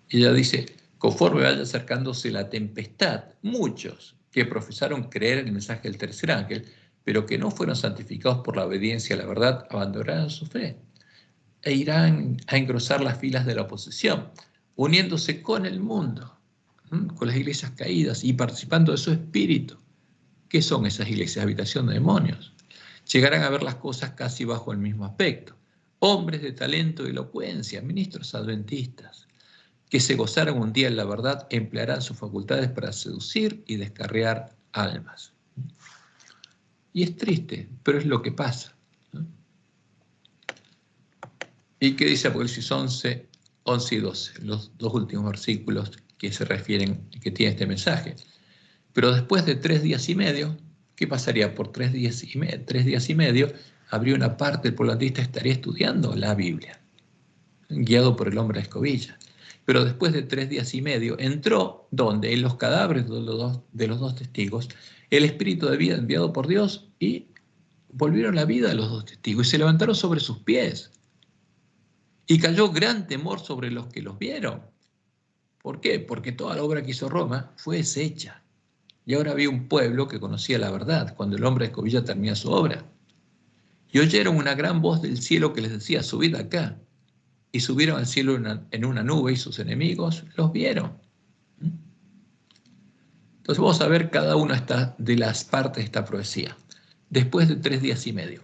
Y ella dice, Conforme vaya acercándose la tempestad, muchos que profesaron creer en el mensaje del tercer ángel, pero que no fueron santificados por la obediencia a la verdad, abandonarán su fe e irán a engrosar las filas de la oposición, uniéndose con el mundo, con las iglesias caídas y participando de su espíritu. ¿Qué son esas iglesias? Habitación de demonios. Llegarán a ver las cosas casi bajo el mismo aspecto. Hombres de talento y elocuencia, ministros adventistas, que se gozaron un día en la verdad, emplearán sus facultades para seducir y descarriar almas. Y es triste, pero es lo que pasa. ¿Y qué dice Apocalipsis 11 y 12? Los dos últimos versículos que se refieren, que tiene este mensaje. Pero después de 3 días y medio, ¿qué pasaría? Por 3 días y medio, habría una parte del pueblo adventista estaría estudiando la Biblia, guiado por el hombre de escobilla. Pero después de 3 días y medio, entró donde en los cadáveres de los dos testigos, el espíritu de vida enviado por Dios, y volvieron la vida a los dos testigos y se levantaron sobre sus pies. Y cayó gran temor sobre los que los vieron. ¿Por qué? Porque toda la obra que hizo Roma fue deshecha. Y ahora había un pueblo que conocía la verdad cuando el hombre de escobilla termina su obra. Y oyeron una gran voz del cielo que les decía: subid acá. Y subieron al cielo en una nube, y sus enemigos los vieron. Entonces vamos a ver cada una de las partes de esta profecía. Después de 3 días y medio,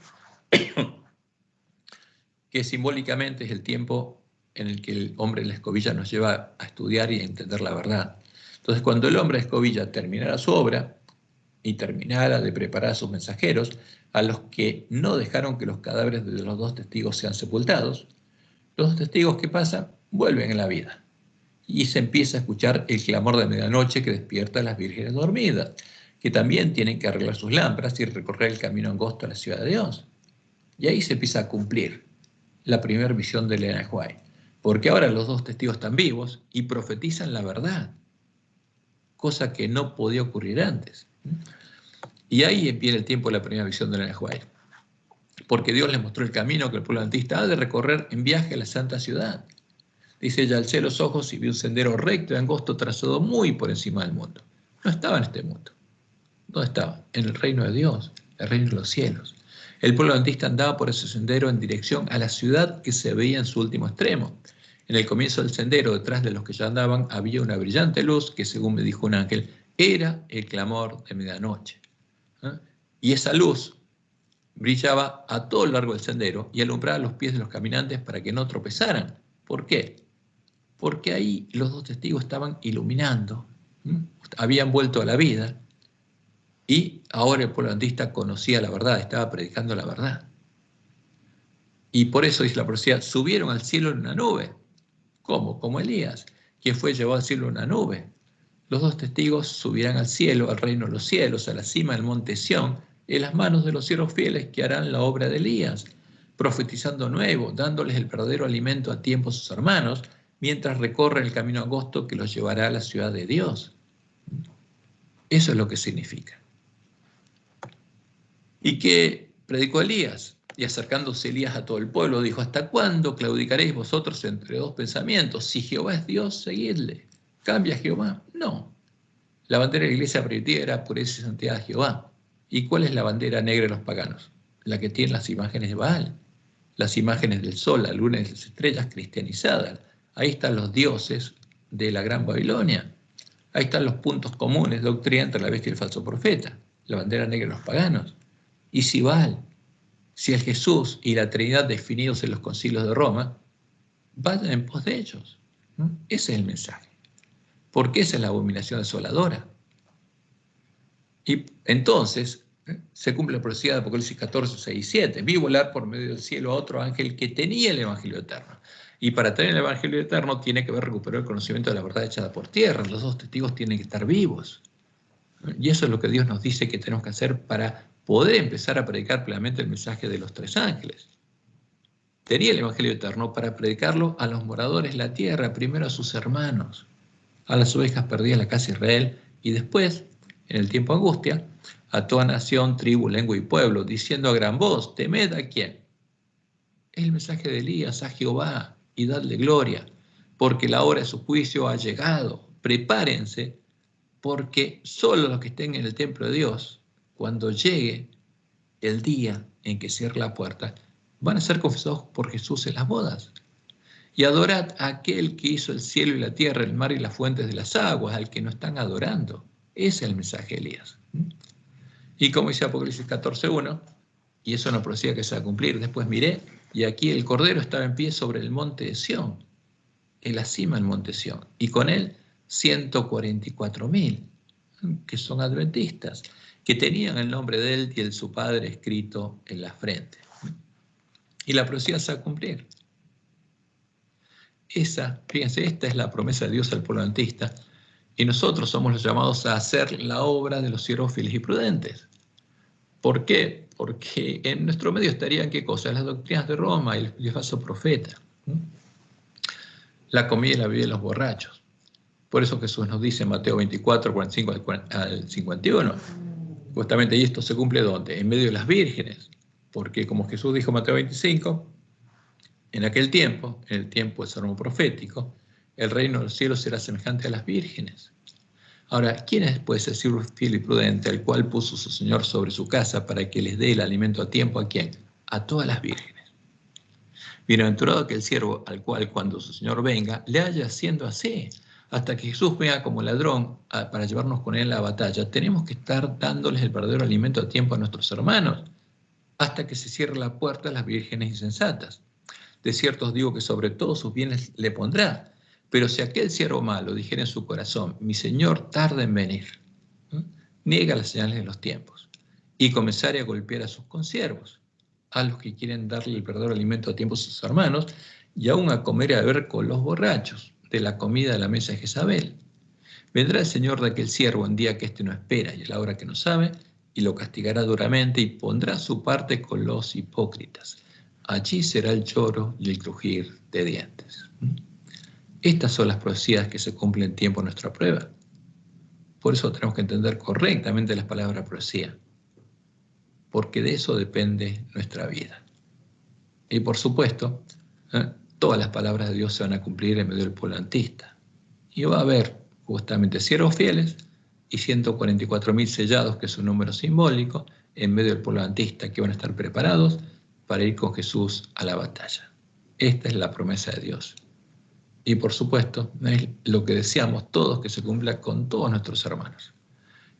que simbólicamente es el tiempo en el que el hombre de la escobilla nos lleva a estudiar y a entender la verdad. Entonces, cuando el hombre de escobilla terminara su obra y terminara de preparar a sus mensajeros, a los que no dejaron que los cadáveres de los dos testigos sean sepultados, los dos testigos, ¿qué pasa? Vuelven a la vida. Y se empieza a escuchar el clamor de medianoche que despierta a las vírgenes dormidas, que también tienen que arreglar sus lámparas y recorrer el camino angosto a la ciudad de Dios. Y ahí se empieza a cumplir la primera visión de Elena White, porque ahora los dos testigos están vivos y profetizan la verdad, cosa que no podía ocurrir antes. Y ahí viene el tiempo de la primera visión de Elena White, porque Dios les mostró el camino que el pueblo adventista ha de recorrer en viaje a la santa ciudad. Dice ella: alcé los ojos y vi un sendero recto y angosto trazado muy por encima del mundo. No estaba en este mundo. ¿Dónde estaba? En el reino de Dios, el reino de los cielos. El pueblo adventista andaba por ese sendero en dirección a la ciudad que se veía en su último extremo. En el comienzo del sendero, detrás de los que ya andaban, había una brillante luz que, según me dijo un ángel, era el clamor de medianoche. Y esa luz brillaba a todo lo largo del sendero y alumbraba los pies de los caminantes para que no tropezaran. ¿Por qué? Porque ahí los dos testigos estaban iluminando, habían vuelto a la vida, y ahora el pueblo adventista conocía la verdad, estaba predicando la verdad. Y por eso dice la profecía: subieron al cielo en una nube. ¿Cómo? Como Elías, quien fue llevado al cielo en una nube. Los dos testigos subirán al cielo, al reino de los cielos, a la cima del monte Sión, en las manos de los siervos fieles que harán la obra de Elías, profetizando nuevo, dándoles el verdadero alimento a tiempo a sus hermanos, mientras recorren el camino angosto que los llevará a la ciudad de Dios. Eso es lo que significa. ¿Y qué predicó Elías? Y acercándose Elías a todo el pueblo, dijo: ¿hasta cuándo claudicaréis vosotros entre dos pensamientos? Si Jehová es Dios, seguidle. ¿Cambia Jehová? No. La bandera de la iglesia primitiva era pureza y santidad a Jehová. ¿Y cuál es la bandera negra de los paganos? La que tiene las imágenes de Baal, las imágenes del sol, la luna y las estrellas cristianizadas. Ahí están los dioses de la Gran Babilonia. Ahí están los puntos comunes de doctrina entre la bestia y el falso profeta, la bandera negra de los paganos. Y si Baal, si el Jesús y la Trinidad definidos en los concilios de Roma, vayan en pos de ellos. Ese es el mensaje. Porque esa es la abominación desoladora. Y entonces se cumple la profecía de Apocalipsis 14, 6 y 7. Vi volar por medio del cielo a otro ángel que tenía el Evangelio eterno. Y para tener el Evangelio eterno tiene que haber recuperado el conocimiento de la verdad echada por tierra. Los dos testigos tienen que estar vivos. Y eso es lo que Dios nos dice que tenemos que hacer para poder empezar a predicar plenamente el mensaje de los 3 ángeles. Tenía el Evangelio eterno para predicarlo a los moradores de la tierra, primero a sus hermanos, a las ovejas perdidas de la casa de Israel, y después, en el tiempo de angustia, a toda nación, tribu, lengua y pueblo, diciendo a gran voz: temed a quién. Es el mensaje de Elías: a Jehová, y dadle gloria, porque la hora de su juicio ha llegado. Prepárense, porque solo los que estén en el templo de Dios, cuando llegue el día en que cierre la puerta, van a ser confesados por Jesús en las bodas. Y adorad a aquel que hizo el cielo y la tierra, el mar y las fuentes de las aguas, al que no están adorando. Ese es el mensaje de Elías. Y como dice Apocalipsis 14:1, y eso no procedía que se va a cumplir. Después miré, y aquí el Cordero estaba en pie sobre el monte de Sión, en la cima del monte Sión, y con él 144.000, que son adventistas, que tenían el nombre de él y el de su padre escrito en la frente. Y la profecía se va a cumplir. Fíjense, esta es la promesa de Dios al pueblo adventista, y nosotros somos los llamados a hacer la obra de los siervos fieles y prudentes. ¿Por qué? Porque en nuestro medio estarían, ¿qué cosas? Las doctrinas de Roma y el falso profeta. La comida y la bebida de los borrachos. Por eso Jesús nos dice en Mateo 24, 45 al 51, justamente, y esto se cumple ¿dónde? En medio de las vírgenes. Porque como Jesús dijo en Mateo 25, en aquel tiempo, en el tiempo del sermón profético, el reino de los cielos será semejante a las vírgenes. Ahora, ¿quién es pues el siervo fiel y prudente, al cual puso su Señor sobre su casa para que les dé el alimento a tiempo? ¿A quién? A todas las vírgenes. Bienaventurado aquel siervo al cual, cuando su Señor venga, le haya haciendo así, hasta que Jesús venga como ladrón para llevarnos con él a la batalla. Tenemos que estar dándoles el verdadero alimento a tiempo a nuestros hermanos, hasta que se cierre la puerta a las vírgenes insensatas. De cierto os digo que sobre todos sus bienes le pondrá. Pero si aquel siervo malo dijera en su corazón, mi Señor tarda en venir, niega las señales de los tiempos, y comenzare a golpear a sus consiervos, a los que quieren darle el verdadero alimento a tiempo a sus hermanos, y aún a comer y a beber con los borrachos de la comida de la mesa de Jezabel. Vendrá el Señor de aquel siervo en día que éste no espera y a la hora que no sabe, y lo castigará duramente y pondrá su parte con los hipócritas. Allí será el lloro y el crujir de dientes. Estas son las profecías que se cumplen en tiempo de nuestra prueba. Por eso tenemos que entender correctamente las palabras profecía, porque de eso depende nuestra vida. Y por supuesto, todas las palabras de Dios se van a cumplir en medio del pueblo adventista. Y va a haber justamente siervos fieles y 144.000 sellados, que es un número simbólico, en medio del pueblo adventista, que van a estar preparados para ir con Jesús a la batalla. Esta es la promesa de Dios. Y por supuesto, es lo que deseamos todos, que se cumpla con todos nuestros hermanos.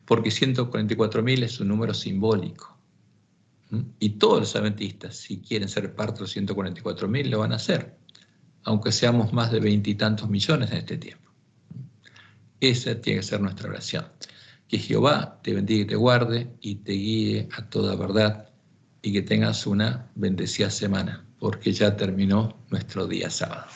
Porque 144.000 es un número simbólico. Y todos los adventistas, si quieren ser parte de los 144.000, lo van a hacer. Aunque seamos más de 20 y tantos millones en este tiempo. Esa tiene que ser nuestra oración. Que Jehová te bendiga y te guarde y te guíe a toda verdad. Y que tengas una bendecida semana, porque ya terminó nuestro día sábado.